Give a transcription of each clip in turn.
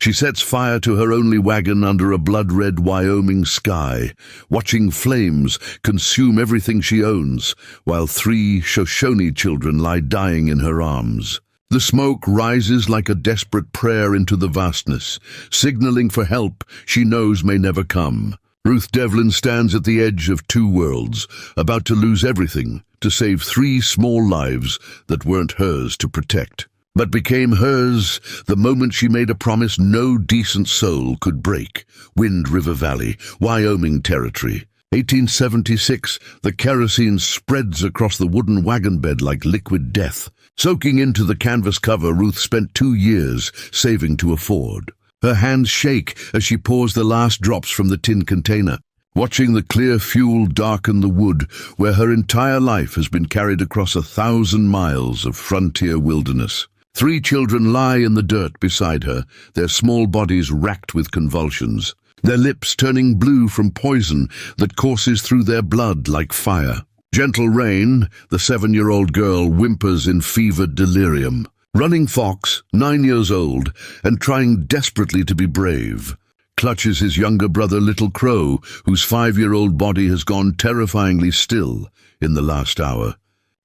She sets fire to her only wagon under a blood-red Wyoming sky, watching flames consume everything she owns, while 3 Shoshone children lie dying in her arms. The smoke rises like a desperate prayer into the vastness, signaling for help she knows may never come. Ruth Devlin stands at the edge of 2 worlds, about to lose everything to save 3 small lives that weren't hers to protect, but became hers the moment she made a promise no decent soul could break. Wind River Valley, Wyoming Territory. 1876, the kerosene spreads across the wooden wagon bed like liquid death. Soaking into the canvas cover, Ruth spent 2 years saving to afford. Her hands shake as she pours the last drops from the tin container, watching the clear fuel darken the wood where her entire life has been carried across 1,000 miles of frontier wilderness. 3 children lie in the dirt beside her, their small bodies racked with convulsions, their lips turning blue from poison that courses through their blood like fire. Gentle Rain, the 7-year-old girl, whimpers in fevered delirium. Running Fox, 9 years old, and trying desperately to be brave, clutches his younger brother Little Crow, whose 5-year-old body has gone terrifyingly still in the last hour.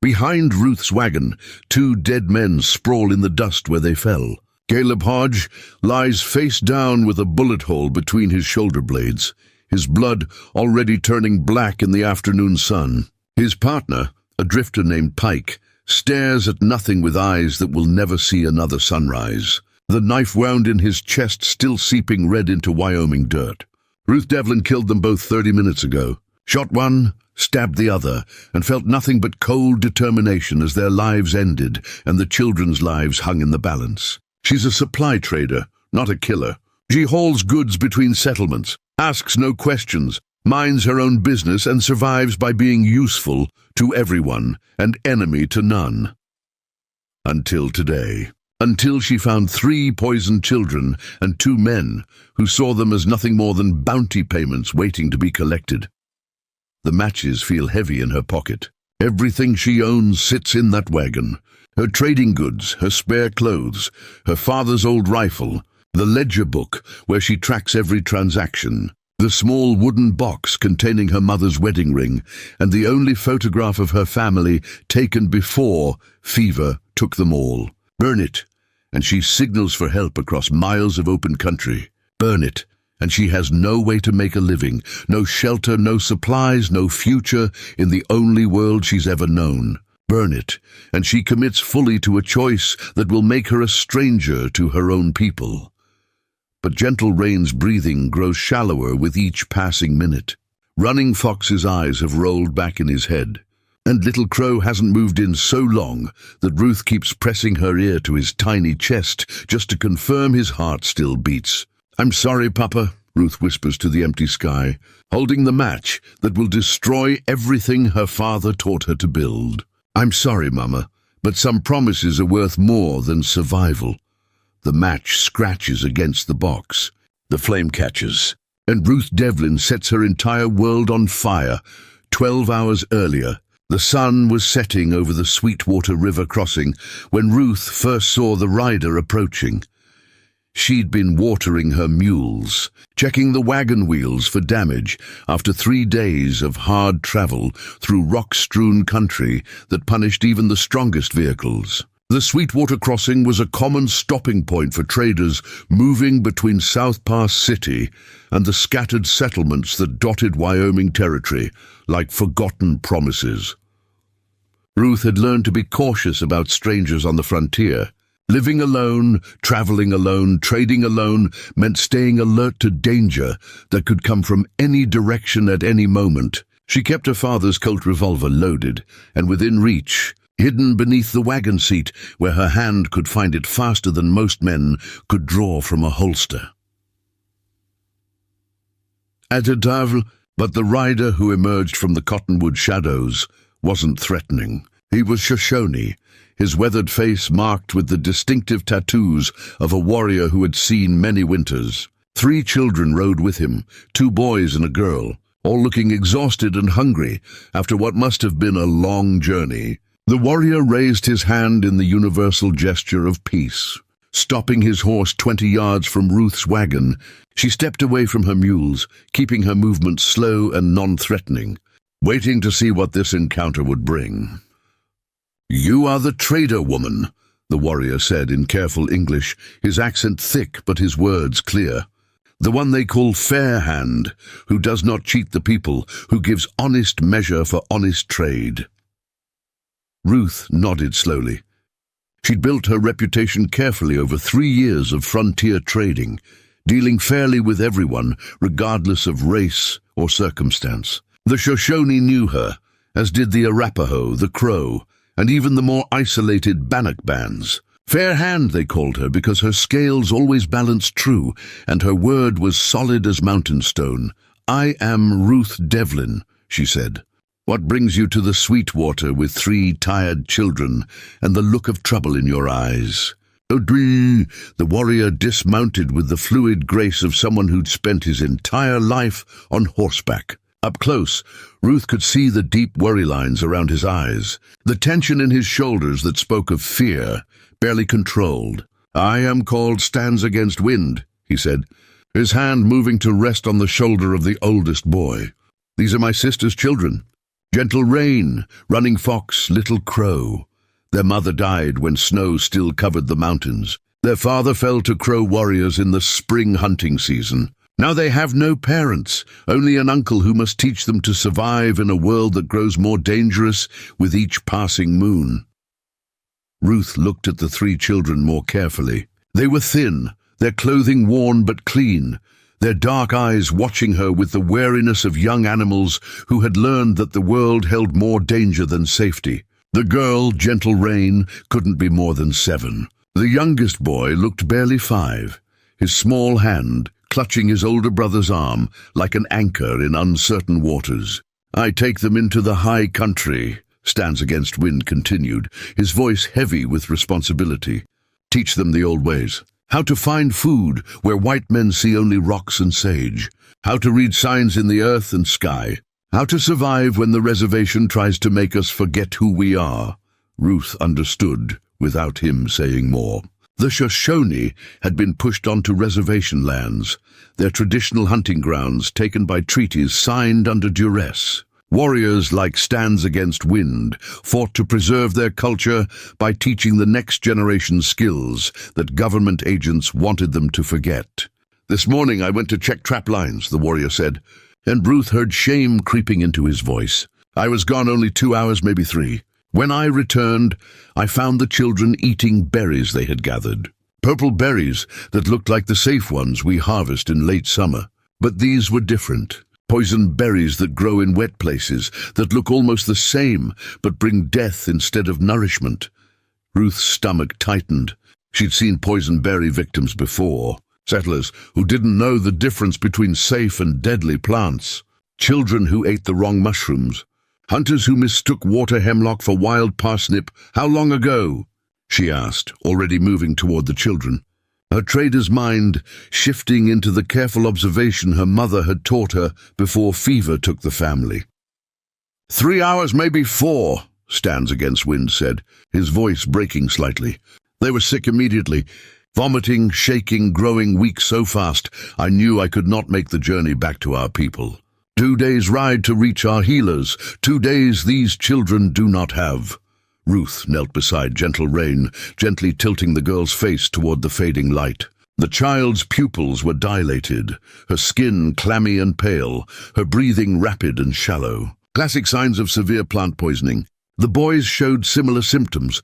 Behind Ruth's wagon, 2 dead men sprawl in the dust where they fell. Caleb Hodge lies face down with a bullet hole between his shoulder blades, his blood already turning black in the afternoon sun. His partner, a drifter named Pike, stares at nothing with eyes that will never see another sunrise, the knife wound in his chest still seeping red into Wyoming dirt. Ruth Devlin killed them both 30 minutes ago. Shot one, stabbed the other, and felt nothing but cold determination as their lives ended and the children's lives hung in the balance. She's a supply trader, not a killer. She hauls goods between settlements, asks no questions, minds her own business, and survives by being useful to everyone and enemy to none. Until today. Until she found 3 poisoned children and 2 men who saw them as nothing more than bounty payments waiting to be collected. The matches feel heavy in her pocket. Everything she owns sits in that wagon. Her trading goods, her spare clothes, her father's old rifle, the ledger book where she tracks every transaction, the small wooden box containing her mother's wedding ring, and the only photograph of her family taken before fever took them all. Burn it, and she signals for help across miles of open country. Burn it, and she has no way to make a living, no shelter, no supplies, no future in the only world she's ever known. Burn it, and she commits fully to a choice that will make her a stranger to her own people. But Gentle Rain's breathing grows shallower with each passing minute. Running Fox's eyes have rolled back in his head, and Little Crow hasn't moved in so long that Ruth keeps pressing her ear to his tiny chest just to confirm his heart still beats. "I'm sorry, Papa," Ruth whispers to the empty sky, holding the match that will destroy everything her father taught her to build. "I'm sorry, Mama, but some promises are worth more than survival." The match scratches against the box. The flame catches, and Ruth Devlin sets her entire world on fire. 12 hours earlier, the sun was setting over the Sweetwater River crossing when Ruth first saw the rider approaching. She'd been watering her mules, checking the wagon wheels for damage after 3 days of hard travel through rock-strewn country that punished even the strongest vehicles. The Sweetwater crossing was a common stopping point for traders moving between South Pass City and the scattered settlements that dotted Wyoming territory like forgotten promises. Ruth had learned to be cautious about strangers on the frontier. Living alone, traveling alone, trading alone meant staying alert to danger that could come from any direction at any moment. She kept her father's Colt revolver loaded and within reach, hidden beneath the wagon seat where her hand could find it faster than most men could draw from a holster. At a table, but the rider who emerged from the cottonwood shadows wasn't threatening. He was Shoshone, his weathered face marked with the distinctive tattoos of a warrior who had seen many winters. 3 children rode with him, 2 boys and a girl, all looking exhausted and hungry after what must have been a long journey. The warrior raised his hand in the universal gesture of peace. Stopping his horse 20 yards from Ruth's wagon, she stepped away from her mules, keeping her movements slow and non-threatening, waiting to see what this encounter would bring. "You are the trader woman," the warrior said in careful English, his accent thick but his words clear. "The one they call Fair Hand, who does not cheat the people, who gives honest measure for honest trade." Ruth nodded slowly. She'd built her reputation carefully over 3 years of frontier trading, dealing fairly with everyone, regardless of race or circumstance. The Shoshone knew her, as did the Arapaho, the Crow, and even the more isolated Bannock bands. Fair Hand, they called her, because her scales always balanced true, and her word was solid as mountain stone. "I am Ruth Devlin," she said. "What brings you to the Sweetwater with 3 tired children and the look of trouble in your eyes?" "Odri," the warrior dismounted with the fluid grace of someone who'd spent his entire life on horseback. Up close, Ruth could see the deep worry lines around his eyes, the tension in his shoulders that spoke of fear, barely controlled. "I am called Stands Against Wind," he said, his hand moving to rest on the shoulder of the oldest boy. "These are my sister's children. Gentle Rain, Running Fox, Little Crow. Their mother died when snow still covered the mountains. Their father fell to Crow warriors in the spring hunting season. Now they have no parents, only an uncle who must teach them to survive in a world that grows more dangerous with each passing moon." Ruth looked at the 3 children more carefully. They were thin, their clothing worn but clean, their dark eyes watching her with the wariness of young animals who had learned that the world held more danger than safety. The girl, Gentle Rain, couldn't be more than 7. The youngest boy looked barely 5, his small hand clutching his older brother's arm like an anchor in uncertain waters. "I take them into the high country," Stands Against Wind continued, his voice heavy with responsibility. "Teach them the old ways. How to find food where white men see only rocks and sage. How to read signs in the earth and sky. How to survive when the reservation tries to make us forget who we are." Ruth understood without him saying more. The Shoshone had been pushed onto reservation lands, their traditional hunting grounds taken by treaties signed under duress. Warriors like Stands Against Wind fought to preserve their culture by teaching the next generation skills that government agents wanted them to forget. "This morning I went to check trap lines," the warrior said, and Ruth heard shame creeping into his voice. "I was gone only 2 hours, maybe 3. When I returned, I found the children eating berries they had gathered. Purple berries that looked like the safe ones we harvest in late summer. But these were different. Poison berries that grow in wet places, that look almost the same, but bring death instead of nourishment." Ruth's stomach tightened. She'd seen poison berry victims before. Settlers who didn't know the difference between safe and deadly plants. Children who ate the wrong mushrooms. Hunters who mistook water hemlock for wild parsnip. "How long ago?" she asked, already moving toward the children. Her trader's mind shifting into the careful observation her mother had taught her before fever took the family. 3 hours, maybe 4, Stands Against Wind said, his voice breaking slightly. "They were sick immediately. Vomiting, shaking, growing weak so fast, I knew I could not make the journey back to our people. 2 days' ride to reach our healers, 2 days these children do not have." Ruth knelt beside Gentle Rain, gently tilting the girl's face toward the fading light. The child's pupils were dilated, her skin clammy and pale, her breathing rapid and shallow. Classic signs of severe plant poisoning. The boys showed similar symptoms,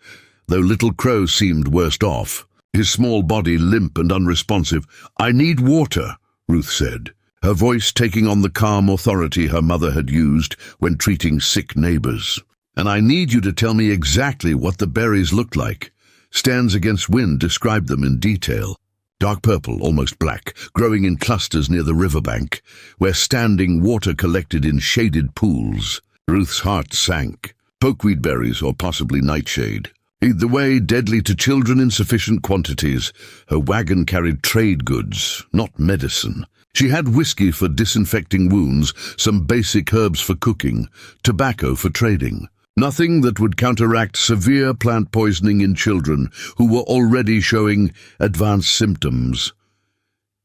though Little Crow seemed worst off, his small body limp and unresponsive. "I need water," Ruth said, her voice taking on the calm authority her mother had used when treating sick neighbors. "And I need you to tell me exactly what the berries looked like." Stands Against Wind described them in detail. Dark purple, almost black, growing in clusters near the riverbank, where standing water collected in shaded pools. Ruth's heart sank. Pokeweed berries, or possibly nightshade. Either way, deadly to children in sufficient quantities. Her wagon carried trade goods, not medicine. She had whiskey for disinfecting wounds, some basic herbs for cooking, tobacco for trading. Nothing that would counteract severe plant poisoning in children who were already showing advanced symptoms.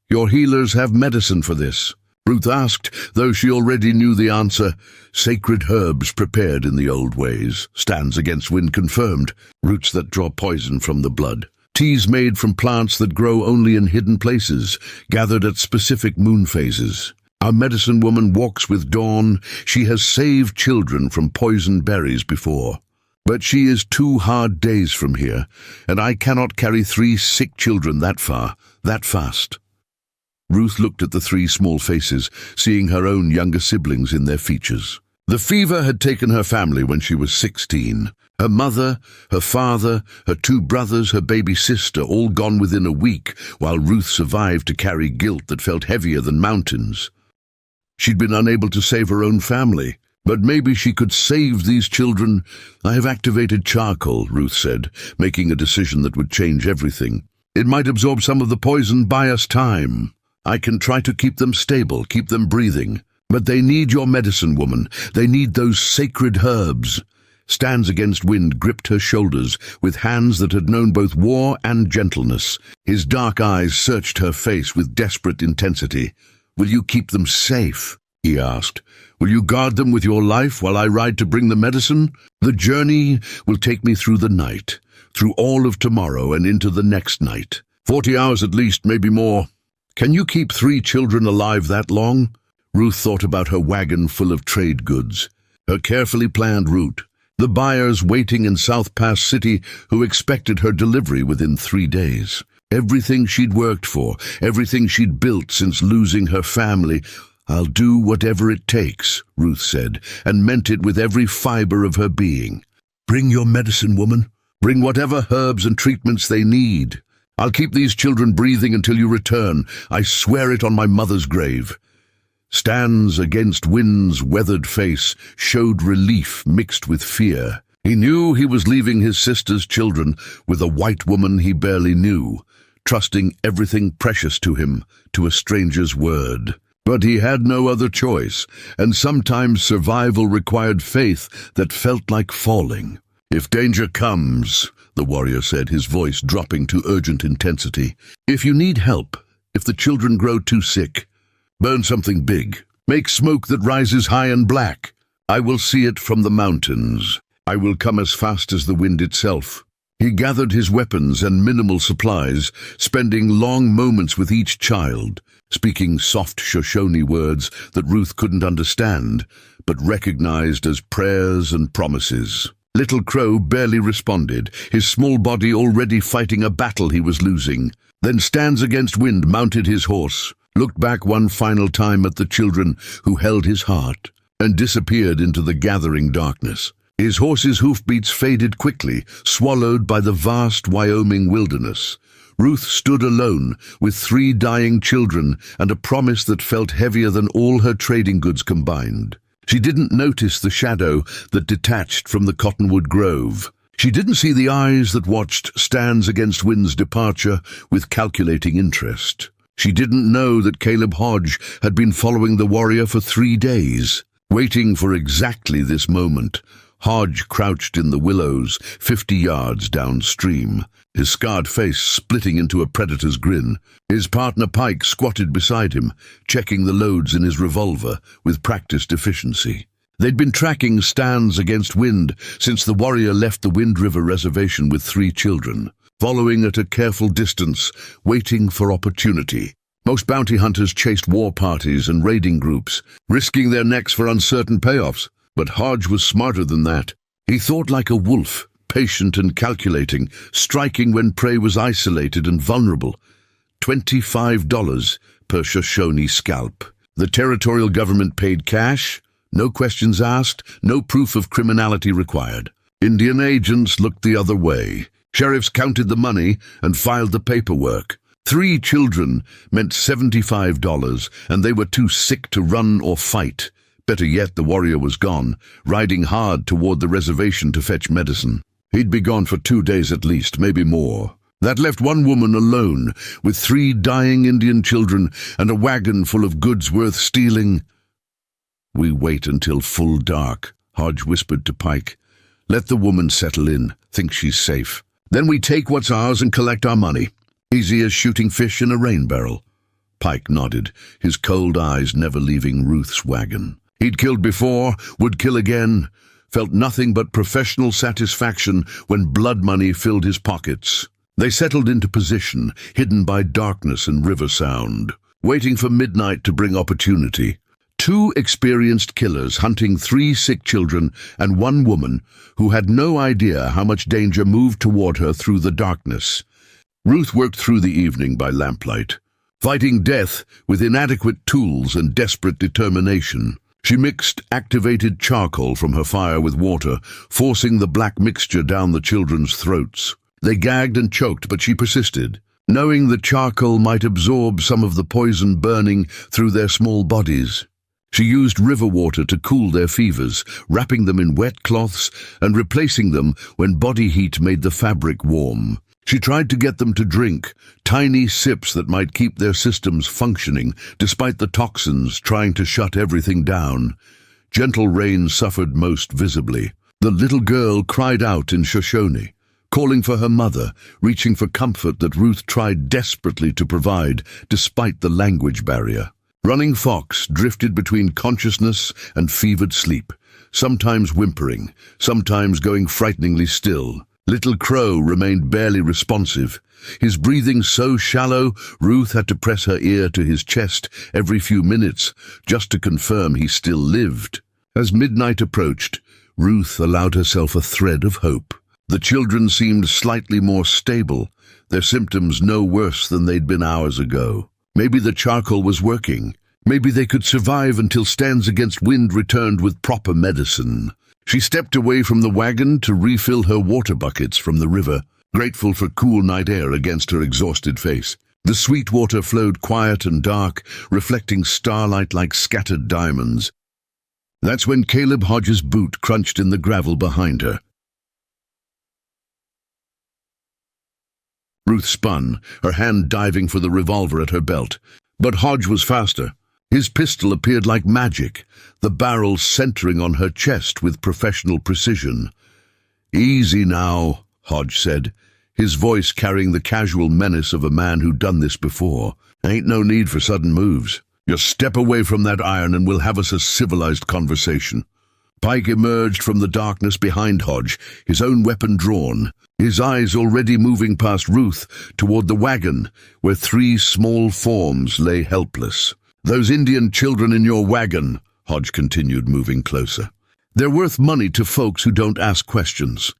"Your healers have medicine for this?" Ruth asked, though she already knew the answer. "Sacred herbs prepared in the old ways," Stands Against Wind confirmed. "Roots that draw poison from the blood. Teas made from plants that grow only in hidden places, gathered at specific moon phases. Our medicine woman walks with dawn. She has saved children from poisoned berries before. But she is 2 hard days from here, and I cannot carry 3 sick children that far, that fast." Ruth looked at the 3 small faces, seeing her own younger siblings in their features. The fever had taken her family when she was 16. Her mother, her father, her 2 brothers, her baby sister, all gone within a week, while Ruth survived to carry guilt that felt heavier than mountains. She'd been unable to save her own family, but maybe she could save these children. "I have activated charcoal," Ruth said, making a decision that would change everything. "It might absorb some of the poison, buy us time. I can try to keep them stable, keep them breathing. But they need your medicine, woman. They need those sacred herbs." Stands Against Wind gripped her shoulders with hands that had known both war and gentleness. His dark eyes searched her face with desperate intensity. "Will you keep them safe?" he asked. "Will you guard them with your life while I ride to bring the medicine? The journey will take me through the night, through all of tomorrow and into the next night. 40 hours at least, maybe more. Can you keep 3 children alive that long?" Ruth thought about her wagon full of trade goods, her carefully planned route, the buyers waiting in South Pass City who expected her delivery within 3 days. Everything she'd worked for, everything she'd built since losing her family. "I'll do whatever it takes," Ruth said, and meant it with every fiber of her being. "Bring your medicine, woman. Bring whatever herbs and treatments they need. I'll keep these children breathing until you return. I swear it on my mother's grave." Stands Against Wind's weathered face showed relief mixed with fear. He knew he was leaving his sister's children with a white woman he barely knew, trusting everything precious to him to a stranger's word. But he had no other choice, and sometimes survival required faith that felt like falling. "If danger comes," the warrior said, his voice dropping to urgent intensity, "if you need help, if the children grow too sick, burn something big. Make smoke that rises high and black. I will see it from the mountains. I will come as fast as the wind itself." He gathered his weapons and minimal supplies, spending long moments with each child, speaking soft Shoshone words that Ruth couldn't understand, but recognized as prayers and promises. Little Crow barely responded, his small body already fighting a battle he was losing. Then Stands Against Wind mounted his horse, looked back one final time at the children who held his heart, and disappeared into the gathering darkness. His horse's hoofbeats faded quickly, swallowed by the vast Wyoming wilderness. Ruth stood alone, with 3 dying children and a promise that felt heavier than all her trading goods combined. She didn't notice the shadow that detached from the cottonwood grove. She didn't see the eyes that watched Stands Against Wind's departure with calculating interest. She didn't know that Caleb Hodge had been following the warrior for 3 days, waiting for exactly this moment. Hodge crouched in the willows, 50 yards downstream, his scarred face splitting into a predator's grin. His partner Pike squatted beside him, checking the loads in his revolver with practiced efficiency. They'd been tracking Stands Against Wind since the warrior left the Wind River Reservation with 3 children, following at a careful distance, waiting for opportunity. Most bounty hunters chased war parties and raiding groups, risking their necks for uncertain payoffs. But Hodge was smarter than that. He thought like a wolf, patient and calculating, striking when prey was isolated and vulnerable. $25 per Shoshone scalp. The territorial government paid cash, no questions asked, no proof of criminality required. Indian agents looked the other way. Sheriffs counted the money and filed the paperwork. 3 children meant $75, and they were too sick to run or fight. Better yet, the warrior was gone, riding hard toward the reservation to fetch medicine. He'd be gone for 2 days at least, maybe more. That left one woman alone, with 3 dying Indian children and a wagon full of goods worth stealing. "We wait until full dark," Hodge whispered to Pike. Let the woman settle in, think she's safe. Then we take what's ours and collect our money. Easy as shooting fish in a rain barrel." Pike nodded, his cold eyes never leaving Ruth's wagon. He'd killed before, would kill again, felt nothing but professional satisfaction when blood money filled his pockets. They settled into position, hidden by darkness and river sound, waiting for midnight to bring opportunity. Two experienced killers hunting 3 sick children and one woman who had no idea how much danger moved toward her through the darkness. Ruth worked through the evening by lamplight, fighting death with inadequate tools and desperate determination. She mixed activated charcoal from her fire with water, forcing the black mixture down the children's throats. They gagged and choked, but she persisted, knowing the charcoal might absorb some of the poison burning through their small bodies. She used river water to cool their fevers, wrapping them in wet cloths and replacing them when body heat made the fabric warm. She tried to get them to drink, tiny sips that might keep their systems functioning, despite the toxins trying to shut everything down. Gentle Rain suffered most visibly. The little girl cried out in Shoshone, calling for her mother, reaching for comfort that Ruth tried desperately to provide, despite the language barrier. Running Fox drifted between consciousness and fevered sleep, sometimes whimpering, sometimes going frighteningly still. Little Crow remained barely responsive, his breathing so shallow Ruth had to press her ear to his chest every few minutes just to confirm he still lived. As midnight approached, Ruth allowed herself a thread of hope. The children seemed slightly more stable, their symptoms no worse than they'd been hours ago. Maybe the charcoal was working. Maybe they could survive until Stands Against Wind returned with proper medicine. She stepped away from the wagon to refill her water buckets from the river, grateful for cool night air against her exhausted face. The sweet water flowed quiet and dark, reflecting starlight like scattered diamonds. That's when Caleb Hodge's boot crunched in the gravel behind her. Ruth spun, her hand diving for the revolver at her belt. But Hodge was faster. His pistol appeared like magic, the barrel centering on her chest with professional precision. "Easy now," Hodge said, his voice carrying the casual menace of a man who'd done this before. "Ain't no need for sudden moves. Just step away from that iron and we'll have us a civilized conversation." Pike emerged from the darkness behind Hodge, his own weapon drawn, his eyes already moving past Ruth toward the wagon, where 3 small forms lay helpless. "Those Indian children in your wagon," Hodge continued, moving closer. "They're worth money to folks who don't ask questions.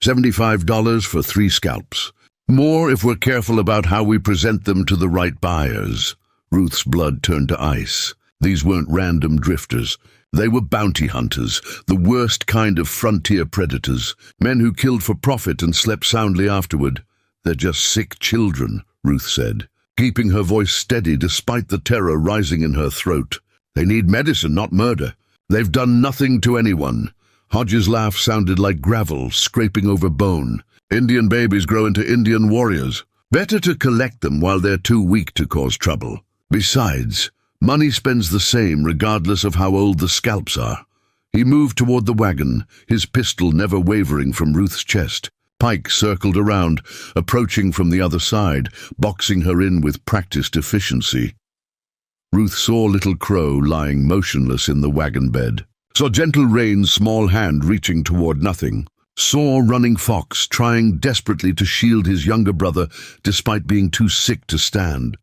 $75 for 3 scalps. More if we're careful about how we present them to the right buyers." Ruth's blood turned to ice. These weren't random drifters. They were bounty hunters, the worst kind of frontier predators, men who killed for profit and slept soundly afterward. "They're just sick children," Ruth said, keeping her voice steady despite the terror rising in her throat. "They need medicine, not murder. They've done nothing to anyone." Hodge's laugh sounded like gravel scraping over bone. "Indian babies grow into Indian warriors. Better to collect them while they're too weak to cause trouble. Besides, money spends the same regardless of how old the scalps are." He moved toward the wagon, his pistol never wavering from Ruth's chest. Pike circled around, approaching from the other side, boxing her in with practiced efficiency. Ruth saw Little Crow lying motionless in the wagon bed, saw Gentle Rain's small hand reaching toward nothing, saw Running Fox trying desperately to shield his younger brother despite being too sick to stand.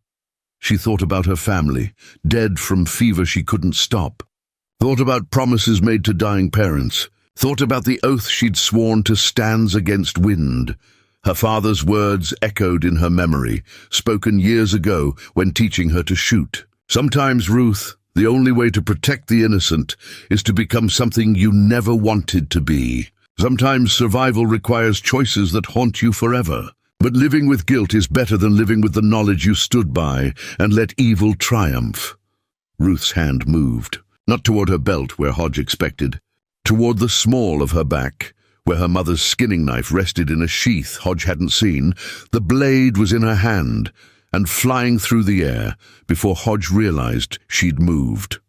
She thought about her family, dead from fever she couldn't stop, thought about promises made to dying parents, thought about the oath she'd sworn to Stands Against Wind. Her father's words echoed in her memory, spoken years ago when teaching her to shoot. "Sometimes, Ruth, the only way to protect the innocent is to become something you never wanted to be. Sometimes survival requires choices that haunt you forever. But living with guilt is better than living with the knowledge you stood by and let evil triumph." Ruth's hand moved, not toward her belt where Hodge expected, toward the small of her back, where her mother's skinning knife rested in a sheath Hodge hadn't seen. The blade was in her hand and flying through the air before Hodge realized she'd moved.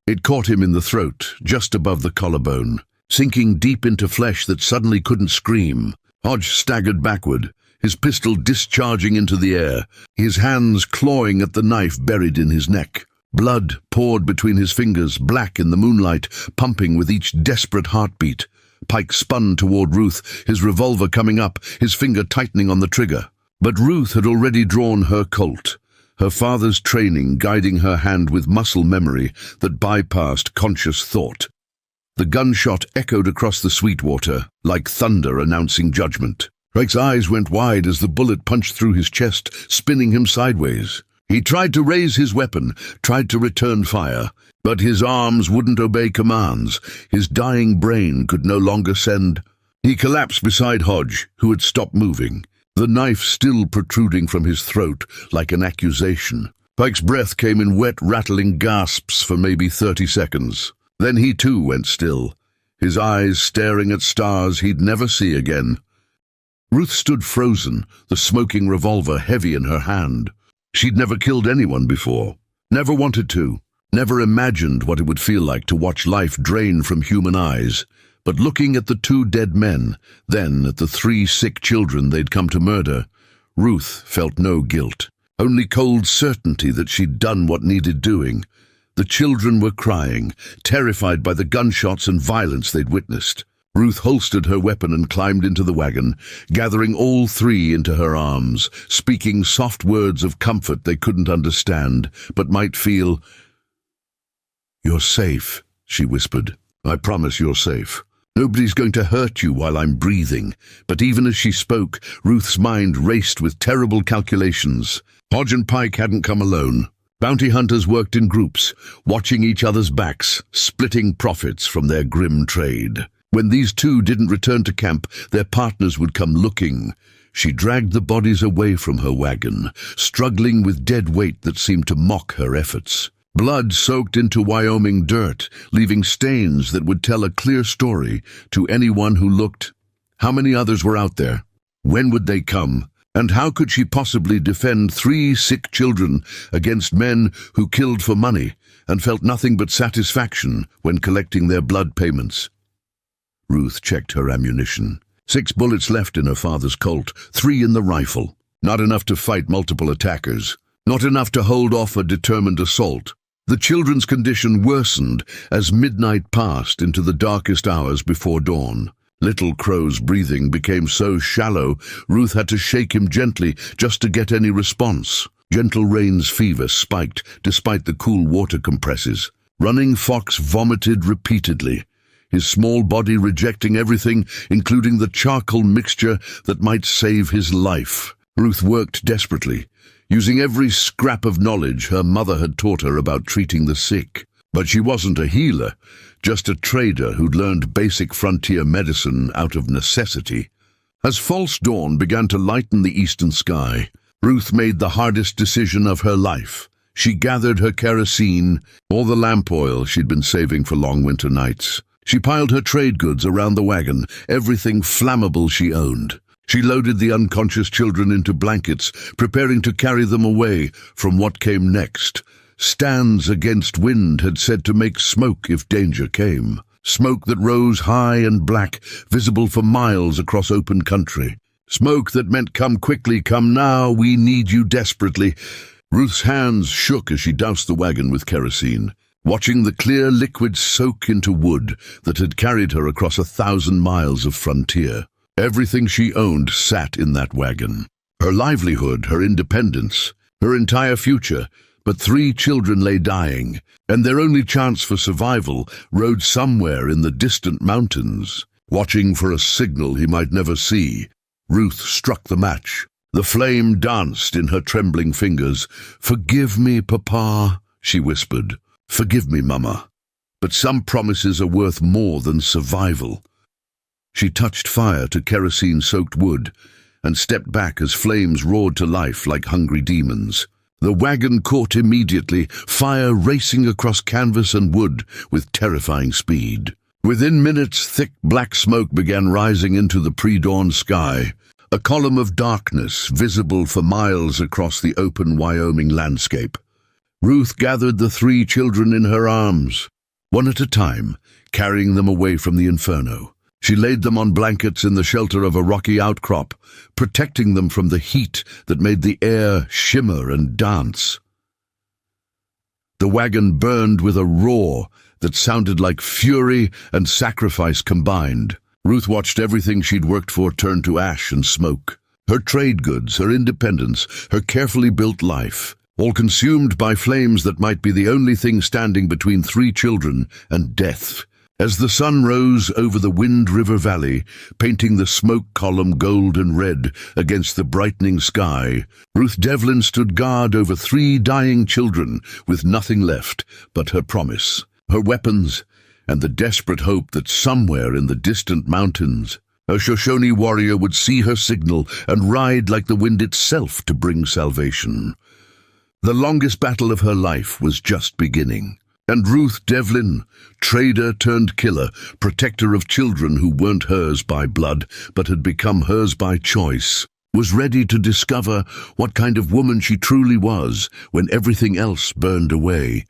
It caught him in the throat, just above the collarbone. sinking deep into flesh that suddenly couldn't scream. Hodge staggered backward, his pistol discharging into the air, his hands clawing at the knife buried in his neck. Blood poured between his fingers, black in the moonlight, pumping with each desperate heartbeat. Pike spun toward Ruth, his revolver coming up, his finger tightening on the trigger. But Ruth had already drawn her Colt, her father's training guiding her hand with muscle memory that bypassed conscious thought. The gunshot echoed across the Sweetwater, like thunder announcing judgment. Pike's eyes went wide as the bullet punched through his chest, spinning him sideways. He tried to raise his weapon, tried to return fire, but his arms wouldn't obey commands. His dying brain could no longer send. He collapsed beside Hodge, who had stopped moving, the knife still protruding from his throat like an accusation. Pike's breath came in wet, rattling gasps for maybe 30 seconds. Then he too went still, his eyes staring at stars he'd never see again. Ruth stood frozen, the smoking revolver heavy in her hand. She'd never killed anyone before, never wanted to, never imagined what it would feel like to watch life drain from human eyes. But looking at the 2 dead men, then at the 3 sick children they'd come to murder, Ruth felt no guilt, only cold certainty that she'd done what needed doing. The children were crying, terrified by the gunshots and violence they'd witnessed. Ruth holstered her weapon and climbed into the wagon, gathering all 3 into her arms, speaking soft words of comfort they couldn't understand, but might feel. "You're safe," she whispered. "I promise you're safe. Nobody's going to hurt you while I'm breathing." But even as she spoke, Ruth's mind raced with terrible calculations. Hodge and Pike hadn't come alone. Bounty hunters worked in groups, watching each other's backs, splitting profits from their grim trade. When these 2 didn't return to camp, their partners would come looking. She dragged the bodies away from her wagon, struggling with dead weight that seemed to mock her efforts. Blood soaked into Wyoming dirt, leaving stains that would tell a clear story to anyone who looked. How many others were out there? When would they come? And how could she possibly defend 3 sick children against men who killed for money and felt nothing but satisfaction when collecting their blood payments? Ruth checked her ammunition. 6 bullets left in her father's Colt, 3 in the rifle. Not enough to fight multiple attackers. Not enough to hold off a determined assault. The children's condition worsened as midnight passed into the darkest hours before dawn. Little Crow's breathing became so shallow, Ruth had to shake him gently just to get any response. Gentle Rain's fever spiked despite the cool water compresses. Running Fox vomited repeatedly, his small body rejecting everything, including the charcoal mixture that might save his life. Ruth worked desperately, using every scrap of knowledge her mother had taught her about treating the sick. But she wasn't a healer, just a trader who'd learned basic frontier medicine out of necessity. As false dawn began to lighten the eastern sky, Ruth made the hardest decision of her life. She gathered her kerosene, all the lamp oil she'd been saving for long winter nights. She piled her trade goods around the wagon, everything flammable she owned. She loaded the unconscious children into blankets, preparing to carry them away from what came next. Stands against wind had said to make smoke if danger came. Smoke that rose high and black, visible for miles across open country. Smoke that meant come quickly, come now, we need you desperately. Ruth's hands shook as she doused the wagon with kerosene, watching the clear liquid soak into wood that had carried her across 1,000 miles of frontier. Everything she owned sat in that wagon. Her livelihood, her independence, her entire future. But 3 children lay dying, and their only chance for survival rode somewhere in the distant mountains. Watching for a signal he might never see, Ruth struck the match. The flame danced in her trembling fingers. "Forgive me, Papa," she whispered. "Forgive me, Mama. But some promises are worth more than survival." She touched fire to kerosene-soaked wood and stepped back as flames roared to life like hungry demons. The wagon caught immediately, fire racing across canvas and wood with terrifying speed. Within minutes, thick black smoke began rising into the pre-dawn sky, a column of darkness visible for miles across the open Wyoming landscape. Ruth gathered the 3 children in her arms. one at a time, carrying them away from the inferno. She laid them on blankets in the shelter of a rocky outcrop, protecting them from the heat that made the air shimmer and dance. The wagon burned with a roar that sounded like fury and sacrifice combined. Ruth watched everything she'd worked for turn to ash and smoke. Her trade goods, her independence, her carefully built life, all consumed by flames that might be the only thing standing between 3 children and death. As the sun rose over the Wind River Valley, painting the smoke column gold and red against the brightening sky, Ruth Devlin stood guard over 3 dying children with nothing left but her promise, her weapons, and the desperate hope that somewhere in the distant mountains, a Shoshone warrior would see her signal and ride like the wind itself to bring salvation. The longest battle of her life was just beginning. And Ruth Devlin, trader turned killer, protector of children who weren't hers by blood but had become hers by choice, was ready to discover what kind of woman she truly was when everything else burned away.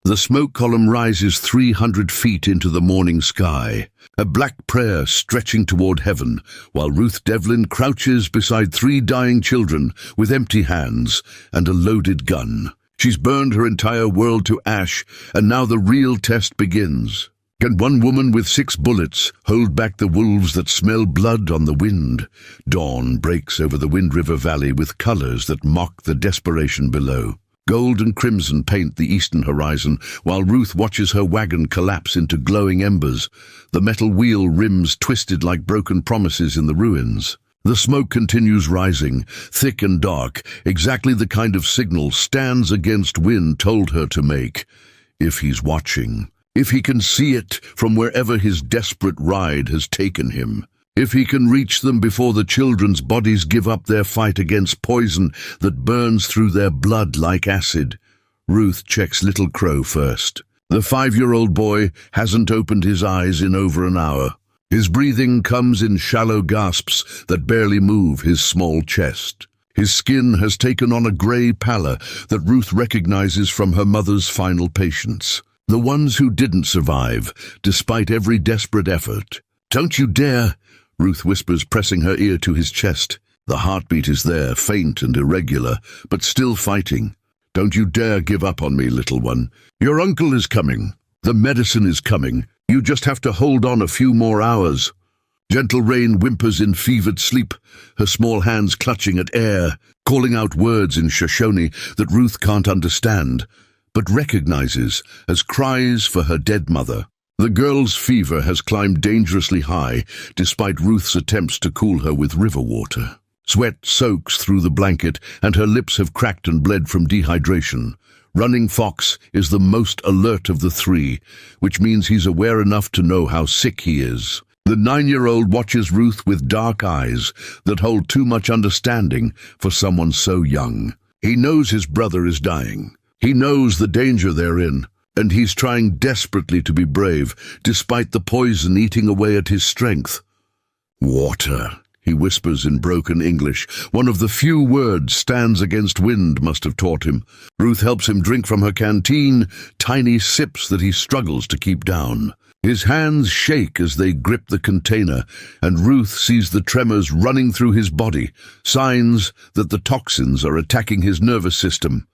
The smoke column rises 300 feet into the morning sky, a black prayer stretching toward heaven, while Ruth Devlin crouches beside 3 dying children with empty hands and a loaded gun. She's burned her entire world to ash, and now the real test begins. Can one woman with 6 bullets hold back the wolves that smell blood on the wind? Dawn breaks over the Wind River Valley with colors that mock the desperation below. Gold and crimson paint the eastern horizon, while Ruth watches her wagon collapse into glowing embers, the metal wheel rims twisted like broken promises in the ruins. The smoke continues rising, thick and dark, exactly the kind of signal Stands Against Wind told her to make. If he's watching, if he can see it from wherever his desperate ride has taken him, if he can reach them before the children's bodies give up their fight against poison that burns through their blood like acid. Ruth checks Little Crow first. The 5-year-old boy hasn't opened his eyes in over an hour. His breathing comes in shallow gasps that barely move his small chest. His skin has taken on a grey pallor that Ruth recognizes from her mother's final patients. The ones who didn't survive, despite every desperate effort. "Don't you dare," Ruth whispers, pressing her ear to his chest. The heartbeat is there, faint and irregular, but still fighting. "Don't you dare give up on me, little one. Your uncle is coming. The medicine is coming. You just have to hold on a few more hours." Gentle Rain whimpers in fevered sleep, her small hands clutching at air, calling out words in Shoshone that Ruth can't understand, but recognizes as cries for her dead mother. The girl's fever has climbed dangerously high, despite Ruth's attempts to cool her with river water. Sweat soaks through the blanket, and her lips have cracked and bled from dehydration. Running Fox is the most alert of the 3, which means he's aware enough to know how sick he is. The 9-year-old watches Ruth with dark eyes that hold too much understanding for someone so young. He knows his brother is dying. He knows the danger they're in, and he's trying desperately to be brave, despite the poison eating away at his strength. "Water," he whispers in broken English, one of the few words Stands Against Wind must have taught him. Ruth helps him drink from her canteen, tiny sips that he struggles to keep down. His hands shake as they grip the container, and Ruth sees the tremors running through his body, signs that the toxins are attacking his nervous system.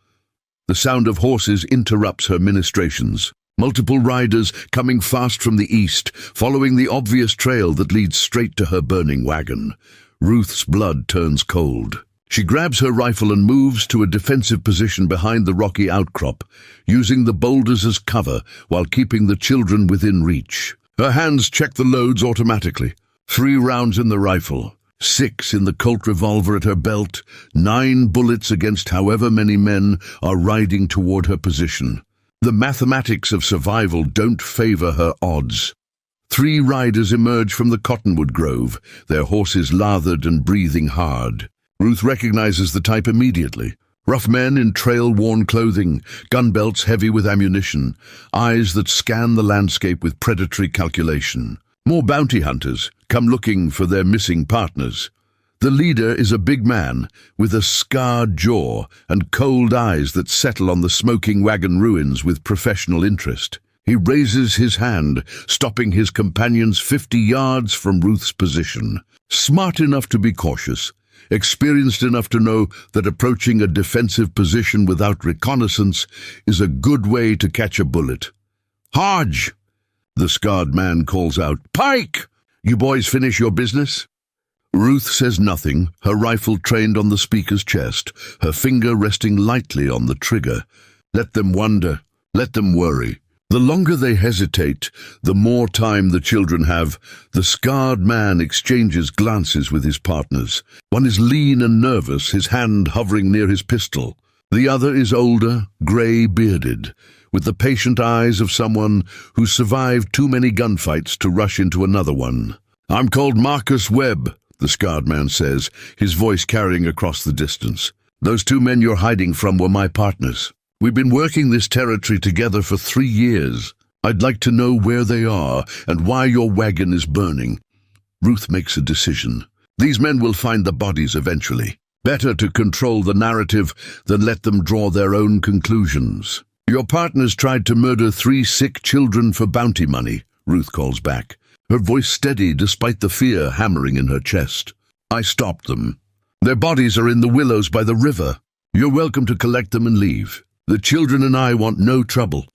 The sound of horses interrupts her ministrations. Multiple riders coming fast from the east, following the obvious trail that leads straight to her burning wagon. Ruth's blood turns cold. She grabs her rifle and moves to a defensive position behind the rocky outcrop, using the boulders as cover while keeping the children within reach. Her hands check the loads automatically. 3 rounds in the rifle, 6 in the Colt revolver at her belt, 9 bullets against however many men are riding toward her position. The mathematics of survival don't favor her odds. 3 riders emerge from the cottonwood grove, their horses lathered and breathing hard. Ruth recognizes the type immediately. Rough men in trail-worn clothing, gun belts heavy with ammunition, eyes that scan the landscape with predatory calculation. More bounty hunters come looking for their missing partners. The leader is a big man with a scarred jaw and cold eyes that settle on the smoking wagon ruins with professional interest. He raises his hand, stopping his companions 50 yards from Ruth's position. Smart enough to be cautious, experienced enough to know that approaching a defensive position without reconnaissance is a good way to catch a bullet. "Hodge!" The scarred man calls out. "Pike! You boys finish your business?" Ruth says nothing, her rifle trained on the speaker's chest, her finger resting lightly on the trigger. Let them wonder, let them worry. The longer they hesitate, the more time the children have. The scarred man exchanges glances with his partners. One is lean and nervous, his hand hovering near his pistol. The other is older, grey-bearded, with the patient eyes of someone who survived too many gunfights to rush into another one. "I'm called Marcus Webb," the scarred man says, his voice carrying across the distance. "Those 2 men you're hiding from were my partners. We've been working this territory together for 3 years. I'd like to know where they are and why your wagon is burning." Ruth makes a decision. These men will find the bodies eventually. Better to control the narrative than let them draw their own conclusions. "Your partners tried to murder 3 sick children for bounty money," Ruth calls back, her voice steady despite the fear hammering in her chest. "I stopped them. Their bodies are in the willows by the river. You're welcome to collect them and leave. The children and I want no trouble."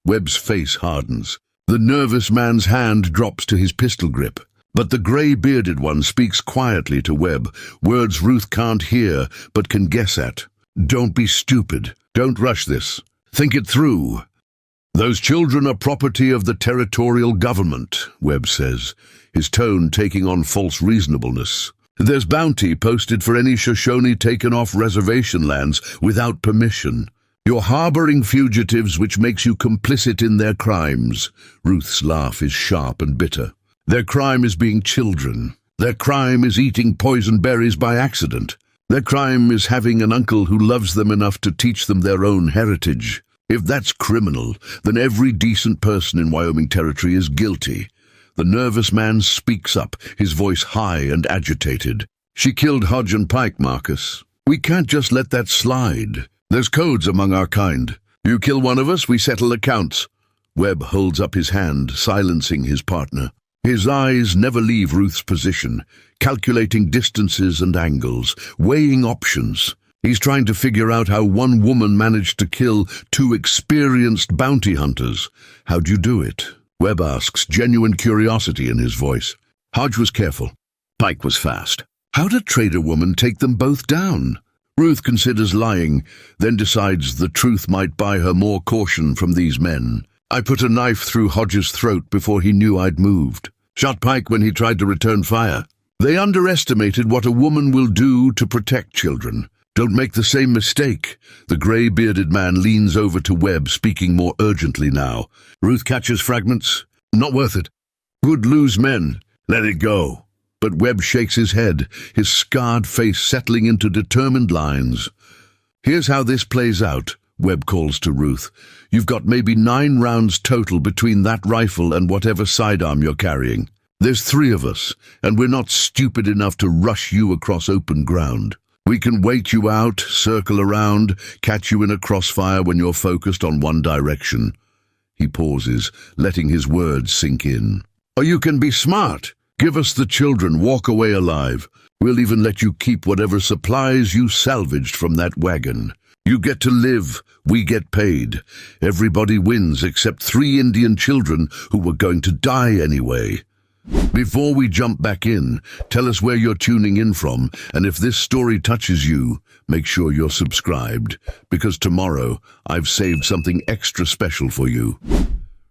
Webb's face hardens. The nervous man's hand drops to his pistol grip. But the grey-bearded one speaks quietly to Webb, words Ruth can't hear but can guess at. "Don't be stupid. Don't rush this. Think it through." "Those children are property of the territorial government," Webb says, his tone taking on false reasonableness. "There's bounty posted for any Shoshone taken off reservation lands without permission. You're harboring fugitives, which makes you complicit in their crimes." Ruth's laugh is sharp and bitter. "Their crime is being children. Their crime is eating poison berries by accident. Their crime is having an uncle who loves them enough to teach them their own heritage. If that's criminal, then every decent person in Wyoming Territory is guilty." The nervous man speaks up, his voice high and agitated. "She killed Hodge and Pike, Marcus. We can't just let that slide. There's codes among our kind. You kill one of us, we settle accounts." Webb holds up his hand, silencing his partner. His eyes never leave Ruth's position, calculating distances and angles, weighing options. He's trying to figure out how one woman managed to kill 2 experienced bounty hunters. "How'd you do it?" Webb asks, genuine curiosity in his voice. "Hodge was careful. Pike was fast. How'd a trader woman take them both down?" Ruth considers lying, then decides the truth might buy her more caution from these men. "I put a knife through Hodge's throat before he knew I'd moved. Shot Pike when he tried to return fire. They underestimated what a woman will do to protect children. Don't make the same mistake." The grey-bearded man leans over to Webb, speaking more urgently now. Ruth catches fragments. "Not worth it. Would lose men. Let it go." But Webb shakes his head, his scarred face settling into determined lines. "Here's how this plays out," Webb calls to Ruth. "You've got maybe 9 rounds total between that rifle and whatever sidearm you're carrying. There's 3 of us, and we're not stupid enough to rush you across open ground. We can wait you out, circle around, catch you in a crossfire when you're focused on one direction." He pauses, letting his words sink in. "Or you can be smart. Give us the children, walk away alive. We'll even let you keep whatever supplies you salvaged from that wagon. You get to live, we get paid. Everybody wins except 3 Indian children who were going to die anyway." Before we jump back in, tell us where you're tuning in from, and if this story touches you, make sure you're subscribed, because tomorrow I've saved something extra special for you.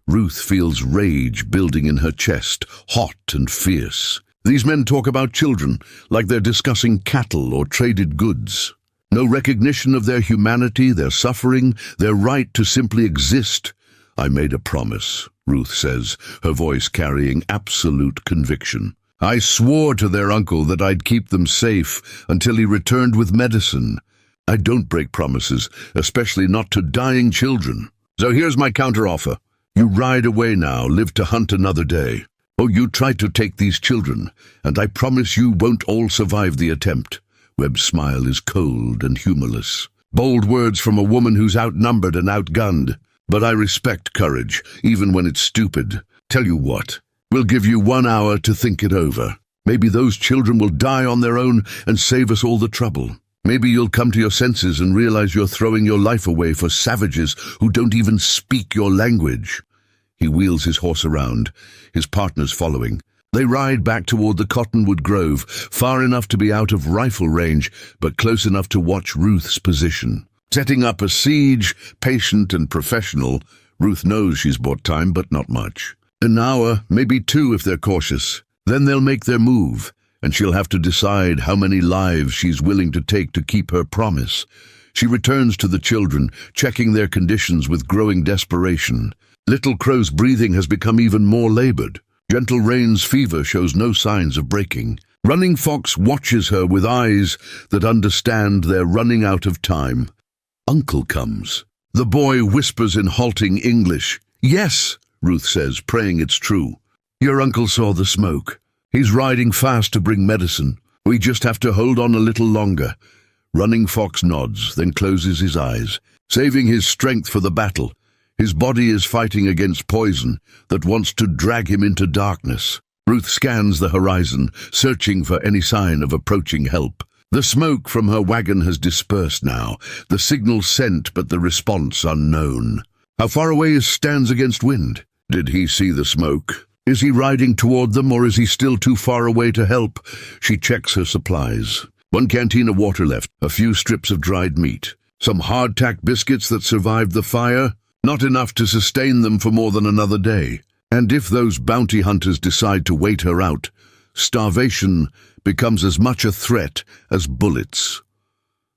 Ruth feels rage building in her chest, hot and fierce. These men talk about children like they're discussing cattle or traded goods. No recognition of their humanity, their suffering, their right to simply exist. "I made a promise," Ruth says, her voice carrying absolute conviction. "I swore to their uncle that I'd keep them safe until he returned with medicine. I don't break promises, especially not to dying children. So here's my counteroffer. You ride away now, live to hunt another day. Oh, you tried to take these children, and I promise you won't all survive the attempt." Webb's smile is cold and humorless. Bold words from a woman who's outnumbered and outgunned. But I respect courage, even when it's stupid. Tell you what, we'll give you 1 hour to think it over. Maybe those children will die on their own and save us all the trouble. Maybe you'll come to your senses and realize you're throwing your life away for savages who don't even speak your language. He wheels his horse around, his partners following. They ride back toward the cottonwood grove, far enough to be out of rifle range, but close enough to watch Ruth's position. Setting up a siege, patient and professional, Ruth knows she's bought time, but not much. An hour, maybe 2 if they're cautious. Then they'll make their move, and she'll have to decide how many lives she's willing to take to keep her promise. She returns to the children, checking their conditions with growing desperation. Little Crow's breathing has become even more labored. Gentle Rain's fever shows no signs of breaking. Running Fox watches her with eyes that understand they're running out of time. Uncle comes. The boy whispers in halting English. "Yes," Ruth says, praying it's true. "Your uncle saw the smoke. He's riding fast to bring medicine. We just have to hold on a little longer." Running Fox nods, then closes his eyes, saving his strength for the battle. His body is fighting against poison that wants to drag him into darkness. Ruth scans the horizon, searching for any sign of approaching help. The smoke from her wagon has dispersed now, the signal sent but the response unknown. How far away is Stands Against Wind? Did he see the smoke? Is he riding toward them, or is he still too far away to help? She checks her supplies. 1 canteen of water left, a few strips of dried meat. Some hardtack biscuits that survived the fire. Not enough to sustain them for more than another day. And if those bounty hunters decide to wait her out, starvation becomes as much a threat as bullets.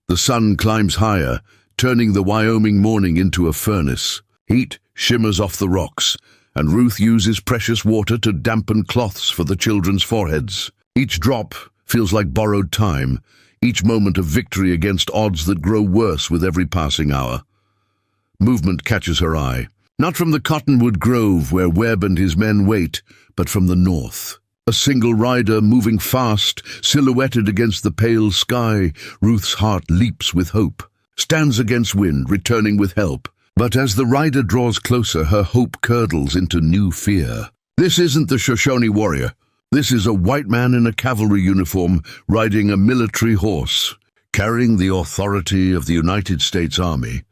The sun climbs higher, turning the Wyoming morning into a furnace. Heat shimmers off the rocks, and Ruth uses precious water to dampen cloths for the children's foreheads. Each drop feels like borrowed time, each moment of victory against odds that grow worse with every passing hour. Movement catches her eye, not from the cottonwood grove where Webb and his men wait, but from the north. A single rider moving fast, silhouetted against the pale sky. Ruth's heart leaps with hope. Stands Against Wind, returning with help. But as the rider draws closer, her hope curdles into new fear. This isn't the Shoshone warrior. This is a white man in a cavalry uniform, riding a military horse, carrying the authority of the United States Army.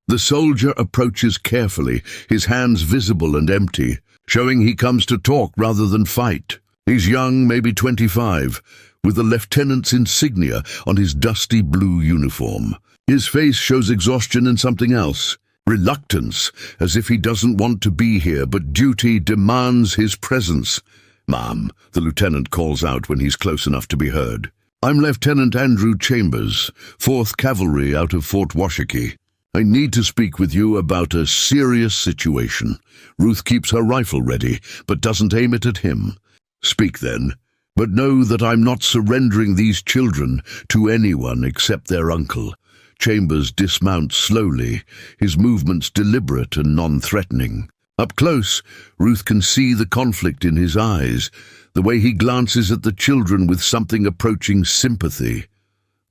The soldier approaches carefully, his hands visible and empty, showing he comes to talk rather than fight. He's young, maybe 25, with the lieutenant's insignia on his dusty blue uniform. His face shows exhaustion and something else. Reluctance, as if he doesn't want to be here, but duty demands his presence. "Ma'am," the lieutenant calls out when he's close enough to be heard. "I'm Lieutenant Andrew Chambers, 4th Cavalry out of Fort Washakie. I need to speak with you about a serious situation." Ruth keeps her rifle ready, but doesn't aim it at him. "Speak then, but know that I'm not surrendering these children to anyone except their uncle." Chambers dismounts slowly, his movements deliberate and non-threatening. Up close, Ruth can see the conflict in his eyes, the way he glances at the children with something approaching sympathy.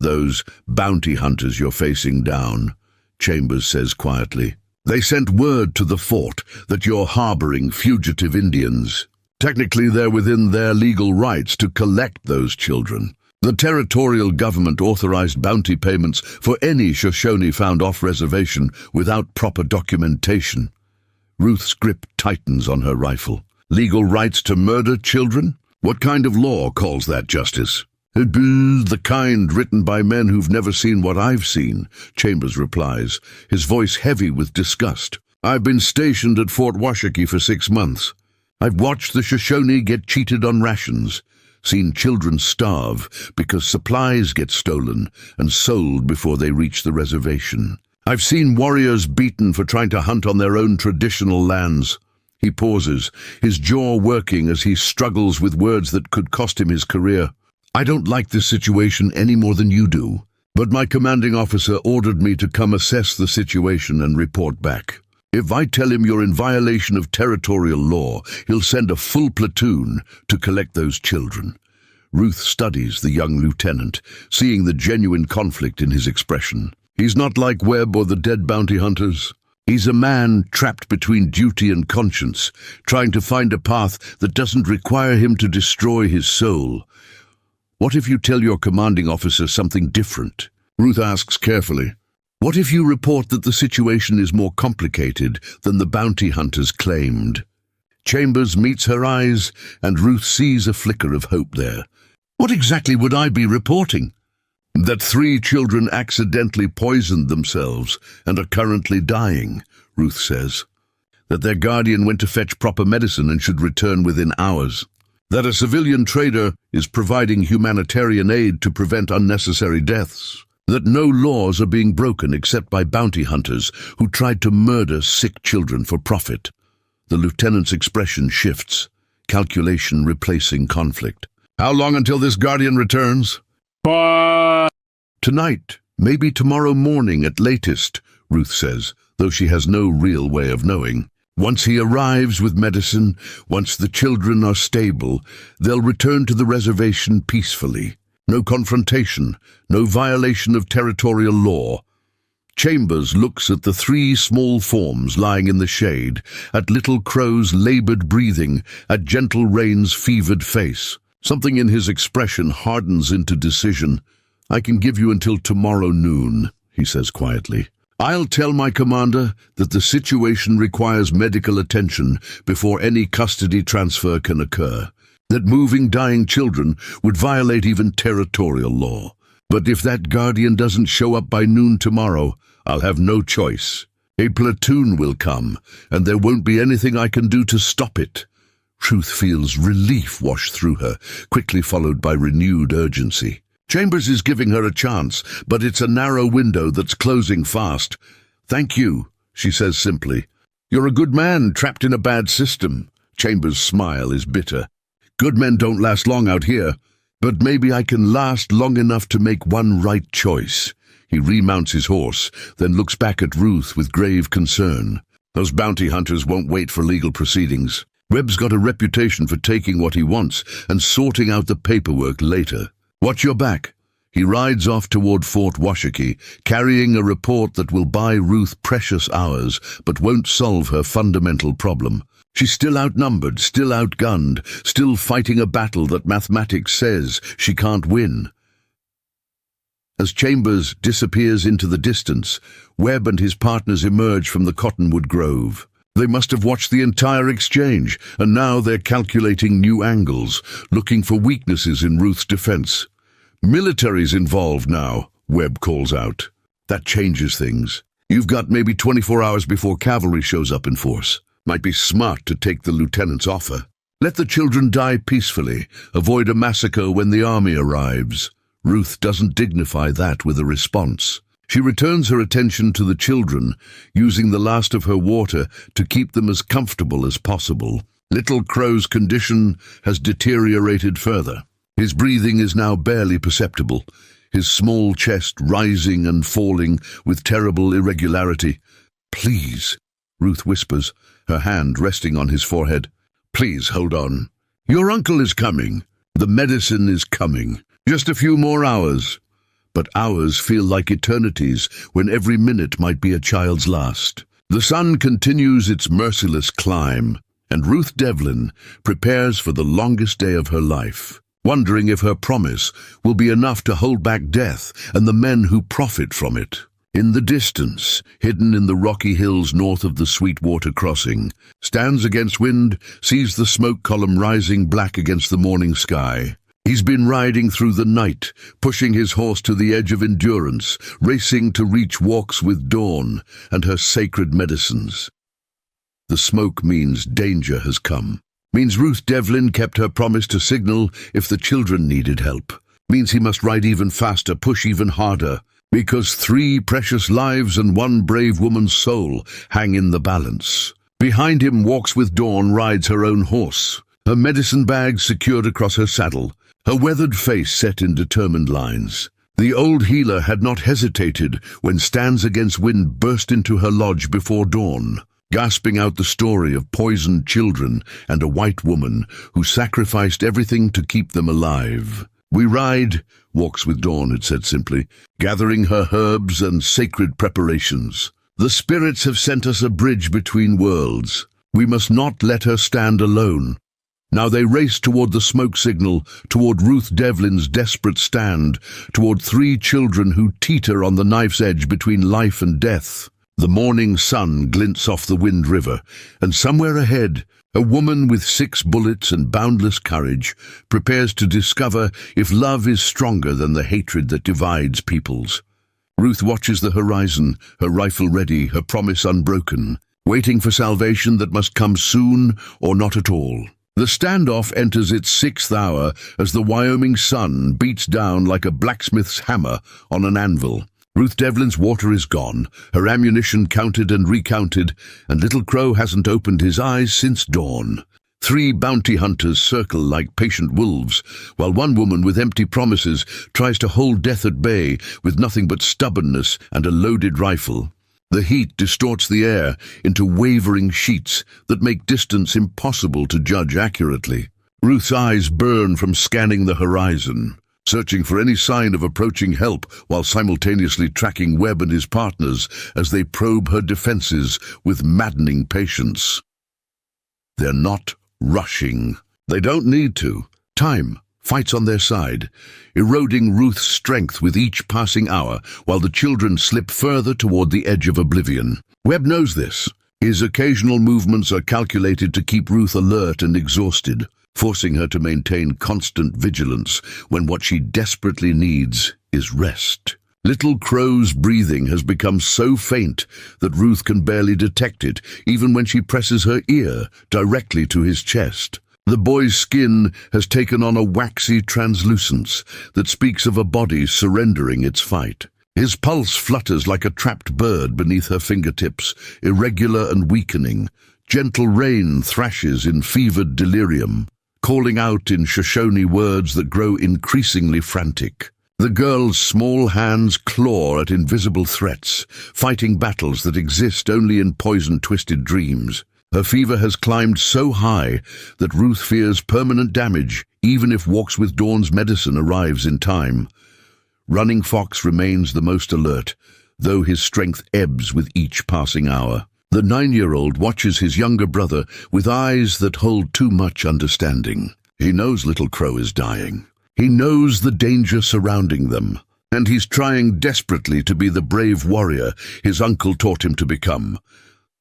"Those bounty hunters you're facing down," Chambers says quietly. "They sent word to the fort that you're harboring fugitive Indians. Technically, they're within their legal rights to collect those children. The territorial government authorized bounty payments for any Shoshone found off-reservation without proper documentation." Ruth's grip tightens on her rifle. "Legal rights to murder children? What kind of law calls that justice?" "The kind written by men who've never seen what I've seen," Chambers replies, his voice heavy with disgust. "I've been stationed at Fort Washakie for 6 months. I've watched the Shoshone get cheated on rations, seen children starve because supplies get stolen and sold before they reach the reservation. I've seen warriors beaten for trying to hunt on their own traditional lands." He pauses, his jaw working as he struggles with words that could cost him his career. "I don't like this situation any more than you do, but my commanding officer ordered me to come assess the situation and report back. If I tell him you're in violation of territorial law, he'll send a full platoon to collect those children." Ruth studies the young lieutenant, seeing the genuine conflict in his expression. He's not like Webb or the dead bounty hunters. He's a man trapped between duty and conscience, trying to find a path that doesn't require him to destroy his soul. What if you tell your commanding officer something different? Ruth asks carefully. What if you report that the situation is more complicated than the bounty hunters claimed? Chambers meets her eyes, and Ruth sees a flicker of hope there. What exactly would I be reporting? That 3 children accidentally poisoned themselves and are currently dying, Ruth says. That their guardian went to fetch proper medicine and should return within hours. That a civilian trader is providing humanitarian aid to prevent unnecessary deaths. That no laws are being broken except by bounty hunters who tried to murder sick children for profit. The lieutenant's expression shifts, calculation replacing conflict. How long until this guardian returns? Tonight, maybe tomorrow morning at latest, Ruth says, though she has no real way of knowing. Once he arrives with medicine, once the children are stable, they'll return to the reservation peacefully. No confrontation, no violation of territorial law. Chambers looks at the 3 small forms lying in the shade, at Little Crow's labored breathing, at Gentle Rain's fevered face. Something in his expression hardens into decision. I can give you until tomorrow noon, he says quietly. I'll tell my commander that the situation requires medical attention before any custody transfer can occur. That moving dying children would violate even territorial law. But if that guardian doesn't show up by noon tomorrow, I'll have no choice. A platoon will come, and there won't be anything I can do to stop it. Ruth feels relief wash through her, quickly followed by renewed urgency. Chambers is giving her a chance, but it's a narrow window that's closing fast. Thank you, she says simply. You're a good man trapped in a bad system. Chambers' smile is bitter. Good men don't last long out here, but maybe I can last long enough to make one right choice. He remounts his horse, then looks back at Ruth with grave concern. Those bounty hunters won't wait for legal proceedings. Webb's got a reputation for taking what he wants and sorting out the paperwork later. Watch your back. He rides off toward Fort Washakie, carrying a report that will buy Ruth precious hours, but won't solve her fundamental problem. She's still outnumbered, still outgunned, still fighting a battle that mathematics says she can't win. As Chambers disappears into the distance, Webb and his partners emerge from the cottonwood grove. They must have watched the entire exchange, and now they're calculating new angles, looking for weaknesses in Ruth's defense. Military's involved now, Webb calls out. That changes things. You've got maybe 24 hours before cavalry shows up in force. Might be smart to take the lieutenant's offer. Let the children die peacefully, avoid a massacre when the army arrives. Ruth doesn't dignify that with a response. She returns her attention to the children, using the last of her water to keep them as comfortable as possible. Little Crow's condition has deteriorated further. His breathing is now barely perceptible, his small chest rising and falling with terrible irregularity. Please, Ruth whispers, her hand resting on his forehead. Please hold on. Your uncle is coming. The medicine is coming. Just a few more hours. But hours feel like eternities when every minute might be a child's last. The sun continues its merciless climb, and Ruth Devlin prepares for the longest day of her life, wondering if her promise will be enough to hold back death and the men who profit from it. In the distance, hidden in the rocky hills north of the Sweetwater crossing, stands against wind, sees the smoke column rising black against the morning sky. He's been riding through the night, pushing his horse to the edge of endurance, racing to reach Walks with Dawn and her sacred medicines. The smoke means danger has come. Means Ruth Devlin kept her promise to signal if the children needed help. Means he must ride even faster, push even harder, because 3 precious lives and 1 brave woman's soul hang in the balance. Behind him, Walks with Dawn rides her own horse, her medicine bag secured across her saddle, her weathered face set in determined lines. The old healer had not hesitated when Stands Against Wind burst into her lodge before dawn, gasping out the story of poisoned children and a white woman who sacrificed everything to keep them alive. We ride, Walks with Dawn had said simply, gathering her herbs and sacred preparations. The spirits have sent us a bridge between worlds. We must not let her stand alone. Now they race toward the smoke signal, toward Ruth Devlin's desperate stand, toward 3 children who teeter on the knife's edge between life and death. The morning sun glints off the Wind River, and somewhere ahead, a woman with 6 bullets and boundless courage prepares to discover if love is stronger than the hatred that divides peoples. Ruth watches the horizon, her rifle ready, her promise unbroken, waiting for salvation that must come soon or not at all. The standoff enters its 6th hour as the Wyoming sun beats down like a blacksmith's hammer on an anvil. Ruth Devlin's water is gone, her ammunition counted and recounted, and Little Crow hasn't opened his eyes since dawn. 3 bounty hunters circle like patient wolves, while one woman with empty promises tries to hold death at bay with nothing but stubbornness and a loaded rifle. The heat distorts the air into wavering sheets that make distance impossible to judge accurately. Ruth's eyes burn from scanning the horizon, searching for any sign of approaching help while simultaneously tracking Webb and his partners as they probe her defenses with maddening patience. They're not rushing. They don't need to. Time fights on their side, eroding Ruth's strength with each passing hour, while the children slip further toward the edge of oblivion. Webb knows this. His occasional movements are calculated to keep Ruth alert and exhausted, forcing her to maintain constant vigilance when what she desperately needs is rest. Little Crow's breathing has become so faint that Ruth can barely detect it, even when she presses her ear directly to his chest. The boy's skin has taken on a waxy translucence that speaks of a body surrendering its fight. His pulse flutters like a trapped bird beneath her fingertips, irregular and weakening. Gentle rain thrashes in fevered delirium, calling out in Shoshone words that grow increasingly frantic. The girl's small hands claw at invisible threats, fighting battles that exist only in poison-twisted dreams. Her fever has climbed so high that Ruth fears permanent damage, even if Walks with Dawn's medicine arrives in time. Running Fox remains the most alert, though his strength ebbs with each passing hour. The 9-year-old watches his younger brother with eyes that hold too much understanding. He knows Little Crow is dying. He knows the danger surrounding them, and he's trying desperately to be the brave warrior his uncle taught him to become.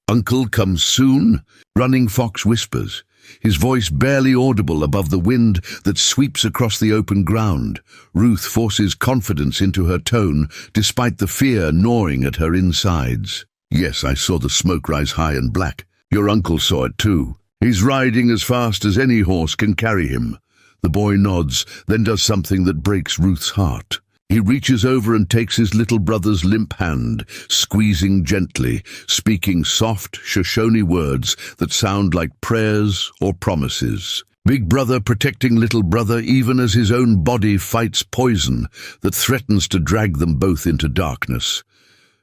"Uncle comes soon?" Running Fox whispers, his voice barely audible above the wind that sweeps across the open ground. Ruth forces confidence into her tone, despite the fear gnawing at her insides. "Yes, I saw the smoke rise high and black. Your uncle saw it too. He's riding as fast as any horse can carry him." The boy nods, then does something that breaks Ruth's heart. He reaches over and takes his little brother's limp hand, squeezing gently, speaking soft Shoshone words that sound like prayers or promises. Big brother protecting little brother even as his own body fights poison that threatens to drag them both into darkness.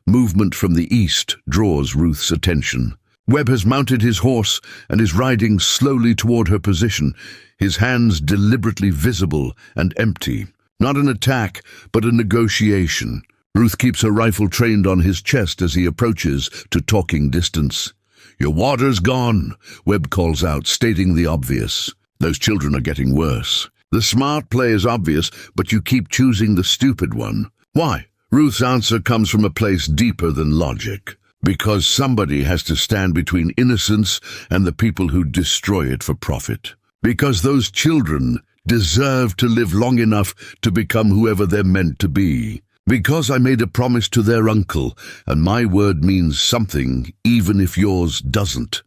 Movement from the east draws Ruth's attention. Webb has mounted his horse and is riding slowly toward her position, his hands deliberately visible and empty. Not an attack, but a negotiation. Ruth keeps her rifle trained on his chest as he approaches to talking distance. "Your water's gone," Webb calls out, stating the obvious. Those children are getting worse. The smart play is obvious, but you keep choosing the stupid one. Why? Ruth's answer comes from a place deeper than logic. Because somebody has to stand between innocence and the people who destroy it for profit. Because those children deserve to live long enough to become whoever they're meant to be. Because I made a promise to their uncle, and my word means something, even if yours doesn't.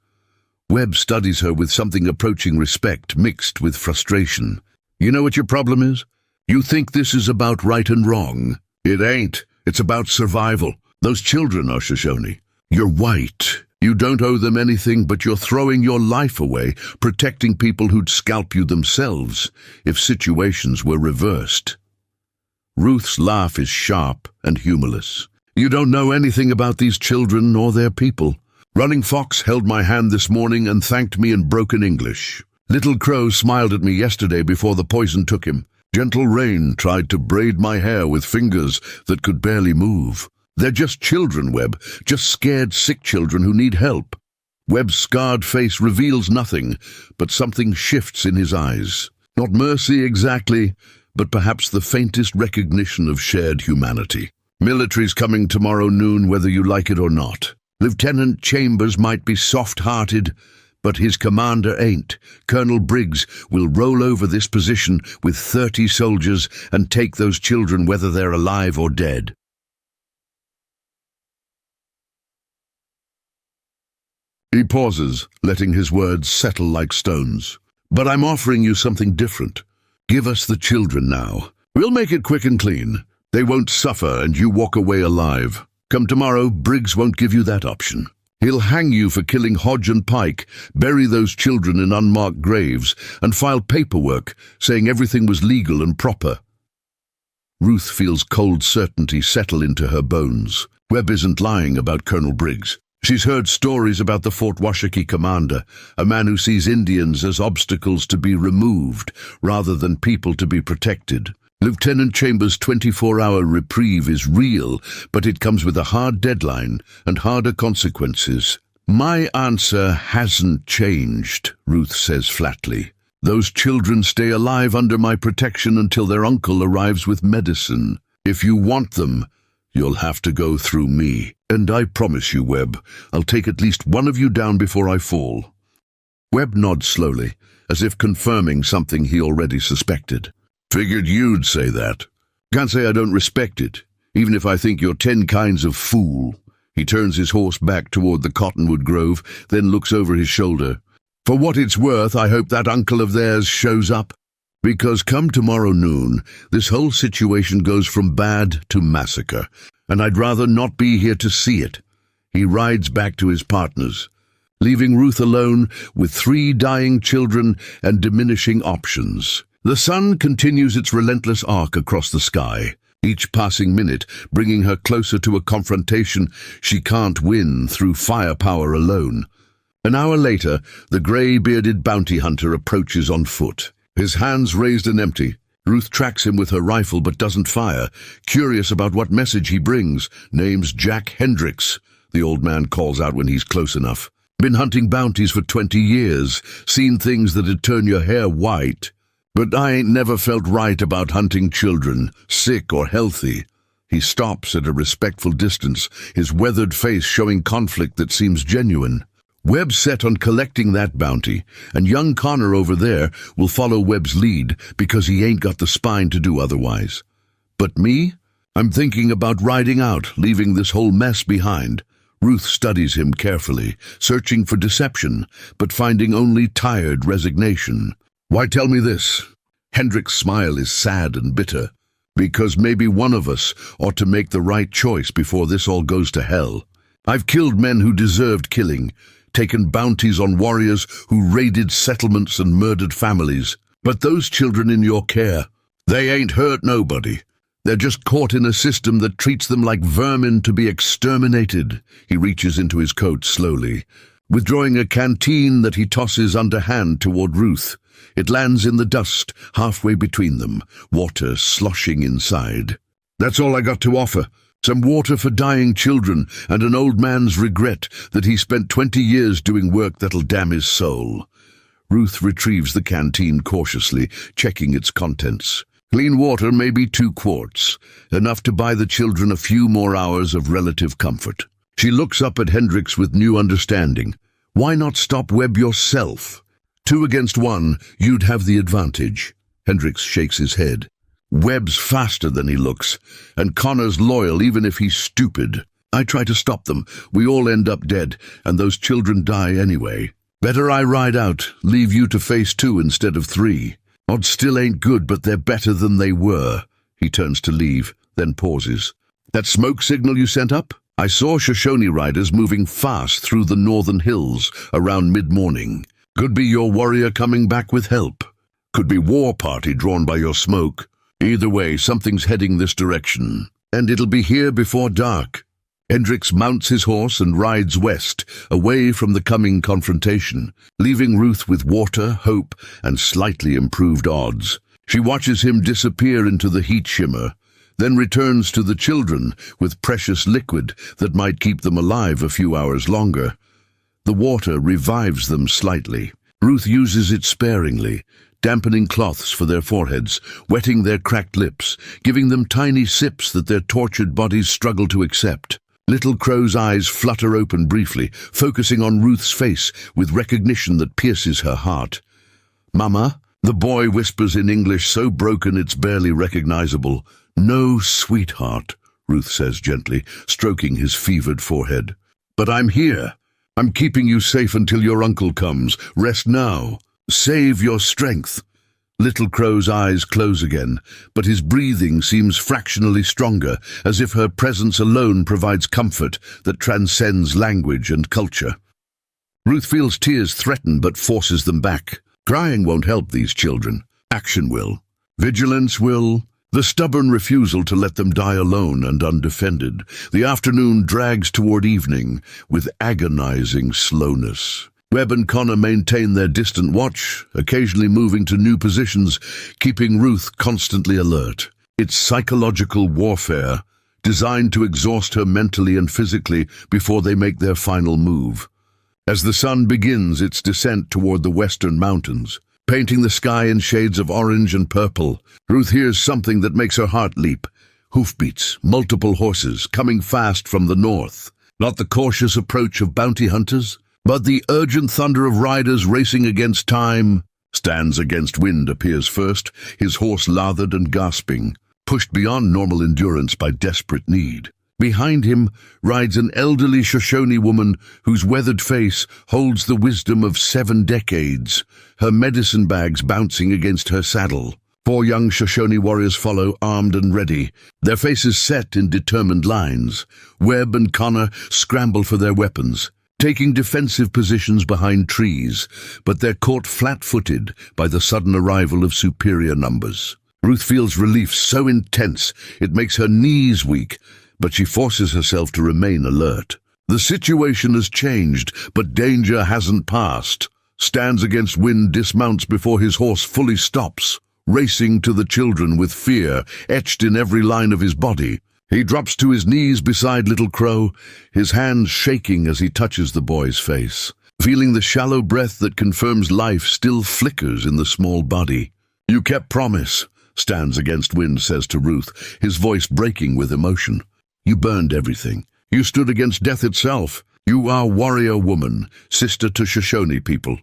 Webb studies her with something approaching respect mixed with frustration. "You know what your problem is? You think this is about right and wrong. It ain't. It's about survival. Those children are Shoshone. You're white. You don't owe them anything, but you're throwing your life away, protecting people who'd scalp you themselves if situations were reversed." Ruth's laugh is sharp and humorless. "You don't know anything about these children or their people. Running Fox held my hand this morning and thanked me in broken English. Little Crow smiled at me yesterday before the poison took him. Gentle Rain tried to braid my hair with fingers that could barely move. They're just children, Webb, just scared, sick children who need help. Webb's scarred face reveals nothing, but something shifts in his eyes. Not mercy exactly, but perhaps the faintest recognition of shared humanity. Military's coming tomorrow noon, whether you like it or not. Lieutenant Chambers might be soft-hearted, but his commander ain't. Colonel Briggs will roll over this position with 30 soldiers and take those children whether they're alive or dead. He pauses, letting his words settle like stones. But I'm offering you something different. Give us the children now. We'll make it quick and clean. They won't suffer and you walk away alive. Come tomorrow, Briggs won't give you that option. He'll hang you for killing Hodge and Pike, bury those children in unmarked graves, and file paperwork saying everything was legal and proper. Ruth feels cold certainty settle into her bones. Webb isn't lying about Colonel Briggs. She's heard stories about the Fort Washakie commander, a man who sees Indians as obstacles to be removed rather than people to be protected. Lieutenant Chambers' 24-hour reprieve is real, but it comes with a hard deadline and harder consequences. My answer hasn't changed, Ruth says flatly. Those children stay alive under my protection until their uncle arrives with medicine. If you want them, you'll have to go through me. And I promise you, Webb, I'll take at least one of you down before I fall. Webb nods slowly, as if confirming something he already suspected. Figured you'd say that. Can't say I don't respect it, even if I think you're 10 kinds of fool. He turns his horse back toward the cottonwood grove, then looks over his shoulder. For what it's worth, I hope that uncle of theirs shows up. Because come tomorrow noon, this whole situation goes from bad to massacre, and I'd rather not be here to see it. He rides back to his partners, leaving Ruth alone with 3 dying children and diminishing options. The sun continues its relentless arc across the sky, each passing minute bringing her closer to a confrontation she can't win through firepower alone. An hour later, the grey-bearded bounty hunter approaches on foot. His hands raised and empty. Ruth tracks him with her rifle but doesn't fire, curious about what message he brings. Name's Jack Hendricks, the old man calls out when he's close enough. Been hunting bounties for 20 years, seen things that'd turn your hair white. But I ain't never felt right about hunting children, sick or healthy. He stops at a respectful distance, his weathered face showing conflict that seems genuine. Webb's set on collecting that bounty, and young Connor over there will follow Webb's lead because he ain't got the spine to do otherwise. But me? I'm thinking about riding out, leaving this whole mess behind. Ruth studies him carefully, searching for deception, but finding only tired resignation. Why tell me this? Hendrick's smile is sad and bitter. Because maybe one of us ought to make the right choice before this all goes to hell. I've killed men who deserved killing, taken bounties on warriors who raided settlements and murdered families. But those children in your care, they ain't hurt nobody. They're just caught in a system that treats them like vermin to be exterminated. He reaches into his coat slowly, withdrawing a canteen that he tosses underhand toward Ruth. It lands in the dust, halfway between them, water sloshing inside. That's all I got to offer. Some water for dying children and an old man's regret that he spent 20 years doing work that'll damn his soul. Ruth retrieves the canteen cautiously, checking its contents. Clean water, maybe 2 quarts, enough to buy the children a few more hours of relative comfort. She looks up at Hendricks with new understanding. Why not stop Webb yourself? 2 against 1, you'd have the advantage. Hendricks shakes his head. Webb's faster than he looks, and Connor's loyal even if he's stupid. I try to stop them, we all end up dead, and those children die anyway. Better I ride out, leave you to face 2 instead of 3. Odds still ain't good, but they're better than they were. He turns to leave, then pauses. That smoke signal you sent up? I saw Shoshone riders moving fast through the northern hills around mid-morning. Could be your warrior coming back with help. Could be war party drawn by your smoke. Either way, something's heading this direction, and it'll be here before dark. Hendricks mounts his horse and rides west, away from the coming confrontation, leaving Ruth with water, hope, and slightly improved odds. She watches him disappear into the heat shimmer, then returns to the children with precious liquid that might keep them alive a few hours longer. The water revives them slightly. Ruth uses it sparingly, dampening cloths for their foreheads, wetting their cracked lips, giving them tiny sips that their tortured bodies struggle to accept. Little Crow's eyes flutter open briefly, focusing on Ruth's face with recognition that pierces her heart. "Mama?" The boy whispers in English so broken it's barely recognizable. "No, sweetheart," Ruth says gently, stroking his fevered forehead. "But I'm here. I'm keeping you safe until your uncle comes. Rest now. Save your strength." Little Crow's eyes close again, but his breathing seems fractionally stronger, as if her presence alone provides comfort that transcends language and culture. Ruth feels tears threaten but forces them back. Crying won't help these children. Action will. Vigilance will. The stubborn refusal to let them die alone and undefended. The afternoon drags toward evening with agonizing slowness. Webb and Connor maintain their distant watch, occasionally moving to new positions, keeping Ruth constantly alert. It's psychological warfare, designed to exhaust her mentally and physically before they make their final move. As the sun begins its descent toward the western mountains, painting the sky in shades of orange and purple, Ruth hears something that makes her heart leap. Hoofbeats, multiple horses, coming fast from the north. Not the cautious approach of bounty hunters, but the urgent thunder of riders racing against time. Stands Against Wind appears first, his horse lathered and gasping, pushed beyond normal endurance by desperate need. Behind him rides an elderly Shoshone woman whose weathered face holds the wisdom of 7 decades, her medicine bags bouncing against her saddle. 4 young Shoshone warriors follow, armed and ready, their faces set in determined lines. Webb and Connor scramble for their weapons, taking defensive positions behind trees, but they're caught flat-footed by the sudden arrival of superior numbers. Ruth feels relief so intense it makes her knees weak, but she forces herself to remain alert. The situation has changed, but danger hasn't passed. Stands Against Wind dismounts before his horse fully stops, racing to the children with fear etched in every line of his body. He drops to his knees beside Little Crow, his hands shaking as he touches the boy's face. Feeling the shallow breath that confirms life still flickers in the small body. "You kept promise," Stands Against Wind says to Ruth, his voice breaking with emotion. "You burned everything. You stood against death itself. You are warrior woman, sister to Shoshone people."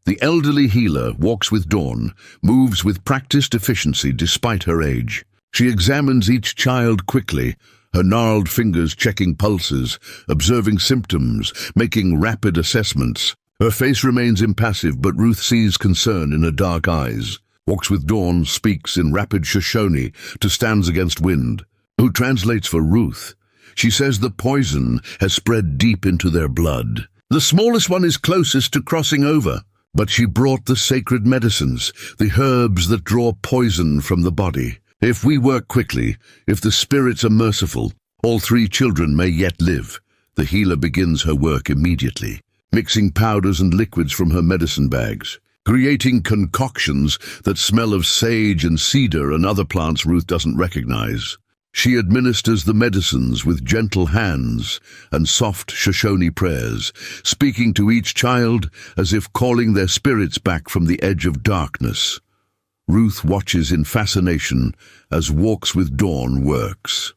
The elderly healer walks with Dawn, moves with practiced efficiency despite her age. She examines each child quickly, her gnarled fingers checking pulses, observing symptoms, making rapid assessments. Her face remains impassive, but Ruth sees concern in her dark eyes. Walks with Dawn speaks in rapid Shoshone to Stands Against Wind, who translates for Ruth. She says the poison has spread deep into their blood. The smallest one is closest to crossing over, but she brought the sacred medicines, the herbs that draw poison from the body. If we work quickly, if the spirits are merciful, all 3 children may yet live. The healer begins her work immediately, mixing powders and liquids from her medicine bags, creating concoctions that smell of sage and cedar and other plants Ruth doesn't recognize. She administers the medicines with gentle hands and soft Shoshone prayers, speaking to each child as if calling their spirits back from the edge of darkness. Ruth watches in fascination as Walks with Dawn works.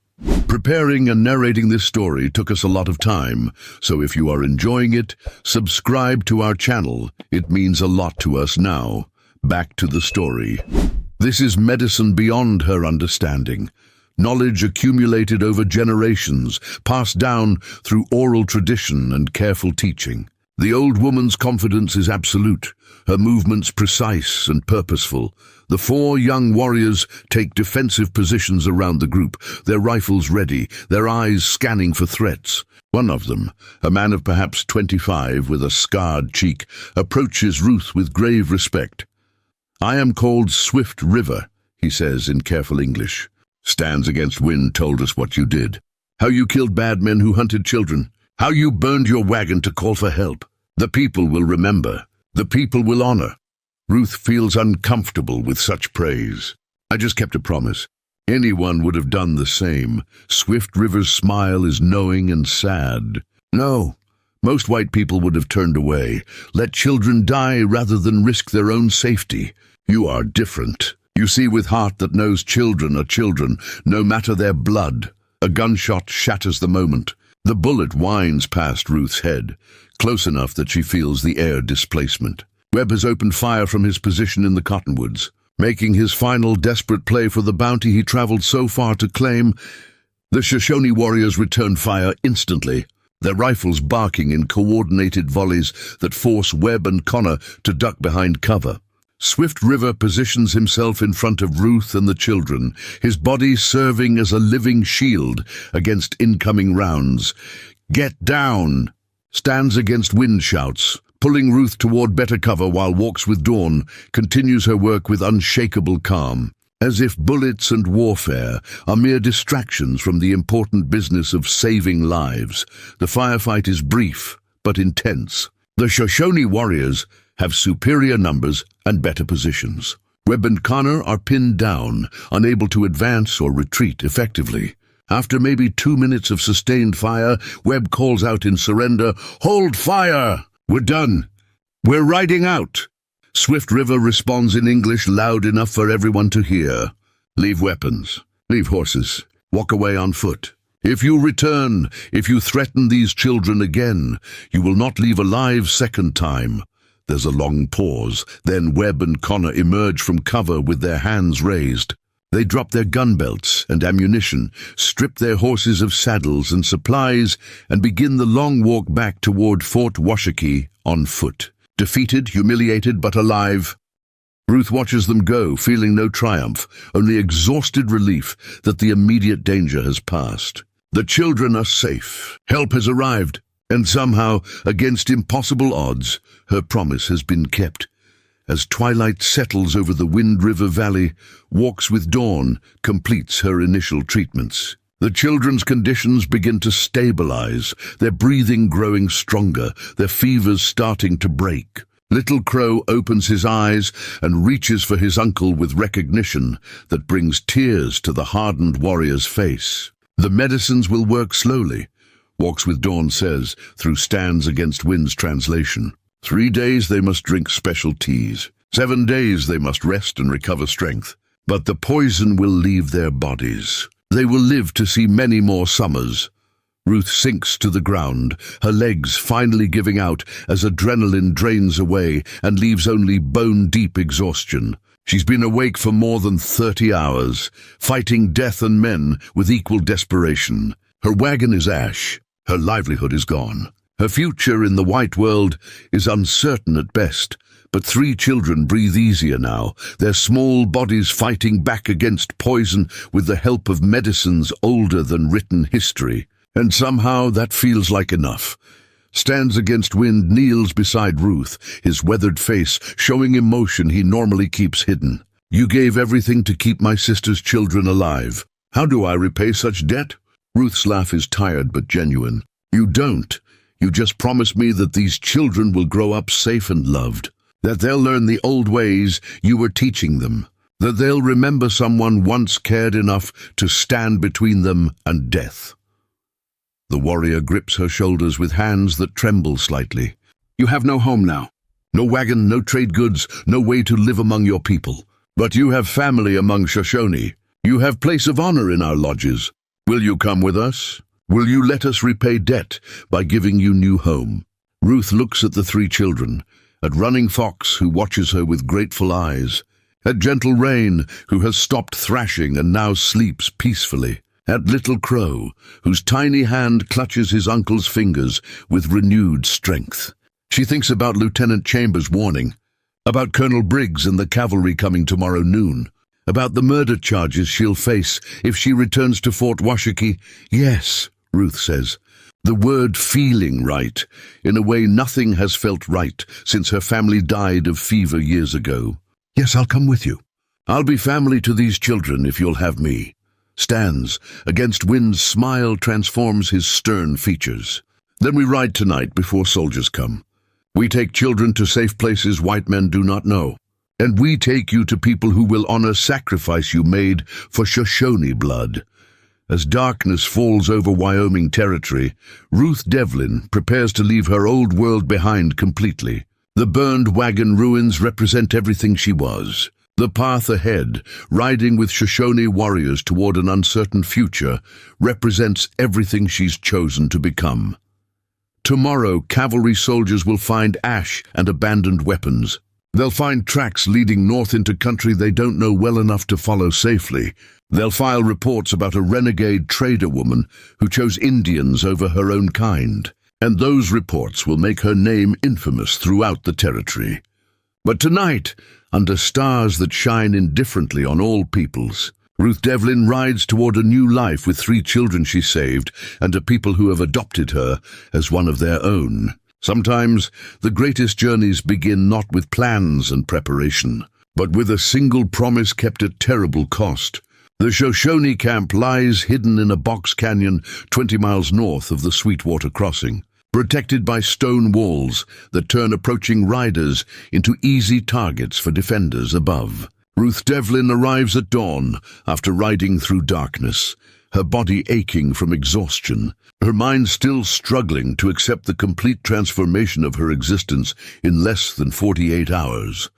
Preparing and narrating this story took us a lot of time, so if you are enjoying it, subscribe to our channel. It means a lot to us now. Back to the story. This is medicine beyond her understanding. Knowledge accumulated over generations, passed down through oral tradition and careful teaching. The old woman's confidence is absolute, her movements precise and purposeful. The 4 young warriors take defensive positions around the group, their rifles ready, their eyes scanning for threats. One of them, a man of perhaps 25 with a scarred cheek, approaches Ruth with grave respect. "I am called Swift River," he says in careful English. "Stands Against Wind told us what you did. How you killed bad men who hunted children. How you burned your wagon to call for help. The people will remember. The people will honor." Ruth feels uncomfortable with such praise. "I just kept a promise. Anyone would have done the same. Swift River's smile is knowing and sad. No, most white people would have turned away. Let children die rather than risk their own safety. You are different. You see with heart that knows children are children, no matter their blood. A gunshot shatters the moment. The bullet winds past Ruth's head, close enough that she feels the air displacement. Webb has opened fire from his position in the cottonwoods, making his final desperate play for the bounty he traveled so far to claim. The Shoshone warriors return fire instantly, their rifles barking in coordinated volleys that force Webb and Connor to duck behind cover. Swift River positions himself in front of Ruth and the children, his body serving as a living shield against incoming rounds. "Get down!" Stands against wind shouts, pulling Ruth toward better cover while Walks with Dawn continues her work with unshakable calm, as if bullets and warfare are mere distractions from the important business of saving lives. The firefight is brief but intense. The Shoshone warriors have superior numbers and better positions. Webb and Connor are pinned down, unable to advance or retreat effectively. After maybe 2 minutes of sustained fire, Webb calls out in surrender, "Hold fire! We're done. We're riding out." Swift River responds in English loud enough for everyone to hear. "Leave weapons. Leave horses. Walk away on foot. If you return, if you threaten these children again, you will not leave alive second time." There's a long pause. Then Webb and Connor emerge from cover with their hands raised. They drop their gun belts and ammunition, strip their horses of saddles and supplies, and begin the long walk back toward Fort Washakie on foot. Defeated, humiliated, but alive, Ruth watches them go, feeling no triumph, only exhausted relief that the immediate danger has passed. The children are safe. Help has arrived. And somehow, against impossible odds, her promise has been kept. As twilight settles over the Wind River Valley, Walks with Dawn completes her initial treatments. The children's conditions begin to stabilize, their breathing growing stronger, their fevers starting to break. Little Crow opens his eyes and reaches for his uncle with recognition that brings tears to the hardened warrior's face. The medicines will work slowly, Walks with Dawn says, through Stands Against Wind's translation. 3 days they must drink special teas. 7 days they must rest and recover strength. But the poison will leave their bodies. They will live to see many more summers. Ruth sinks to the ground, her legs finally giving out as adrenaline drains away and leaves only bone-deep exhaustion. She's been awake for more than 30 hours, fighting death and men with equal desperation. Her wagon is ash. Her livelihood is gone. Her future in the white world is uncertain at best, but 3 children breathe easier now, their small bodies fighting back against poison with the help of medicines older than written history. And somehow that feels like enough. Stands Against Wind kneels beside Ruth, his weathered face showing emotion he normally keeps hidden. "You gave everything to keep my sister's children alive. How do I repay such debt?" Ruth's laugh is tired but genuine. "You don't. You just promise me that these children will grow up safe and loved, that they'll learn the old ways you were teaching them, that they'll remember someone once cared enough to stand between them and death." The warrior grips her shoulders with hands that tremble slightly. "You have no home now. No wagon, no trade goods, no way to live among your people. But you have family among Shoshone. You have place of honor in our lodges. Will you come with us? Will you let us repay debt by giving you new home?" Ruth looks at the 3 children, at Running Fox, who watches her with grateful eyes, at Gentle Rain, who has stopped thrashing and now sleeps peacefully, at Little Crow, whose tiny hand clutches his uncle's fingers with renewed strength. She thinks about Lieutenant Chambers' warning, about Colonel Briggs and the cavalry coming tomorrow noon, about the murder charges she'll face if she returns to Fort Washakie. "Yes," Ruth says, the word feeling right, in a way nothing has felt right since her family died of fever years ago. "Yes, I'll come with you. I'll be family to these children if you'll have me." Stands Against Wind's smile transforms his stern features. "Then we ride tonight before soldiers come. We take children to safe places white men do not know. and we take you to people who will honor sacrifice you made for Shoshone blood." As darkness falls over Wyoming territory, Ruth Devlin prepares to leave her old world behind completely. The burned wagon ruins represent everything she was. The path ahead, riding with Shoshone warriors toward an uncertain future, represents everything she's chosen to become. Tomorrow, cavalry soldiers will find ash and abandoned weapons. They'll find tracks leading north into country they don't know well enough to follow safely. They'll file reports about a renegade trader woman who chose Indians over her own kind. And those reports will make her name infamous throughout the territory. But tonight, under stars that shine indifferently on all peoples, Ruth Devlin rides toward a new life with 3 children she saved and a people who have adopted her as one of their own. Sometimes, the greatest journeys begin not with plans and preparation, but with a single promise kept at terrible cost. The Shoshone camp lies hidden in a box canyon 20 miles north of the Sweetwater Crossing, protected by stone walls that turn approaching riders into easy targets for defenders above. Ruth Devlin arrives at dawn after riding through darkness, her body aching from exhaustion, her mind still struggling to accept the complete transformation of her existence in less than 48 hours.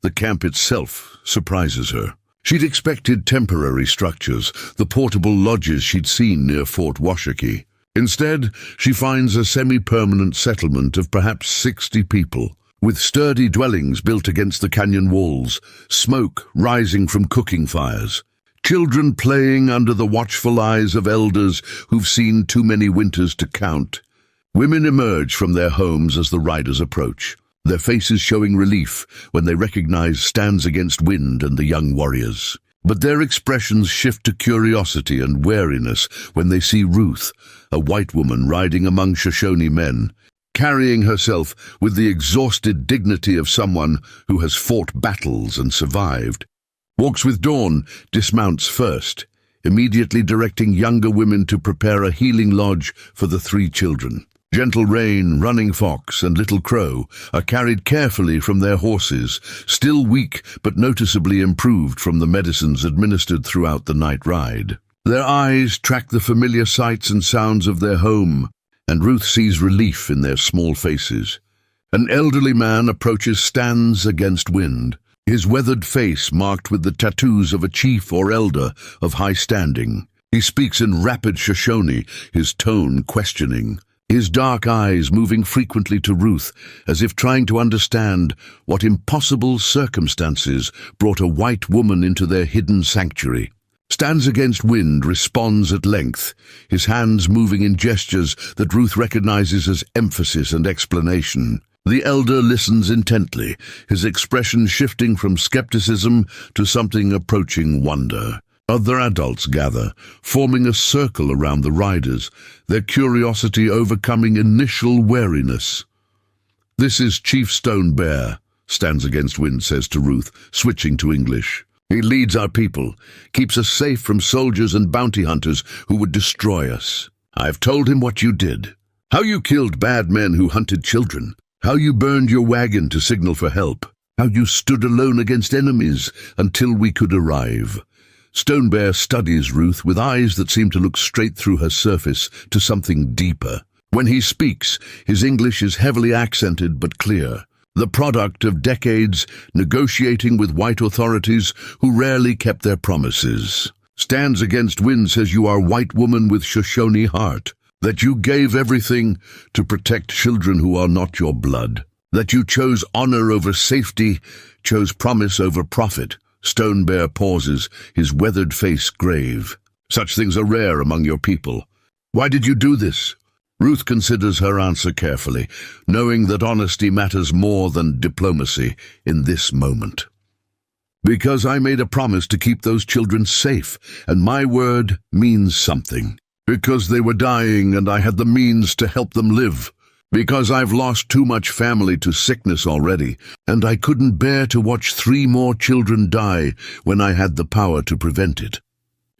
The camp itself surprises her. She'd expected temporary structures, the portable lodges she'd seen near Fort Washakie. Instead, she finds a semi-permanent settlement of perhaps 60 people, with sturdy dwellings built against the canyon walls, smoke rising from cooking fires, children playing under the watchful eyes of elders who've seen too many winters to count. Women emerge from their homes as the riders approach, their faces showing relief when they recognize Stands Against Wind and the young warriors. But their expressions shift to curiosity and wariness when they see Ruth, a white woman riding among Shoshone men, carrying herself with the exhausted dignity of someone who has fought battles and survived. Walks with Dawn dismounts first, immediately directing younger women to prepare a healing lodge for the 3 children. Gentle Rain, Running Fox, and Little Crow are carried carefully from their horses, still weak but noticeably improved from the medicines administered throughout the night ride. Their eyes track the familiar sights and sounds of their home, and Ruth sees relief in their small faces. An elderly man approaches Stands Against Wind, his weathered face marked with the tattoos of a chief or elder of high standing. He speaks in rapid Shoshone, his tone questioning, his dark eyes moving frequently to Ruth, as if trying to understand what impossible circumstances brought a white woman into their hidden sanctuary. Stands Against Wind responds at length, his hands moving in gestures that Ruth recognizes as emphasis and explanation. The elder listens intently, his expression shifting from skepticism to something approaching wonder. Other adults gather, forming a circle around the riders, their curiosity overcoming initial wariness. "This is Chief Stone Bear," Stands Against Wind says to Ruth, switching to English. "He leads our people, keeps us safe from soldiers and bounty hunters who would destroy us. I've told him what you did, how you killed bad men who hunted children, how you burned your wagon to signal for help, how you stood alone against enemies until we could arrive." Stone Bear studies Ruth with eyes that seem to look straight through her surface to something deeper. When he speaks, his English is heavily accented but clear, the product of decades negotiating with white authorities who rarely kept their promises. Stands Against Wind says you are white woman with Shoshone heart, that you gave everything to protect children who are not your blood, that you chose honor over safety, chose promise over profit. Stone Bear pauses, his weathered face grave. "Such things are rare among your people. Why did you do this?" Ruth considers her answer carefully, knowing that honesty matters more than diplomacy in this moment. "Because I made a promise to keep those children safe, and my word means something. Because they were dying and I had the means to help them live. Because I've lost too much family to sickness already, and I couldn't bear to watch 3 more children die when I had the power to prevent it."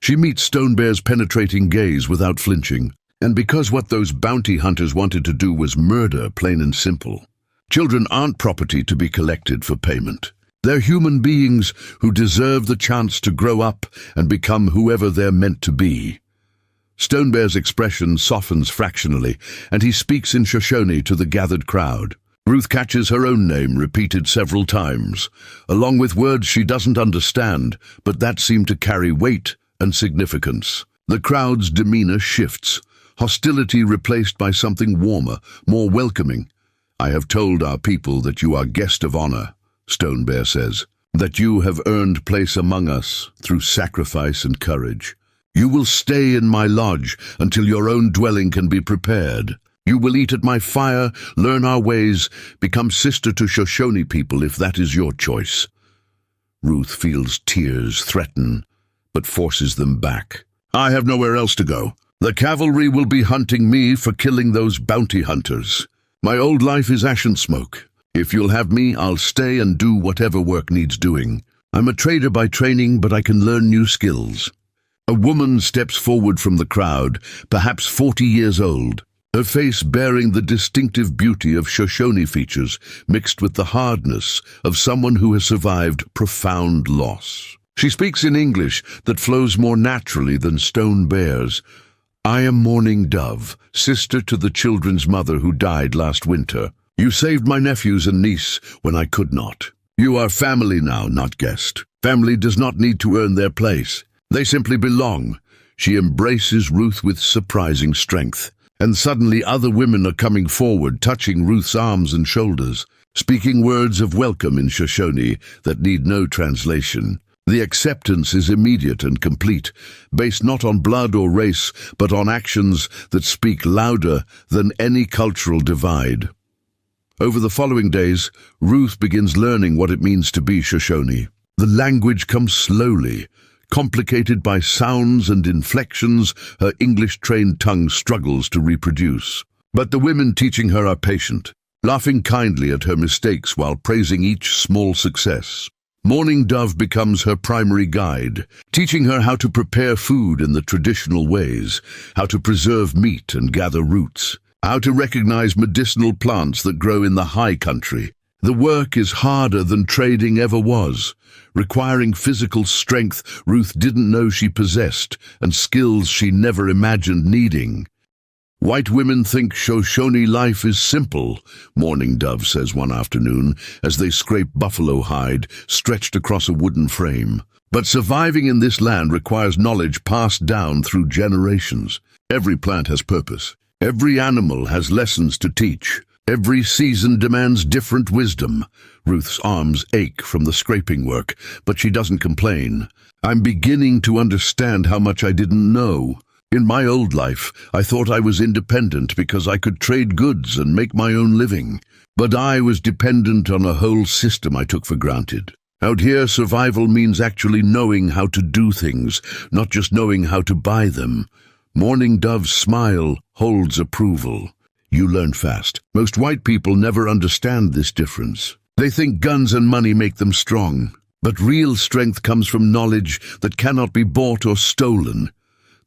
She meets Stone Bear's penetrating gaze without flinching, and because what those bounty hunters wanted to do was murder, plain and simple. Children aren't property to be collected for payment. They're human beings who deserve the chance to grow up and become whoever they're meant to be. Stonebear's expression softens fractionally, and he speaks in Shoshone to the gathered crowd. Ruth catches her own name repeated several times, along with words she doesn't understand, but that seem to carry weight and significance. The crowd's demeanor shifts, hostility replaced by something warmer, more welcoming. "I have told our people that you are guest of honor," Stonebear says, "that you have earned place among us through sacrifice and courage. You will stay in my lodge until your own dwelling can be prepared. You will eat at my fire, learn our ways, become sister to Shoshone people if that is your choice." Ruth feels tears threaten, but forces them back. "I have nowhere else to go. The cavalry will be hunting me for killing those bounty hunters. My old life is ash and smoke. If you'll have me, I'll stay and do whatever work needs doing. I'm a trader by training, but I can learn new skills." A woman steps forward from the crowd, perhaps 40 years old, her face bearing the distinctive beauty of Shoshone features mixed with the hardness of someone who has survived profound loss. She speaks in English that flows more naturally than Stonebear's. "I am Mourning Dove, sister to the children's mother who died last winter. You saved my nephews and niece when I could not. You are family now, not guest. Family does not need to earn their place. They simply belong." She embraces Ruth with surprising strength. And suddenly other women are coming forward, touching Ruth's arms and shoulders, speaking words of welcome in Shoshone that need no translation. The acceptance is immediate and complete, based not on blood or race, but on actions that speak louder than any cultural divide. Over the following days, Ruth begins learning what it means to be Shoshone. The language comes slowly, complicated by sounds and inflections her English-trained tongue struggles to reproduce. But the women teaching her are patient, laughing kindly at her mistakes while praising each small success. Mourning Dove becomes her primary guide, teaching her how to prepare food in the traditional ways, how to preserve meat and gather roots, how to recognize medicinal plants that grow in the high country. The work is harder than trading ever was, requiring physical strength Ruth didn't know she possessed and skills she never imagined needing. "White women think Shoshone life is simple," Mourning Dove says one afternoon as they scrape buffalo hide stretched across a wooden frame. "But surviving in this land requires knowledge passed down through generations. Every plant has purpose. Every animal has lessons to teach. Every season demands different wisdom." Ruth's arms ache from the scraping work, but she doesn't complain. "I'm beginning to understand how much I didn't know. In my old life, I thought I was independent because I could trade goods and make my own living. But I was dependent on a whole system I took for granted. Out here, survival means actually knowing how to do things, not just knowing how to buy them." Mourning Dove's smile holds approval. "You learn fast. Most white people never understand this difference. They think guns and money make them strong. But real strength comes from knowledge that cannot be bought or stolen."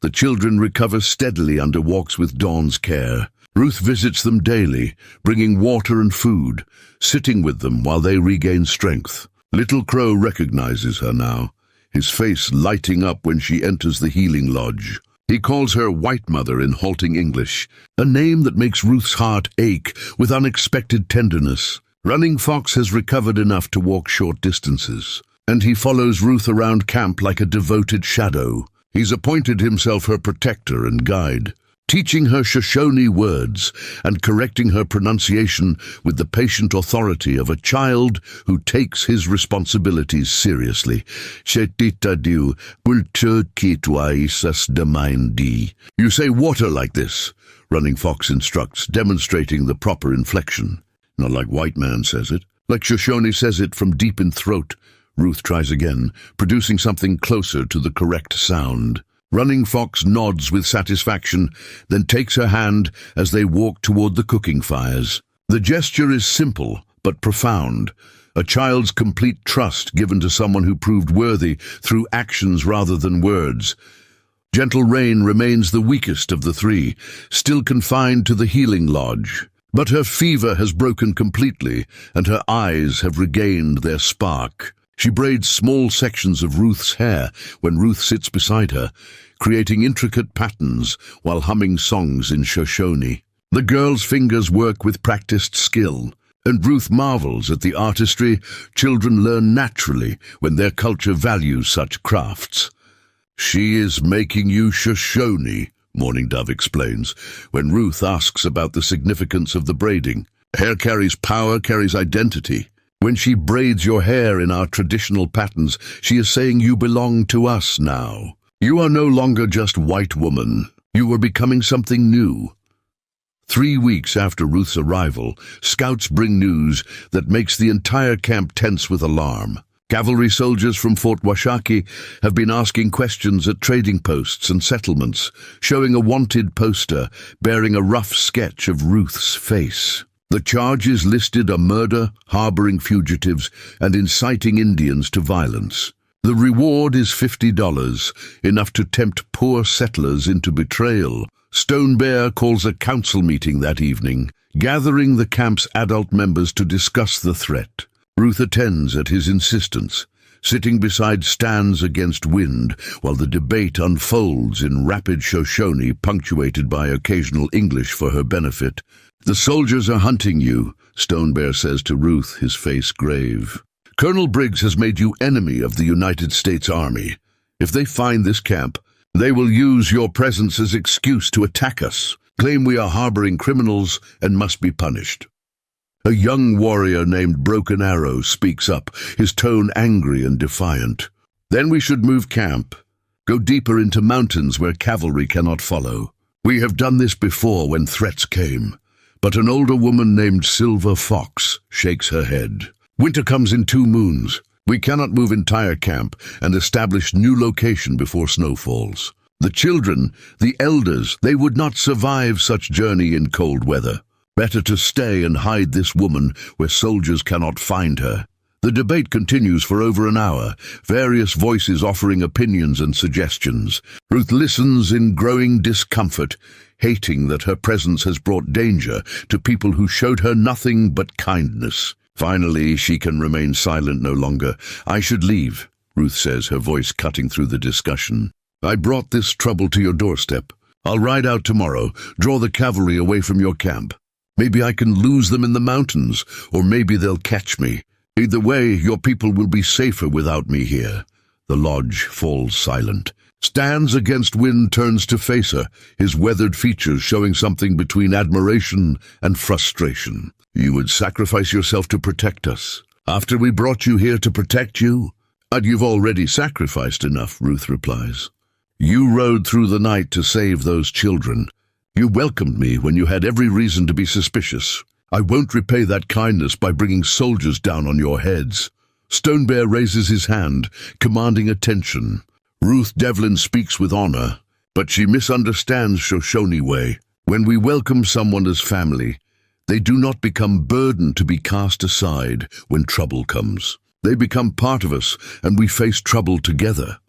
The children recover steadily under Walks with Dawn's care. Ruth visits them daily, bringing water and food, sitting with them while they regain strength. Little Crow recognizes her now, his face lighting up when she enters the healing lodge. He calls her White Mother in halting English, a name that makes Ruth's heart ache with unexpected tenderness. Running Fox has recovered enough to walk short distances, and he follows Ruth around camp like a devoted shadow. He's appointed himself her protector and guide, teaching her Shoshone words and correcting her pronunciation with the patient authority of a child who takes his responsibilities seriously. "Shetitadiu ultukitwaisas damaindi." You say water like this, Running Fox instructs, demonstrating the proper inflection. Not like White Man says it, like Shoshone says it from deep in throat. Ruth tries again, producing something closer to the correct sound. Running Fox nods with satisfaction, then takes her hand as they walk toward the cooking fires. The gesture is simple, but profound. A child's complete trust given to someone who proved worthy through actions rather than words. Gentle Rain remains the weakest of the three, still confined to the healing lodge. But her fever has broken completely, and her eyes have regained their spark. She braids small sections of Ruth's hair when Ruth sits beside her, creating intricate patterns while humming songs in Shoshone. The girl's fingers work with practiced skill, and Ruth marvels at the artistry children learn naturally when their culture values such crafts. "She is making you Shoshone," Morning Dove explains, when Ruth asks about the significance of the braiding. "Hair carries power, carries identity. When she braids your hair in our traditional patterns, she is saying you belong to us now. You are no longer just white woman. You are becoming something new." 3 weeks after Ruth's arrival, scouts bring news that makes the entire camp tense with alarm. Cavalry soldiers from Fort Washakie have been asking questions at trading posts and settlements, showing a wanted poster bearing a rough sketch of Ruth's face. The charges listed are murder, harboring fugitives, and inciting Indians to violence. The reward is $50, enough to tempt poor settlers into betrayal. Stone Bear calls a council meeting that evening, gathering the camp's adult members to discuss the threat. Ruth attends at his insistence, sitting beside Stands Against Wind while the debate unfolds in rapid Shoshone, punctuated by occasional English for her benefit. "The soldiers are hunting you," Stone Bear says to Ruth, his face grave. "Colonel Briggs has made you enemy of the United States Army. If they find this camp, they will use your presence as excuse to attack us, claim we are harboring criminals and must be punished." A young warrior named Broken Arrow speaks up, his tone angry and defiant. "Then we should move camp, go deeper into mountains where cavalry cannot follow. We have done this before when threats came." But an older woman named Silver Fox shakes her head. "Winter comes in 2 moons. We cannot move entire camp and establish new location before snow falls. The children, the elders, they would not survive such journey in cold weather. Better to stay and hide this woman where soldiers cannot find her." The debate continues for over an hour, various voices offering opinions and suggestions. Ruth listens in growing discomfort, hating that her presence has brought danger to people who showed her nothing but kindness. Finally, she can remain silent no longer. "I should leave," Ruth says, her voice cutting through the discussion. "I brought this trouble to your doorstep. I'll ride out tomorrow, draw the cavalry away from your camp. Maybe I can lose them in the mountains, or maybe they'll catch me. Either way, your people will be safer without me here." The lodge falls silent. Stands Against Wind turns to face her, his weathered features showing something between admiration and frustration. "You would sacrifice yourself to protect us. After we brought you here to protect you?" "And you've already sacrificed enough," Ruth replies. "You rode through the night to save those children. You welcomed me when you had every reason to be suspicious. I won't repay that kindness by bringing soldiers down on your heads." Stone Bear raises his hand, commanding attention. Ruth Devlin speaks with honor, but she misunderstands Shoshone way. When we welcome someone as family, they do not become burden to be cast aside when trouble comes. They become part of us, and we face trouble together.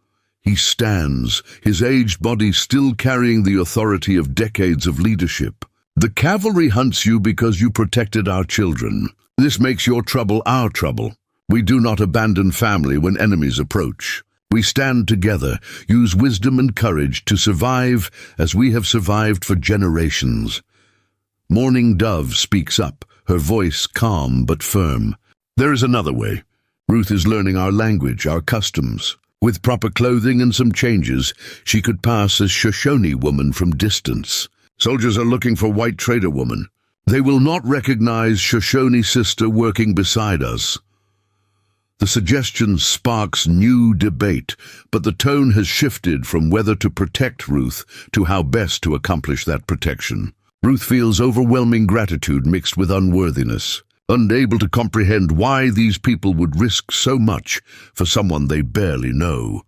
He stands, his aged body still carrying the authority of decades of leadership. "The cavalry hunts you because you protected our children. This makes your trouble our trouble. We do not abandon family when enemies approach. We stand together, use wisdom and courage to survive as we have survived for generations." Morning Dove speaks up, her voice calm but firm. "There is another way. Ruth is learning our language, our customs. With proper clothing and some changes, she could pass as Shoshone woman from distance. Soldiers are looking for white trader woman. They will not recognize Shoshone sister working beside us." The suggestion sparks new debate, but the tone has shifted from whether to protect Ruth to how best to accomplish that protection. Ruth feels overwhelming gratitude mixed with unworthiness, unable to comprehend why these people would risk so much for someone they barely know.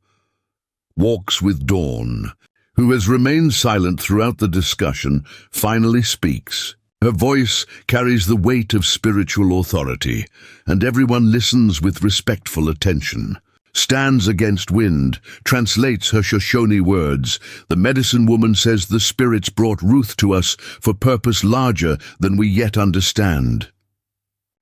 Walks with Dawn, who has remained silent throughout the discussion, finally speaks. Her voice carries the weight of spiritual authority, and everyone listens with respectful attention. stands against wind, translates her Shoshone words. The medicine woman says the spirits brought Ruth to us for purpose larger than we yet understand.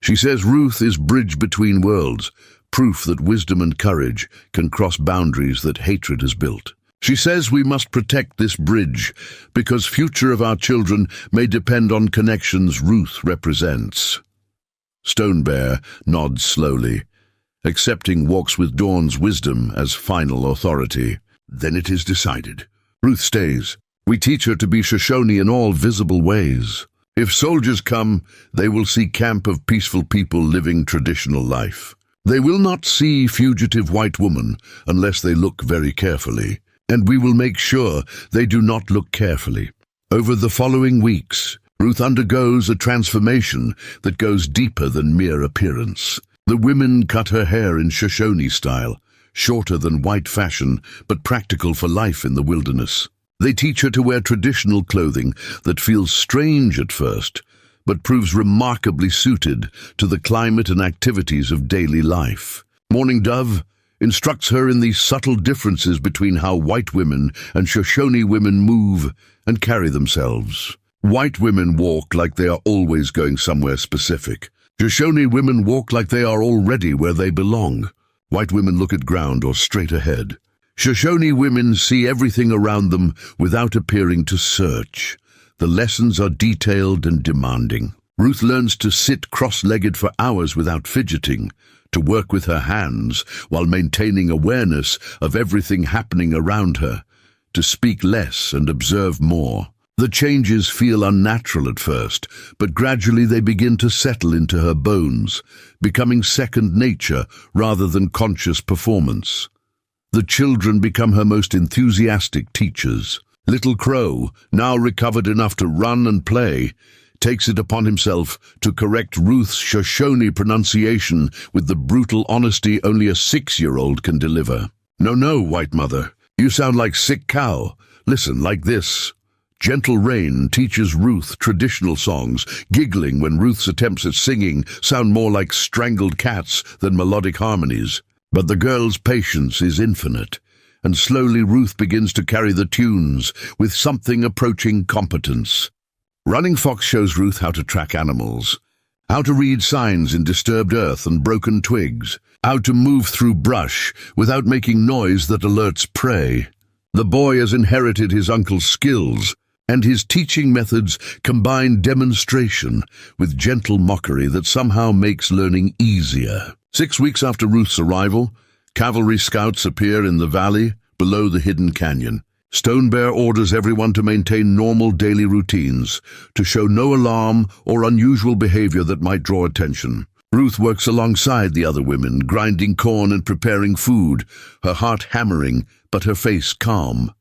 She says Ruth is bridge between worlds, proof that wisdom and courage can cross boundaries that hatred has built. She says we must protect this bridge because future of our children may depend on connections Ruth represents. Stone Bear nods slowly, accepting Walks with Dawn's wisdom as final authority. Then it is decided. Ruth stays. We teach her to be Shoshone in all visible ways. If soldiers come, they will see camp of peaceful people living traditional life. They will not see fugitive white woman unless they look very carefully, and we will make sure they do not look carefully. Over the following weeks, Ruth undergoes a transformation that goes deeper than mere appearance. The women cut her hair in Shoshone style, shorter than white fashion, but practical for life in the wilderness. They teach her to wear traditional clothing that feels strange at first, but proves remarkably suited to the climate and activities of daily life. Mourning Dove instructs her in the subtle differences between how white women and Shoshone women move and carry themselves. White women walk like they are always going somewhere specific. Shoshone women walk like they are already where they belong. White women look at ground or straight ahead. Shoshone women see everything around them without appearing to search. The lessons are detailed and demanding. Ruth learns to sit cross-legged for hours without fidgeting, to work with her hands while maintaining awareness of everything happening around her, to speak less and observe more. The changes feel unnatural at first, but gradually they begin to settle into her bones, becoming second nature rather than conscious performance. The children become her most enthusiastic teachers. Little Crow, now recovered enough to run and play, takes it upon himself to correct Ruth's Shoshone pronunciation with the brutal honesty only a 6-year-old can deliver. No, White Mother, you sound like sick cow. Listen, like this. Gentle Rain teaches Ruth traditional songs, giggling when Ruth's attempts at singing sound more like strangled cats than melodic harmonies. But the girl's patience is infinite, and slowly Ruth begins to carry the tunes with something approaching competence. Running Fox shows Ruth how to track animals, how to read signs in disturbed earth and broken twigs, how to move through brush without making noise that alerts prey. The boy has inherited his uncle's skills, and his teaching methods combine demonstration with gentle mockery that somehow makes learning easier. 6 weeks after Ruth's arrival, cavalry scouts appear in the valley below the hidden canyon. Stone Bear orders everyone to maintain normal daily routines, to show no alarm or unusual behavior that might draw attention. Ruth works alongside the other women, grinding corn and preparing food, her heart hammering, but her face calm.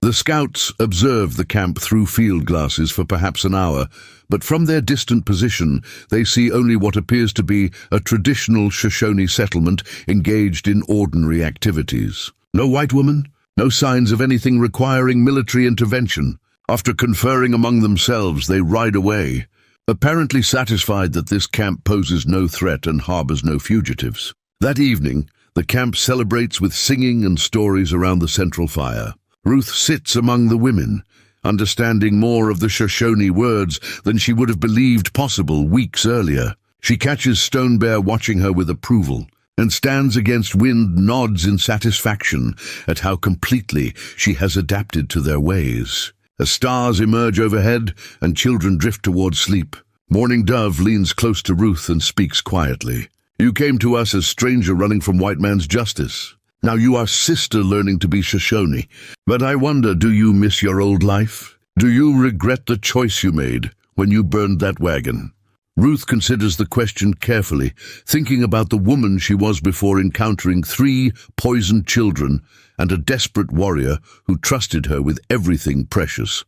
The scouts observe the camp through field glasses for perhaps an hour, but from their distant position they see only what appears to be a traditional Shoshone settlement engaged in ordinary activities. No white woman, no signs of anything requiring military intervention. After conferring among themselves, they ride away, apparently satisfied that this camp poses no threat and harbors no fugitives. That evening, the camp celebrates with singing and stories around the central fire. Ruth sits among the women, understanding more of the Shoshone words than she would have believed possible weeks earlier. She catches Stone Bear watching her with approval, and stands against wind nods in satisfaction at how completely she has adapted to their ways. As stars emerge overhead and children drift towards sleep, Mourning Dove leans close to Ruth and speaks quietly. You came to us as stranger running from white man's justice. Now you are sister learning to be Shoshone. But I wonder, do you miss your old life? Do you regret the choice you made when you burned that wagon? Ruth considers the question carefully, thinking about the woman she was before encountering 3 poisoned children and a desperate warrior who trusted her with everything precious.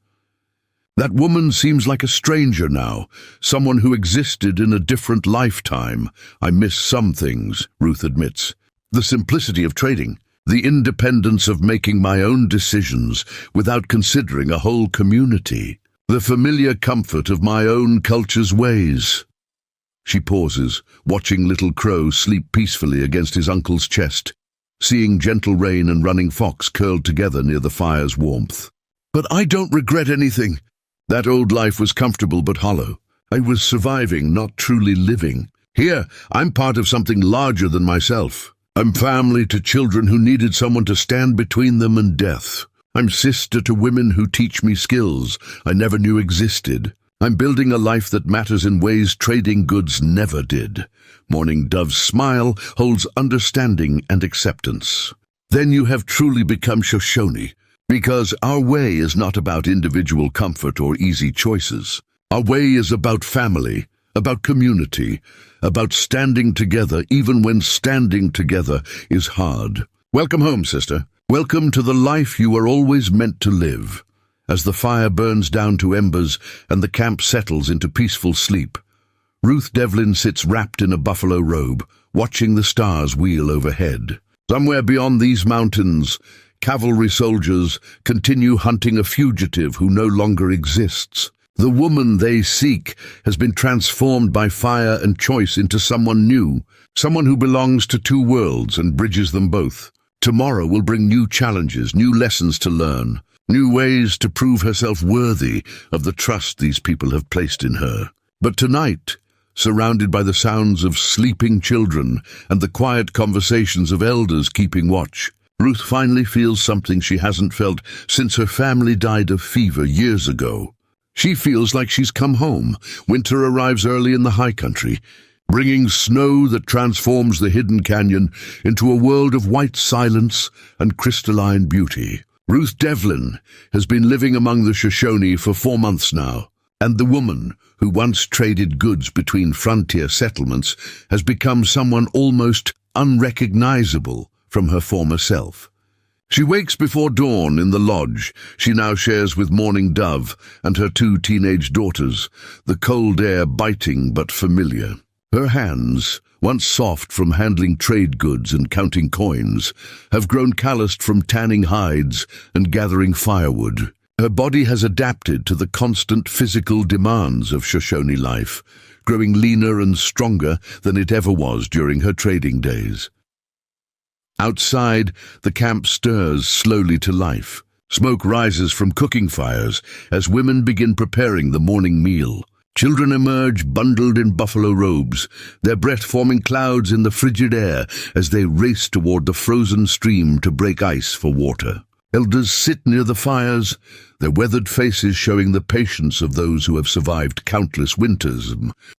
That woman seems like a stranger now, someone who existed in a different lifetime. I miss some things, Ruth admits. The simplicity of trading, the independence of making my own decisions without considering a whole community, the familiar comfort of my own culture's ways. She pauses, watching Little Crow sleep peacefully against his uncle's chest, seeing Gentle Rain and Running Fox curled together near the fire's warmth. "But I don't regret anything. That old life was comfortable but hollow. I was surviving, not truly living. Here, I'm part of something larger than myself. I'm family to children who needed someone to stand between them and death. I'm sister to women who teach me skills I never knew existed. I'm building a life that matters in ways trading goods never did." Morning Dove's smile holds understanding and acceptance. "Then you have truly become Shoshone, because our way is not about individual comfort or easy choices. Our way is about family, about community, about standing together even when standing together is hard. Welcome home, sister. Welcome to the life you were always meant to live." As the fire burns down to embers and the camp settles into peaceful sleep, Ruth Devlin sits wrapped in a buffalo robe, watching the stars wheel overhead. Somewhere beyond these mountains, cavalry soldiers continue hunting a fugitive who no longer exists. The woman they seek has been transformed by fire and choice into someone new, someone who belongs to two worlds and bridges them both. Tomorrow will bring new challenges, new lessons to learn, new ways to prove herself worthy of the trust these people have placed in her. But tonight, surrounded by the sounds of sleeping children and the quiet conversations of elders keeping watch, Ruth finally feels something she hasn't felt since her family died of fever years ago. She feels like she's come home. Winter arrives early in the high country, bringing snow that transforms the hidden canyon into a world of white silence and crystalline beauty. Ruth Devlin has been living among the Shoshone for 4 months now, and the woman who once traded goods between frontier settlements has become someone almost unrecognizable from her former self. She wakes before dawn in the lodge she now shares with Morning Dove and her 2 teenage daughters, the cold air biting but familiar. Her hands, once soft from handling trade goods and counting coins, have grown calloused from tanning hides and gathering firewood. Her body has adapted to the constant physical demands of Shoshone life, growing leaner and stronger than it ever was during her trading days. Outside, the camp stirs slowly to life. Smoke rises from cooking fires as women begin preparing the morning meal. Children emerge bundled in buffalo robes, their breath forming clouds in the frigid air as they race toward the frozen stream to break ice for water. Elders sit near the fires, their weathered faces showing the patience of those who have survived countless winters.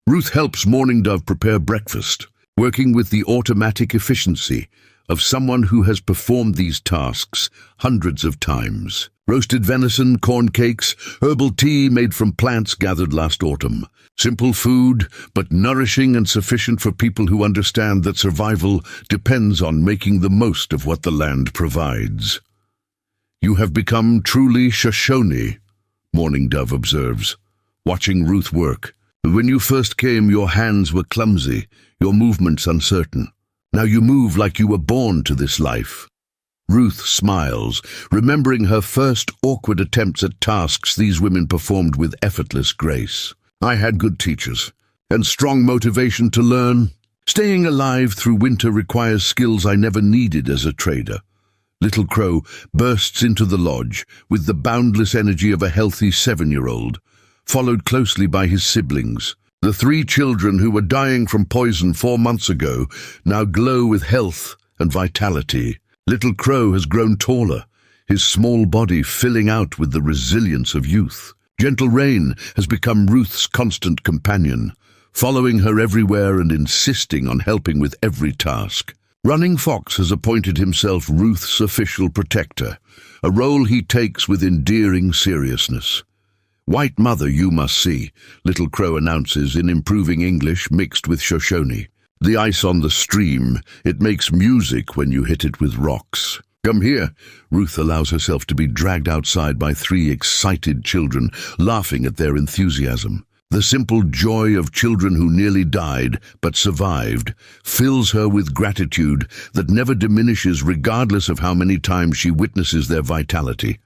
Ruth helps Morning Dove prepare breakfast, working with the automatic efficiency of someone who has performed these tasks hundreds of times. Roasted venison, corn cakes, herbal tea made from plants gathered last autumn. Simple food, but nourishing and sufficient for people who understand that survival depends on making the most of what the land provides. "You have become truly Shoshone," Morning Dove observes, watching Ruth work. "When you first came, your hands were clumsy, your movements uncertain. Now you move like you were born to this life." Ruth smiles, remembering her first awkward attempts at tasks these women performed with effortless grace. "I had good teachers, and strong motivation to learn. Staying alive through winter requires skills I never needed as a trader." Little Crow bursts into the lodge with the boundless energy of a healthy 7-year-old, followed closely by his siblings. The 3 children who were dying from poison 4 months ago now glow with health and vitality. Little Crow has grown taller, his small body filling out with the resilience of youth. Gentle Rain has become Ruth's constant companion, following her everywhere and insisting on helping with every task. Running Fox has appointed himself Ruth's official protector, a role he takes with endearing seriousness. "White mother you must see," Little Crow announces in improving English mixed with Shoshone. "The ice on the stream, it makes music when you hit it with rocks." "Come here." Ruth allows herself to be dragged outside by 3 excited children, laughing at their enthusiasm. The simple joy of children who nearly died but survived fills her with gratitude that never diminishes regardless of how many times she witnesses their vitality.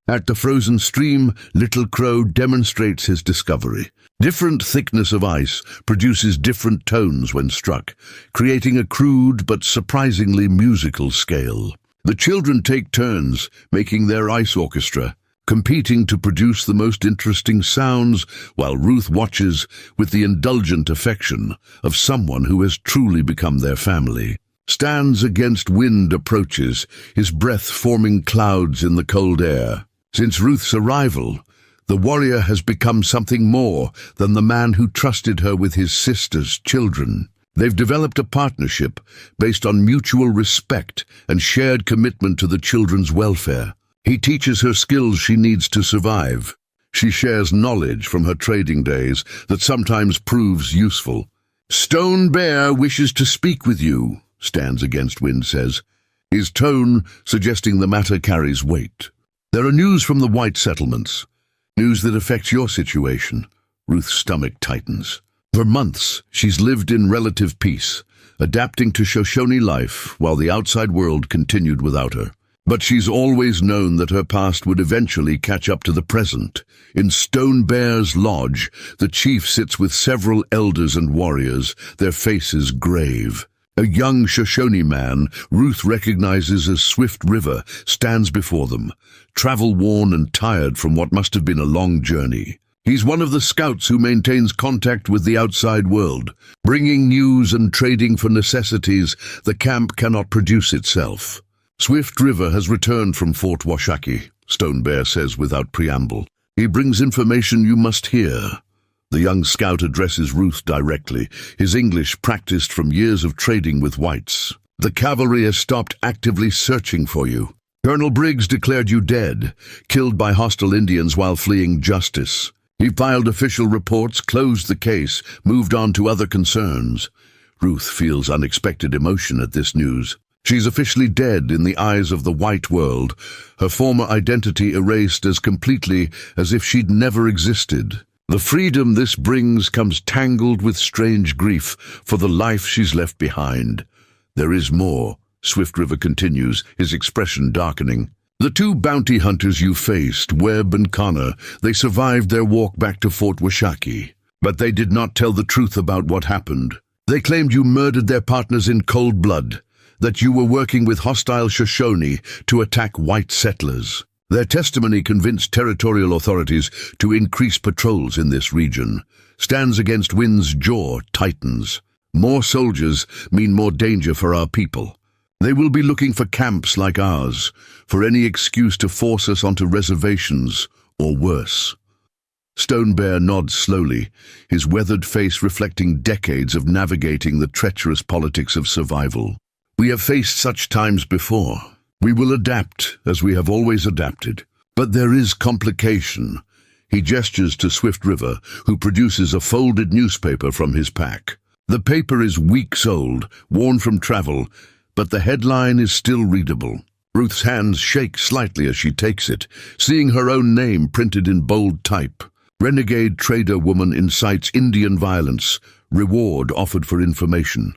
At the frozen stream, Little Crow demonstrates his discovery. Different thickness of ice produces different tones when struck, creating a crude but surprisingly musical scale. The children take turns making their ice orchestra, competing to produce the most interesting sounds, while Ruth watches with the indulgent affection of someone who has truly become their family. Stands against wind approaches, his breath forming clouds in the cold air. Since Ruth's arrival, the warrior has become something more than the man who trusted her with his sister's children. They've developed a partnership based on mutual respect and shared commitment to the children's welfare. He teaches her skills she needs to survive. She shares knowledge from her trading days that sometimes proves useful. "Stone Bear wishes to speak with you," Stands Against Wind says, his tone suggesting the matter carries weight. "There are news from the white settlements. News that affects your situation." Ruth's stomach tightens. For months, she's lived in relative peace, adapting to Shoshone life while the outside world continued without her. But she's always known that her past would eventually catch up to the present. In Stone Bear's lodge, the chief sits with several elders and warriors, their faces grave. A young Shoshone man, Ruth recognizes as Swift River, stands before them, travel-worn and tired from what must have been a long journey. He's one of the scouts who maintains contact with the outside world, bringing news and trading for necessities the camp cannot produce itself. "Swift River has returned from Fort Washakie," Stone Bear says without preamble. "He brings information you must hear." The young scout addresses Ruth directly, his English practiced from years of trading with whites. "The cavalry has stopped actively searching for you. Colonel Briggs declared you dead, killed by hostile Indians while fleeing justice. He filed official reports, closed the case, moved on to other concerns." Ruth feels unexpected emotion at this news. She's officially dead in the eyes of the white world, her former identity erased as completely as if she'd never existed. The freedom this brings comes tangled with strange grief for the life she's left behind. "There is more," Swift River continues, his expression darkening. "The two bounty hunters you faced, Webb and Connor, they survived their walk back to Fort Washakie. But they did not tell the truth about what happened. They claimed you murdered their partners in cold blood, that you were working with hostile Shoshone to attack white settlers. Their testimony convinced territorial authorities to increase patrols in this region." Stands Against Wind's jaw tightens. "More soldiers mean more danger for our people. They will be looking for camps like ours, for any excuse to force us onto reservations, or worse." Stone Bear nods slowly, his weathered face reflecting decades of navigating the treacherous politics of survival. "We have faced such times before. We will adapt, as we have always adapted. But there is complication." He gestures to Swift River, who produces a folded newspaper from his pack. The paper is weeks old, worn from travel, but the headline is still readable. Ruth's hands shake slightly as she takes it, seeing her own name printed in bold type. "Renegade trader woman incites Indian violence. Reward offered for information."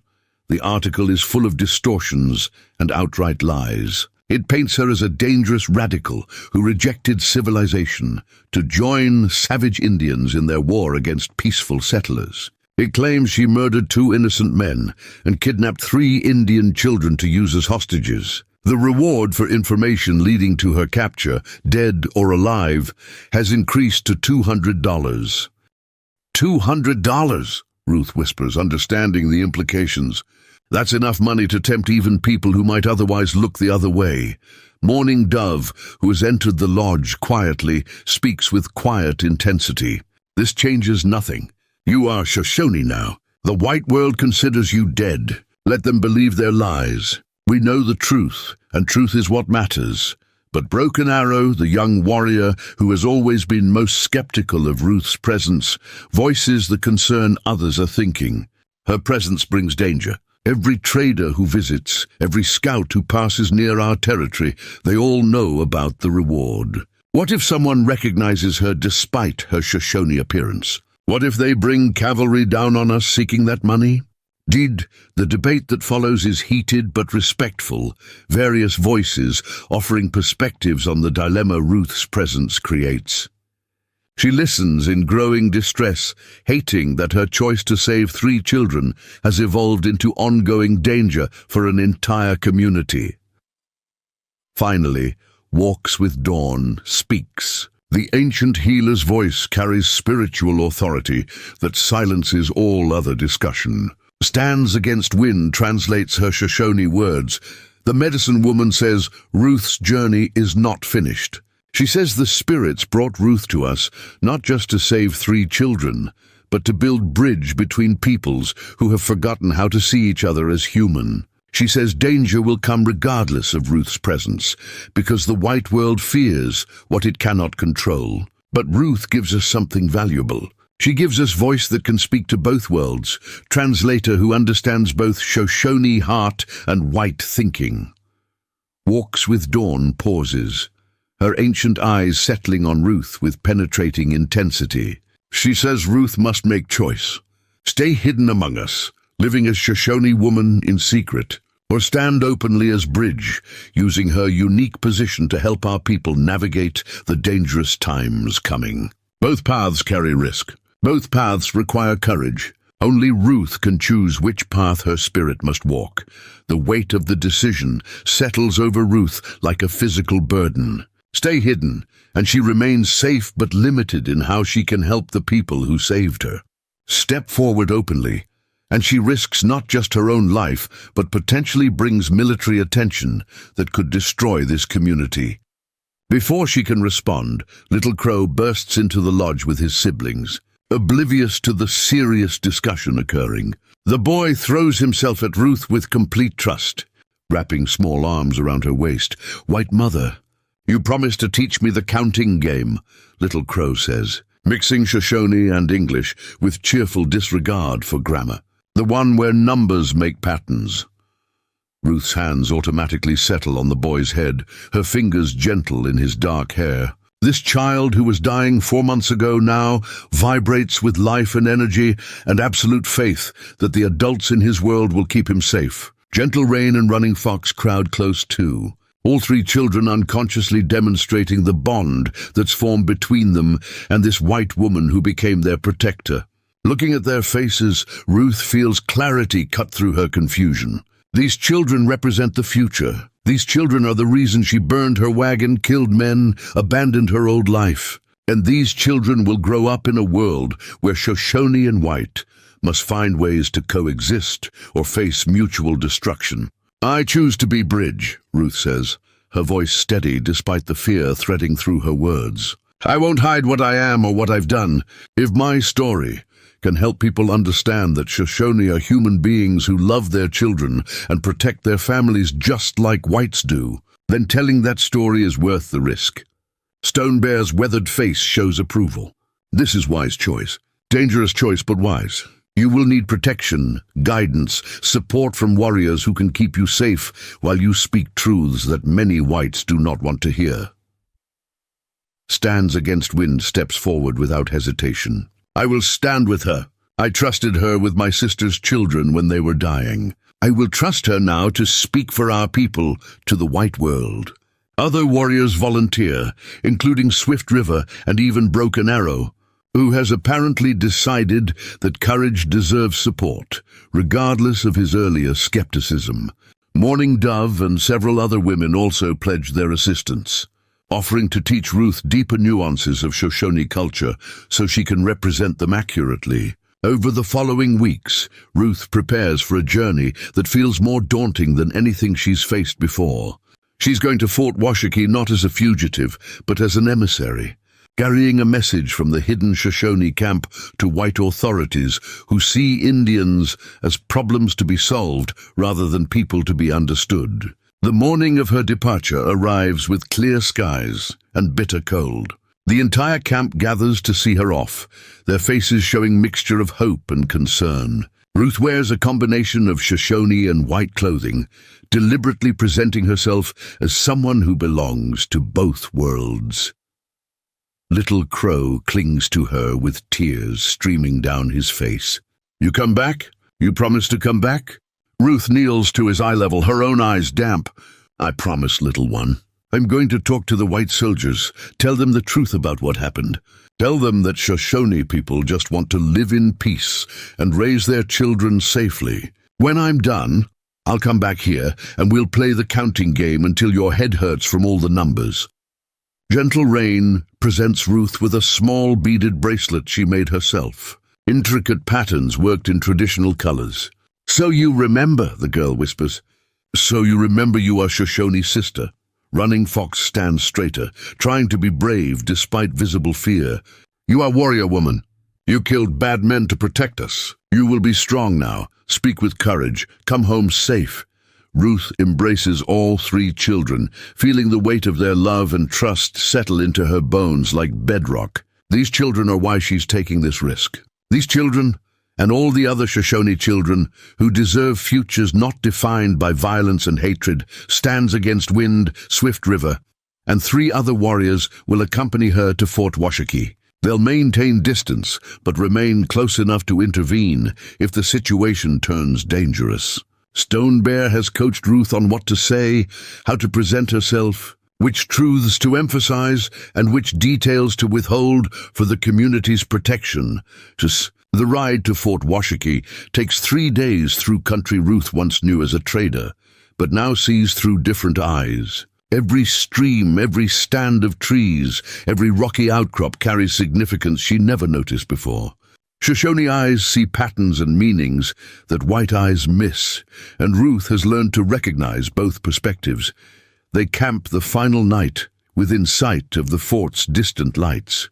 The article is full of distortions and outright lies. It paints her as a dangerous radical who rejected civilization to join savage Indians in their war against peaceful settlers. It claims she murdered 2 innocent men and kidnapped 3 Indian children to use as hostages. The reward for information leading to her capture, dead or alive, has increased to $200. $200, Ruth whispers, understanding the implications. That's enough money to tempt even people who might otherwise look the other way. Mourning Dove, who has entered the lodge quietly, speaks with quiet intensity. "This changes nothing. You are Shoshone now. The white world considers you dead. Let them believe their lies. We know the truth, and truth is what matters." But Broken Arrow, the young warrior who has always been most skeptical of Ruth's presence, voices the concern others are thinking. Her presence brings danger. Every trader who visits, every scout who passes near our territory, they all know about the reward. What if someone recognizes her despite her Shoshone appearance? What if they bring cavalry down on us seeking that money? Indeed, the debate that follows is heated but respectful, various voices offering perspectives on the dilemma Ruth's presence creates. She listens in growing distress, hating that her choice to save 3 children has evolved into ongoing danger for an entire community. Finally, Walks with Dawn speaks. The ancient healer's voice carries spiritual authority that silences all other discussion. Stands Against Wind translates her Shoshone words. The medicine woman says Ruth's journey is not finished. She says the spirits brought Ruth to us not just to save 3 children, but to build bridge between peoples who have forgotten how to see each other as human. She says danger will come regardless of Ruth's presence, because the white world fears what it cannot control. But Ruth gives us something valuable. She gives us voice that can speak to both worlds, translator who understands both Shoshone heart and white thinking. Walks with Dawn pauses, her ancient eyes settling on Ruth with penetrating intensity. She says Ruth must make choice. Stay hidden among us, living as Shoshone woman in secret, or stand openly as bridge, using her unique position to help our people navigate the dangerous times coming. Both paths carry risk. Both paths require courage. Only Ruth can choose which path her spirit must walk. The weight of the decision settles over Ruth like a physical burden. Stay hidden, and she remains safe but limited in how she can help the people who saved her. Step forward openly, and she risks not just her own life, but potentially brings military attention that could destroy this community. Before she can respond, Little Crow bursts into the lodge with his siblings, oblivious to the serious discussion occurring. The boy throws himself at Ruth with complete trust, wrapping small arms around her waist. "White Mother, you promised to teach me the counting game," Little Crow says, mixing Shoshone and English with cheerful disregard for grammar, the one where numbers make patterns. Ruth's hands automatically settle on the boy's head, her fingers gentle in his dark hair. This child who was dying 4 months ago now vibrates with life and energy and absolute faith that the adults in his world will keep him safe. Gentle Rain and Running Fox crowd close too, all 3 children unconsciously demonstrating the bond that's formed between them and this white woman who became their protector. Looking at their faces, Ruth feels clarity cut through her confusion. These children represent the future. These children are the reason she burned her wagon, killed men, abandoned her old life. And these children will grow up in a world where Shoshone and white must find ways to coexist or face mutual destruction. "I choose to be bridge," Ruth says, her voice steady despite the fear threading through her words. "I won't hide what I am or what I've done. If my story can help people understand that Shoshone are human beings who love their children and protect their families just like whites do, then telling that story is worth the risk." Stone Bear's weathered face shows approval. "This is wise choice. Dangerous choice, but wise. You will need protection, guidance, support from warriors who can keep you safe while you speak truths that many whites do not want to hear." Stands Against Wind steps forward without hesitation. "I will stand with her. I trusted her with my sister's children when they were dying. I will trust her now to speak for our people to the white world." Other warriors volunteer, including Swift River and even Broken Arrow, who has apparently decided that courage deserves support, regardless of his earlier skepticism. Mourning Dove and several other women also pledged their assistance, offering to teach Ruth deeper nuances of Shoshone culture so she can represent them accurately. Over the following weeks, Ruth prepares for a journey that feels more daunting than anything she's faced before. She's going to Fort Washakie not as a fugitive, but as an emissary, carrying a message from the hidden Shoshone camp to white authorities who see Indians as problems to be solved rather than people to be understood. The morning of her departure arrives with clear skies and bitter cold. The entire camp gathers to see her off, their faces showing mixture of hope and concern. Ruth wears a combination of Shoshone and white clothing, deliberately presenting herself as someone who belongs to both worlds. Little Crow clings to her with tears streaming down his face. "You come back? You promise to come back? Ruth kneels to his eye level, her own eyes damp. I promise, little one. I'm going to talk to the white soldiers, tell them the truth about what happened. Tell them that Shoshone people just want to live in peace and raise their children safely. When I'm done, I'll come back here and we'll play the counting game until your head hurts from all the numbers. Gentle Rain presents Ruth with a small beaded bracelet she made herself. Intricate patterns worked in traditional colors. So you remember, the girl whispers. So you remember you are Shoshone's sister. Running Fox stands straighter, trying to be brave despite visible fear. You are warrior woman. You killed bad men to protect us. You will be strong now. Speak with courage. Come home safe. Ruth embraces all three children, feeling the weight of their love and trust settle into her bones like bedrock. These children are why she's taking this risk. These children, and all the other Shoshone children who deserve futures not defined by violence and hatred, stands against Wind, Swift River, and 3 other warriors will accompany her to Fort Washakie. They'll maintain distance, but remain close enough to intervene if the situation turns dangerous. Stone Bear has coached Ruth on what to say, how to present herself, which truths to emphasize, and which details to withhold for the community's protection. The ride to Fort Washakie takes 3 days through country Ruth once knew as a trader, but now sees through different eyes. Every stream, every stand of trees, every rocky outcrop carries significance she never noticed before. Shoshone eyes see patterns and meanings that white eyes miss, and Ruth has learned to recognize both perspectives. They camp the final night within sight of the fort's distant lights.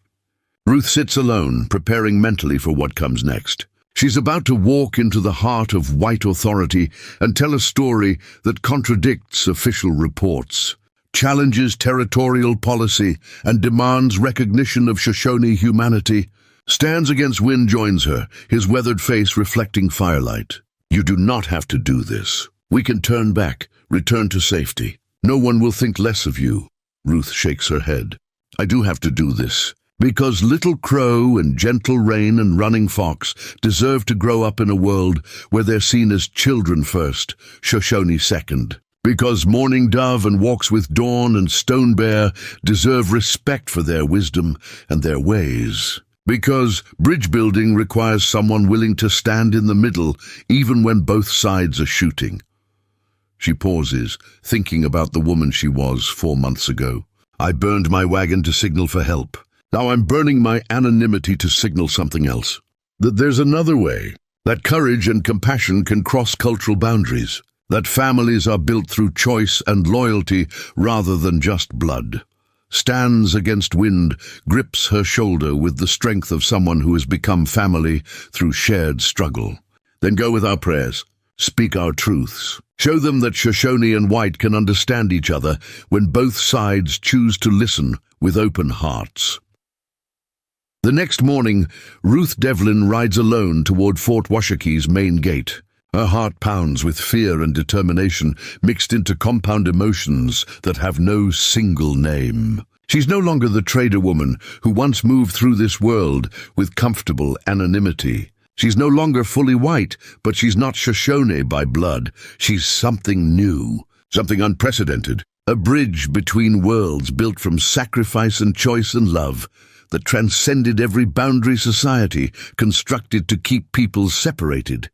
Ruth sits alone, preparing mentally for what comes next. She's about to walk into the heart of white authority and tell a story that contradicts official reports, challenges territorial policy, and demands recognition of Shoshone humanity. Stands Against Wind joins her, his weathered face reflecting firelight. You do not have to do this. We can turn back, return to safety. No one will think less of you. Ruth shakes her head. I do have to do this, because Little Crow and Gentle Rain and Running Fox deserve to grow up in a world where they're seen as children first, Shoshone second. Because Mourning Dove and Walks with Dawn and Stone Bear deserve respect for their wisdom and their ways. Because bridge building requires someone willing to stand in the middle even when both sides are shooting. She pauses, thinking about the woman she was 4 months ago. I burned my wagon to signal for help. Now I'm burning my anonymity to signal something else. That there's another way. That courage and compassion can cross cultural boundaries. That families are built through choice and loyalty rather than just blood. Stands Against Wind grips her shoulder with the strength of someone who has become family through shared struggle. Then go with our prayers. Speak our truths. Show them that Shoshone and White can understand each other when both sides choose to listen with open hearts. The next morning, Ruth Devlin rides alone toward Fort Washakie's main gate. Her heart pounds with fear and determination, mixed into compound emotions that have no single name. She's no longer the trader woman who once moved through this world with comfortable anonymity. She's no longer fully white, but she's not Shoshone by blood. She's something new, something unprecedented. A bridge between worlds built from sacrifice and choice and love that transcended every boundary society constructed to keep peoples separated.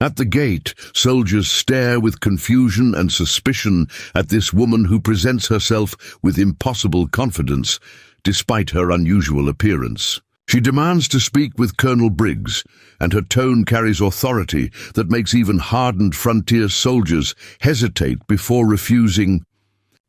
At the gate, soldiers stare with confusion and suspicion at this woman who presents herself with impossible confidence, despite her unusual appearance. She demands to speak with Colonel Briggs, and her tone carries authority that makes even hardened frontier soldiers hesitate before refusing.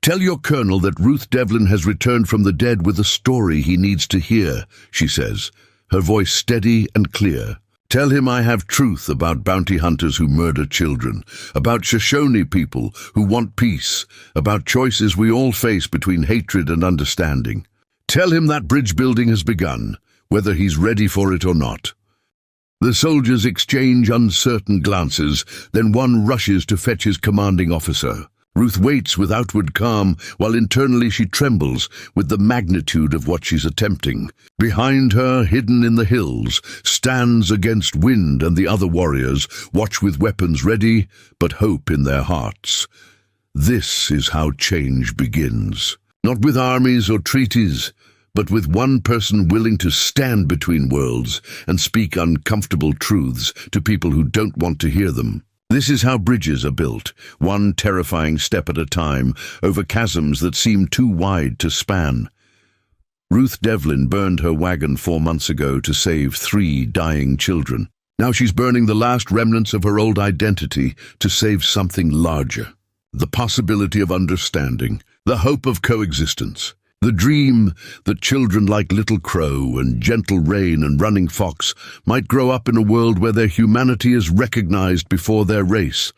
Tell your colonel that Ruth Devlin has returned from the dead with a story he needs to hear, she says, her voice steady and clear. Tell him I have truth about bounty hunters who murder children, about Shoshone people who want peace, about choices we all face between hatred and understanding. Tell him that bridge building has begun, whether he's ready for it or not. The soldiers exchange uncertain glances, then one rushes to fetch his commanding officer. Ruth waits with outward calm, while internally she trembles with the magnitude of what she's attempting. Behind her, hidden in the hills, stands Against Wind and the other warriors, watch with weapons ready, but hope in their hearts. This is how change begins. Not with armies or treaties, but with one person willing to stand between worlds and speak uncomfortable truths to people who don't want to hear them. This is how bridges are built, one terrifying step at a time, over chasms that seem too wide to span. Ruth Devlin burned her wagon 4 months ago to save 3 dying children. Now she's burning the last remnants of her old identity to save something larger. The possibility of understanding, the hope of coexistence, the dream that children like Little Crow and Gentle Rain and Running Fox might grow up in a world where their humanity is recognized before their race.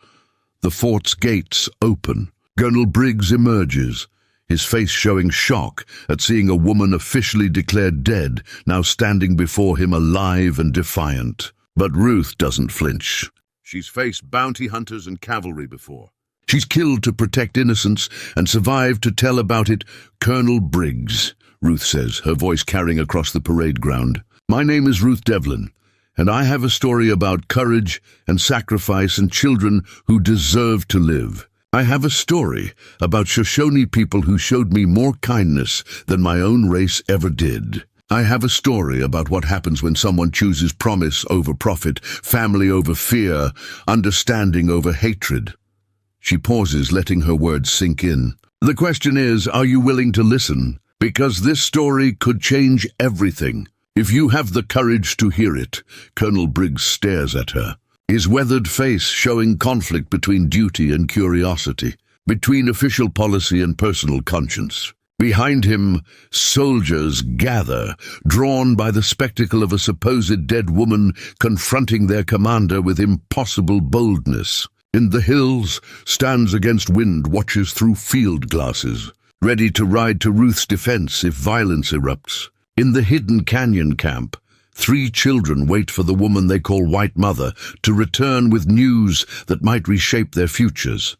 The fort's gates open. Colonel Briggs emerges, his face showing shock at seeing a woman officially declared dead, now standing before him alive and defiant. But Ruth doesn't flinch. She's faced bounty hunters and cavalry before. She's killed to protect innocence and survived to tell about it. Colonel Briggs, Ruth says, her voice carrying across the parade ground. My name is Ruth Devlin, and I have a story about courage and sacrifice and children who deserve to live. I have a story about Shoshone people who showed me more kindness than my own race ever did. I have a story about what happens when someone chooses promise over profit, family over fear, understanding over hatred. She pauses, letting her words sink in. The question is, are you willing to listen? Because this story could change everything. If you have the courage to hear it. Colonel Briggs stares at her, his weathered face showing conflict between duty and curiosity, between official policy and personal conscience. Behind him, soldiers gather, drawn by the spectacle of a supposed dead woman confronting their commander with impossible boldness. In the hills, Stands Against Wind watches through field glasses, ready to ride to Ruth's defense if violence erupts. In the hidden canyon camp, 3 children wait for the woman they call White Mother to return with news that might reshape their futures.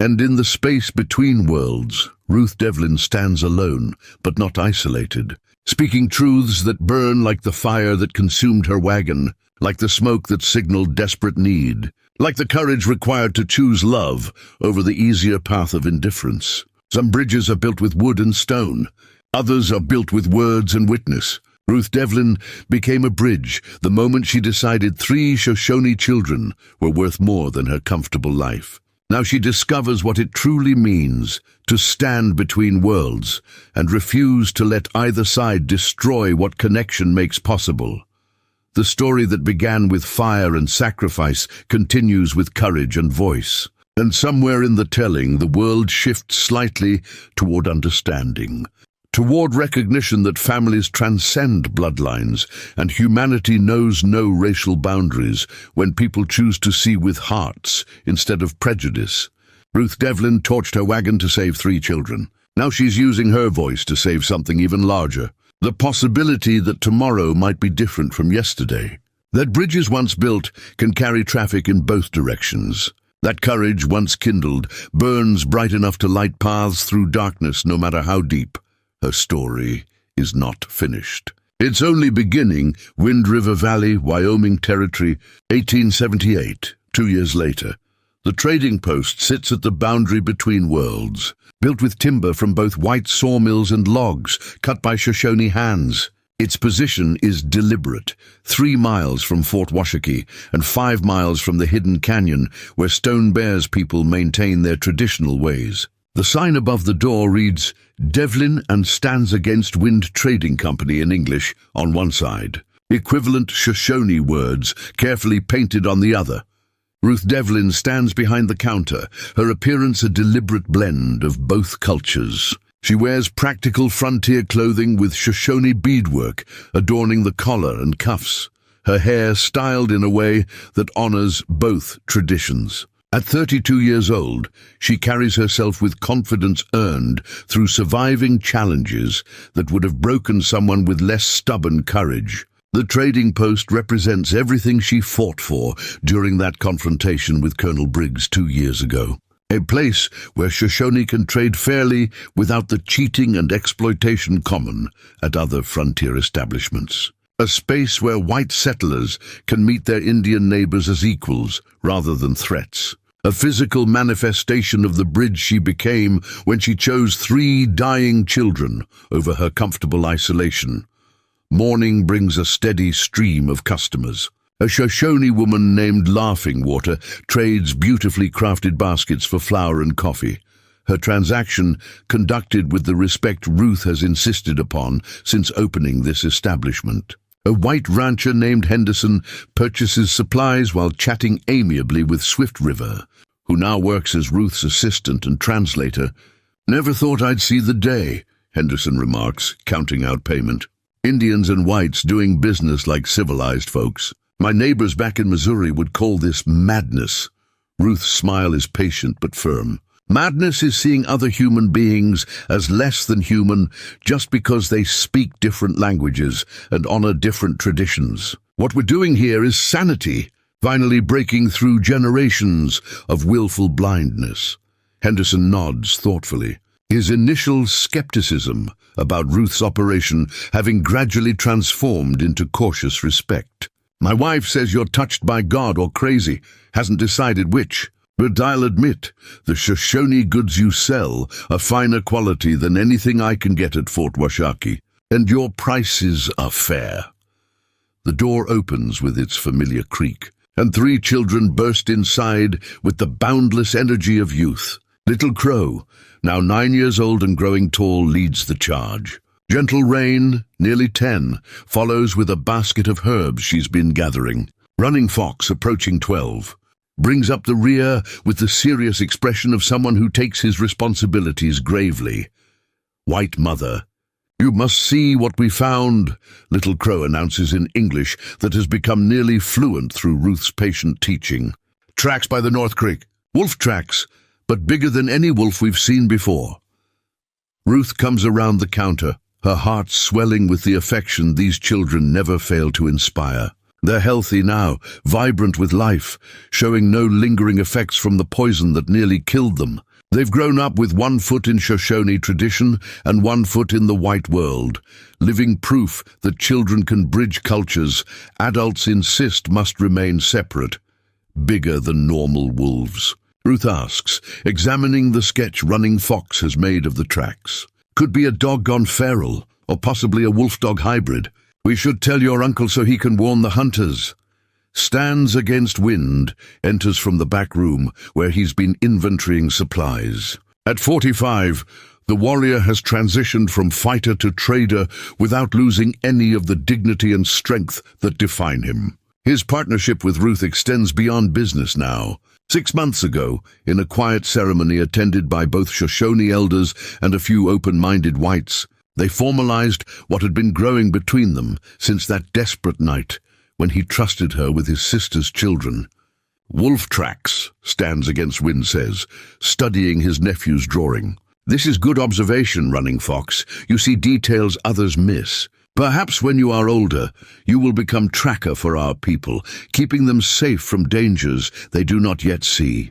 And in the space between worlds, Ruth Devlin stands alone, but not isolated, speaking truths that burn like the fire that consumed her wagon, like the smoke that signaled desperate need, like the courage required to choose love over the easier path of indifference. Some bridges are built with wood and stone, others are built with words and witness. Ruth Devlin became a bridge the moment she decided 3 Shoshone children were worth more than her comfortable life. Now she discovers what it truly means to stand between worlds and refuse to let either side destroy what connection makes possible. The story that began with fire and sacrifice continues with courage and voice. And somewhere in the telling, the world shifts slightly toward understanding, toward recognition that families transcend bloodlines and humanity knows no racial boundaries when people choose to see with hearts instead of prejudice. Ruth Devlin torched her wagon to save 3 children. Now she's using her voice to save something even larger. The possibility that tomorrow might be different from yesterday. That bridges once built can carry traffic in both directions. That courage once kindled burns bright enough to light paths through darkness no matter how deep. Her story is not finished. It's only beginning. Wind River Valley, Wyoming Territory, 1878, 2 years later. The trading post sits at the boundary between worlds, built with timber from both white sawmills and logs cut by Shoshone hands. Its position is deliberate, 3 miles from Fort Washakie and 5 miles from the hidden canyon where Stone Bear's people maintain their traditional ways. The sign above the door reads, Devlin and Stands Against Wind Trading Company in English on one side, equivalent Shoshone words carefully painted on the other. Ruth Devlin stands behind the counter, her appearance a deliberate blend of both cultures. She wears practical frontier clothing with Shoshone beadwork adorning the collar and cuffs, her hair styled in a way that honors both traditions. At 32 years old, she carries herself with confidence earned through surviving challenges that would have broken someone with less stubborn courage. The trading post represents everything she fought for during that confrontation with Colonel Briggs 2 years ago. A place where Shoshone can trade fairly without the cheating and exploitation common at other frontier establishments. A space where white settlers can meet their Indian neighbors as equals rather than threats. A physical manifestation of the bridge she became when she chose 3 dying children over her comfortable isolation. Morning brings a steady stream of customers. A Shoshone woman named Laughing Water trades beautifully crafted baskets for flour and coffee. Her transaction conducted with the respect Ruth has insisted upon since opening this establishment. A white rancher named Henderson purchases supplies while chatting amiably with Swift River, who now works as Ruth's assistant and translator. "Never thought I'd see the day," Henderson remarks, counting out payment. "Indians and whites doing business like civilized folks. My neighbors back in Missouri would call this madness." Ruth's smile is patient but firm. Madness is seeing other human beings as less than human just because they speak different languages and honor different traditions. What we're doing here is sanity, finally breaking through generations of willful blindness. Henderson nods thoughtfully, his initial skepticism about Ruth's operation having gradually transformed into cautious respect. "My wife says you're touched by God or crazy, hasn't decided which. But I'll admit, the Shoshone goods you sell are finer quality than anything I can get at Fort Washakie, and your prices are fair." The door opens with its familiar creak, and 3 children burst inside with the boundless energy of youth. Little Crow, now 9 years old and growing tall, leads the charge. Gentle Rain, nearly 10, follows with a basket of herbs she's been gathering. Running Fox, approaching 12, brings up the rear with the serious expression of someone who takes his responsibilities gravely. White Mother, "You must see what we found," Little Crow announces in English that has become nearly fluent through Ruth's patient teaching. "Tracks by the North Creek. Wolf tracks, but bigger than any wolf we've seen before." Ruth comes around the counter, her heart swelling with the affection these children never fail to inspire. They're healthy now, vibrant with life, showing no lingering effects from the poison that nearly killed them. They've grown up with 1 foot in Shoshone tradition and 1 foot in the white world, living proof that children can bridge cultures adults insist must remain separate, bigger than normal wolves. Ruth asks, examining the sketch Running Fox has made of the tracks. "Could be a dog gone feral, or possibly a wolf-dog hybrid. We should tell your uncle so he can warn the hunters." Stands Against Wind enters from the back room where he's been inventorying supplies. At 45, the warrior has transitioned from fighter to trader without losing any of the dignity and strength that define him. His partnership with Ruth extends beyond business now. 6 months ago, in a quiet ceremony attended by both Shoshone elders and a few open-minded whites, they formalized what had been growing between them since that desperate night when he trusted her with his sister's children. "Wolf tracks," Stands Against Wind says, studying his nephew's drawing. "This is good observation, Running Fox. You see details others miss. Perhaps when you are older, you will become tracker for our people, keeping them safe from dangers they do not yet see."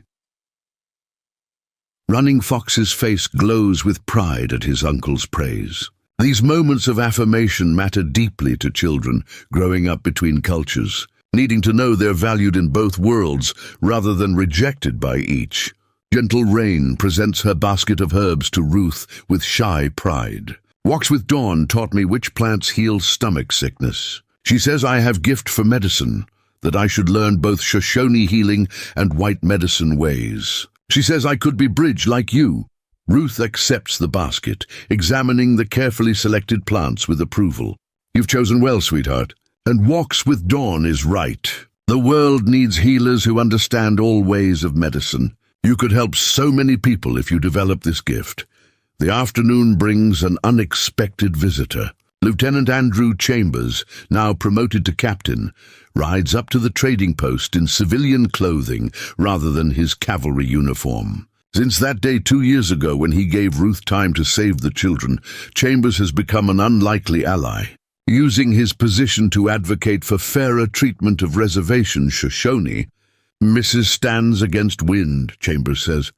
Running Fox's face glows with pride at his uncle's praise. These moments of affirmation matter deeply to children growing up between cultures, needing to know they're valued in both worlds rather than rejected by each. Gentle Rain presents her basket of herbs to Ruth with shy pride. "Walks with Dawn taught me which plants heal stomach sickness. She says I have gift for medicine, that I should learn both Shoshone healing and white medicine ways. She says I could be bridge like you." Ruth accepts the basket, examining the carefully selected plants with approval. "You've chosen well, sweetheart. And Walks with Dawn is right. The world needs healers who understand all ways of medicine. You could help so many people if you develop this gift." The afternoon brings an unexpected visitor. Lieutenant Andrew Chambers, now promoted to captain, rides up to the trading post in civilian clothing rather than his cavalry uniform. Since that day 2 years ago when he gave Ruth time to save the children, Chambers has become an unlikely ally. Using his position to advocate for fairer treatment of reservation Shoshone, "Mrs. Stands Against Wind," Chambers says.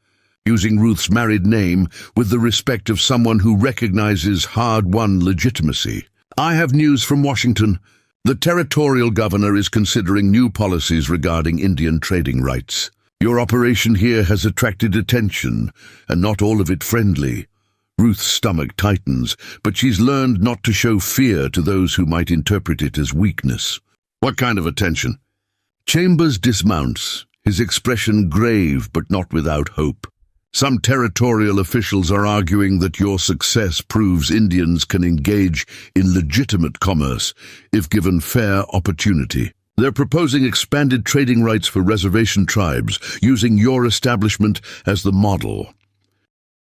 using Ruth's married name with the respect of someone who recognizes hard-won legitimacy. I have news from Washington. The territorial governor is considering new policies regarding Indian trading rights. Your operation here has attracted attention, and not all of it friendly. Ruth's stomach tightens, but she's learned not to show fear to those who might interpret it as weakness. What kind of attention? Chambers dismounts, his expression grave but not without hope. Some territorial officials are arguing that your success proves Indians can engage in legitimate commerce if given fair opportunity. They're proposing expanded trading rights for reservation tribes, using your establishment as the model.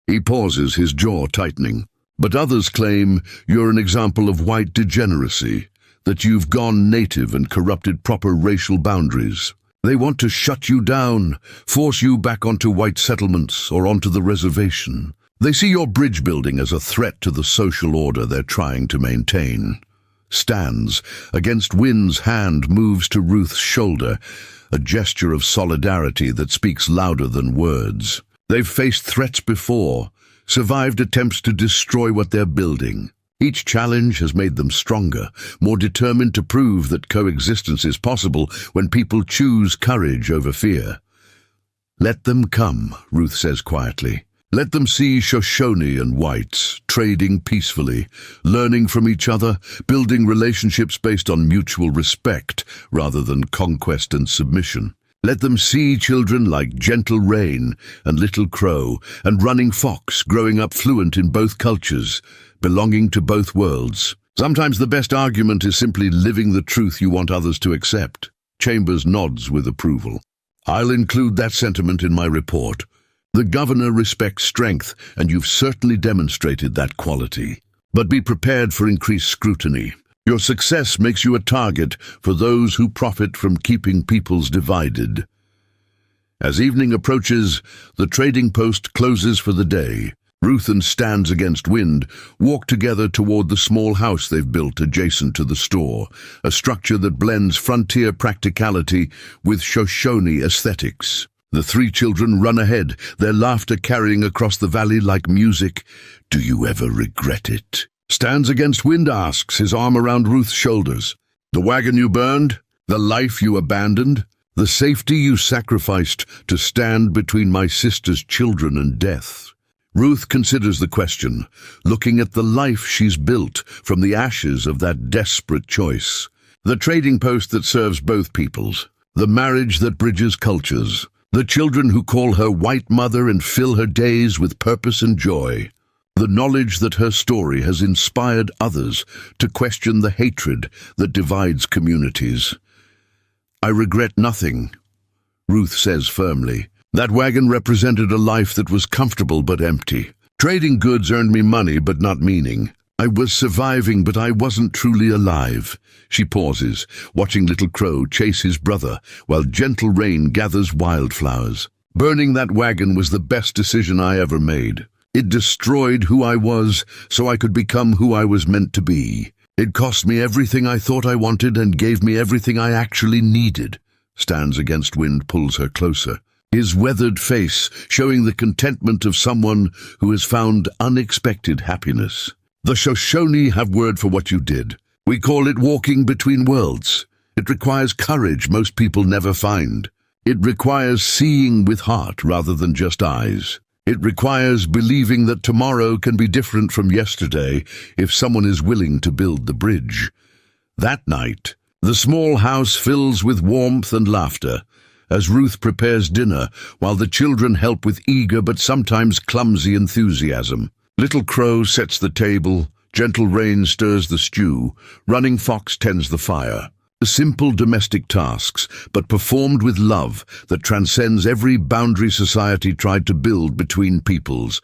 He pauses, his jaw tightening. But others claim you're an example of white degeneracy, that you've gone native and corrupted proper racial boundaries. They want to shut you down, force you back onto white settlements or onto the reservation. They see your bridge building as a threat to the social order they're trying to maintain. Stands against Wind's hand moves to Ruth's shoulder, a gesture of solidarity that speaks louder than words. They've faced threats before, survived attempts to destroy what they're building. Each challenge has made them stronger, more determined to prove that coexistence is possible when people choose courage over fear. Let them come, Ruth says quietly. Let them see Shoshone and whites, trading peacefully, learning from each other, building relationships based on mutual respect rather than conquest and submission. Let them see children like Gentle Rain and Little Crow and Running Fox growing up fluent in both cultures, belonging to both worlds. Sometimes the best argument is simply living the truth you want others to accept. Chambers nods with approval. I'll include that sentiment in my report. The governor respects strength, and you've certainly demonstrated that quality. But be prepared for increased scrutiny. Your success makes you a target for those who profit from keeping peoples divided. As evening approaches, the trading post closes for the day. Ruth and Stands Against Wind walk together toward the small house they've built adjacent to the store, a structure that blends frontier practicality with Shoshone aesthetics. The three children run ahead, their laughter carrying across the valley like music. Do you ever regret it? Stands Against Wind asks, his arm around Ruth's shoulders. The wagon you burned? The life you abandoned? The safety you sacrificed to stand between my sister's children and death? Ruth considers the question, looking at the life she's built from the ashes of that desperate choice. The trading post that serves both peoples. The marriage that bridges cultures. The children who call her white mother and fill her days with purpose and joy. The knowledge that her story has inspired others to question the hatred that divides communities. I regret nothing, Ruth says firmly. That wagon represented a life that was comfortable but empty. Trading goods earned me money but not meaning. I was surviving, but I wasn't truly alive. She pauses, watching Little Crow chase his brother while Gentle Rain gathers wildflowers. Burning that wagon was the best decision I ever made. It destroyed who I was so I could become who I was meant to be. It cost me everything I thought I wanted and gave me everything I actually needed. Stands Against Wind pulls her closer, his weathered face showing the contentment of someone who has found unexpected happiness. The Shoshone have word for what you did. We call it walking between worlds. It requires courage most people never find. It requires seeing with heart rather than just eyes. It requires believing that tomorrow can be different from yesterday if someone is willing to build the bridge. That night, the small house fills with warmth and laughter as Ruth prepares dinner while the children help with eager but sometimes clumsy enthusiasm. Little Crow sets the table, Gentle Rain stirs the stew, Running Fox tends the fire. Simple domestic tasks, but performed with love that transcends every boundary society tried to build between peoples.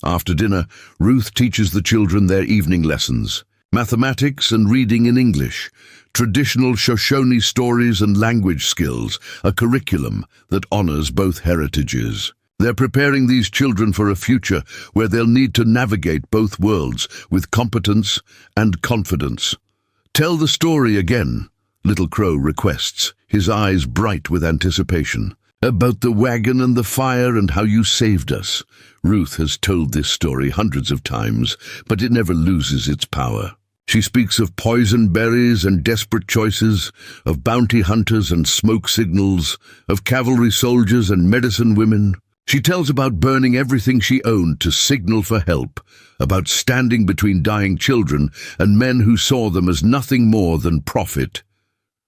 After dinner, Ruth teaches the children their evening lessons. Mathematics and reading in English, traditional Shoshone stories and language skills, a curriculum that honors both heritages. They're preparing these children for a future where they'll need to navigate both worlds with competence and confidence. Tell the story again, Little Crow requests, his eyes bright with anticipation. About the wagon and the fire and how you saved us. Ruth has told this story hundreds of times, but it never loses its power. She speaks of poison berries and desperate choices, of bounty hunters and smoke signals, of cavalry soldiers and medicine women. She tells about burning everything she owned to signal for help, about standing between dying children and men who saw them as nothing more than profit.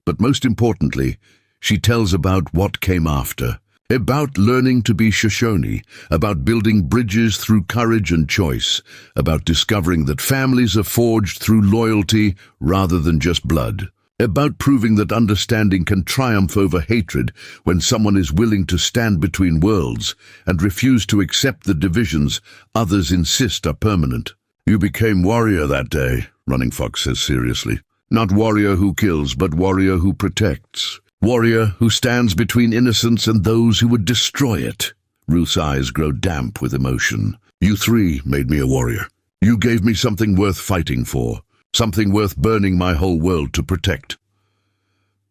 But most importantly, she tells about what came after, about learning to be Shoshone, about building bridges through courage and choice, about discovering that families are forged through loyalty rather than just blood, about proving that understanding can triumph over hatred when someone is willing to stand between worlds and refuse to accept the divisions others insist are permanent. You became warrior that day, Running Fox says seriously. Not warrior who kills, but warrior who protects. Warrior who stands between innocence and those who would destroy it. Ruth's eyes grow damp with emotion. You three made me a warrior. You gave me something worth fighting for, something worth burning my whole world to protect.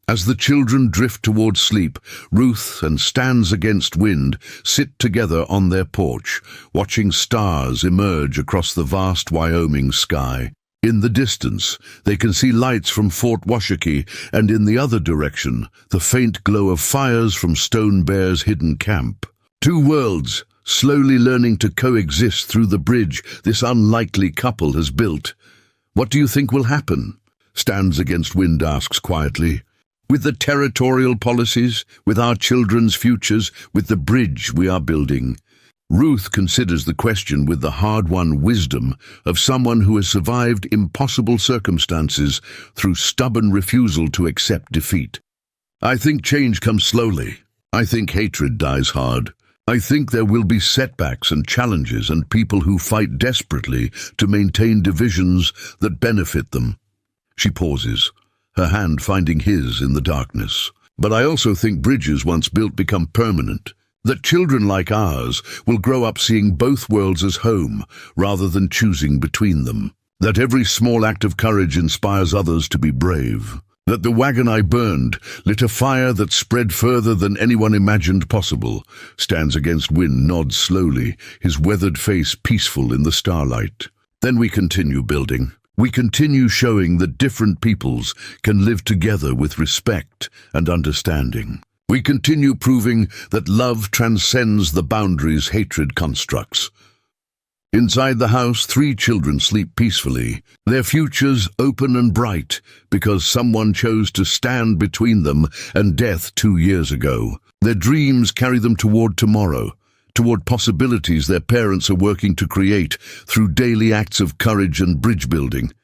As the children drift towards sleep, Ruth and Stands Against Wind sit together on their porch, watching stars emerge across the vast Wyoming sky. In the distance, they can see lights from Fort Washakie, and in the other direction, the faint glow of fires from Stone Bear's hidden camp. Two worlds, slowly learning to coexist through the bridge this unlikely couple has built. What do you think will happen? Stands Against Wind asks quietly. With the territorial policies, with our children's futures, with the bridge we are building. Ruth considers the question with the hard-won wisdom of someone who has survived impossible circumstances through stubborn refusal to accept defeat. I think change comes slowly. I think hatred dies hard. I think there will be setbacks and challenges and people who fight desperately to maintain divisions that benefit them. She pauses, her hand finding his in the darkness. But I also think bridges once built become permanent. That children like ours will grow up seeing both worlds as home, rather than choosing between them. That every small act of courage inspires others to be brave. That the wagon I burned lit a fire that spread further than anyone imagined possible. Stands Against Wind nods slowly, his weathered face peaceful in the starlight. Then we continue building. We continue showing that different peoples can live together with respect and understanding. We continue proving that love transcends the boundaries hatred constructs. Inside the house, 3 children sleep peacefully, their futures open and bright because someone chose to stand between them and death 2 years ago. Their dreams carry them toward tomorrow, toward possibilities their parents are working to create through daily acts of courage and bridge building.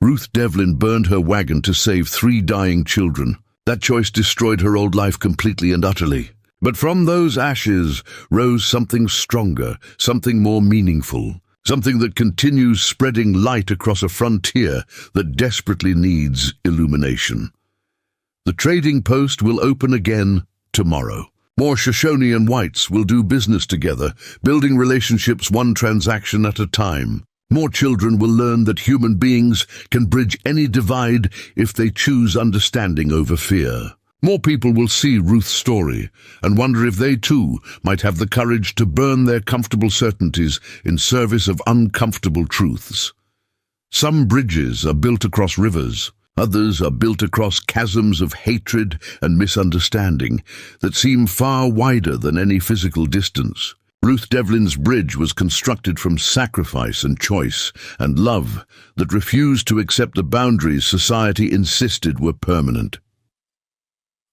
Ruth Devlin burned her wagon to save 3 dying children. That choice destroyed her old life completely and utterly. But from those ashes rose something stronger, something more meaningful, something that continues spreading light across a frontier that desperately needs illumination. The trading post will open again tomorrow. More Shoshone and whites will do business together, building relationships one transaction at a time. More children will learn that human beings can bridge any divide if they choose understanding over fear. More people will see Ruth's story and wonder if they too might have the courage to burn their comfortable certainties in service of uncomfortable truths. Some bridges are built across rivers, others are built across chasms of hatred and misunderstanding that seem far wider than any physical distance. Ruth Devlin's bridge was constructed from sacrifice and choice and love that refused to accept the boundaries society insisted were permanent.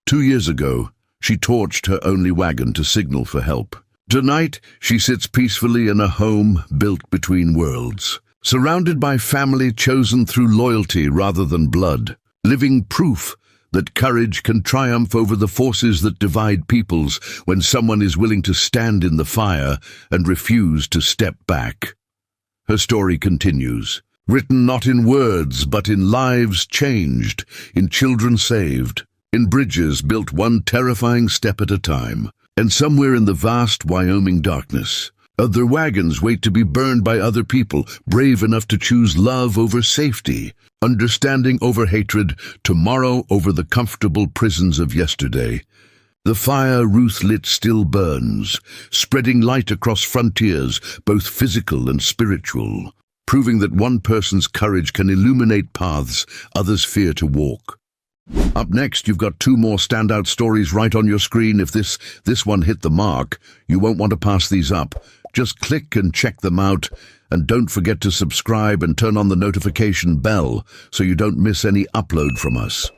2 years ago, she torched her only wagon to signal for help. Tonight, she sits peacefully in a home built between worlds, surrounded by family chosen through loyalty rather than blood, living proof that courage can triumph over the forces that divide peoples when someone is willing to stand in the fire and refuse to step back. Her story continues, written not in words but in lives changed, in children saved, in bridges built one terrifying step at a time. And somewhere in the vast Wyoming darkness, other wagons wait to be burned by other people, brave enough to choose love over safety, understanding over hatred, tomorrow over the comfortable prisons of yesterday. The fire Ruth lit still burns, spreading light across frontiers, both physical and spiritual, proving that one person's courage can illuminate paths others fear to walk. Up next, you've got two more standout stories right on your screen. If this one hit the mark, you won't want to pass these up. Just click and check them out, and don't forget to subscribe and turn on the notification bell so you don't miss any upload from us.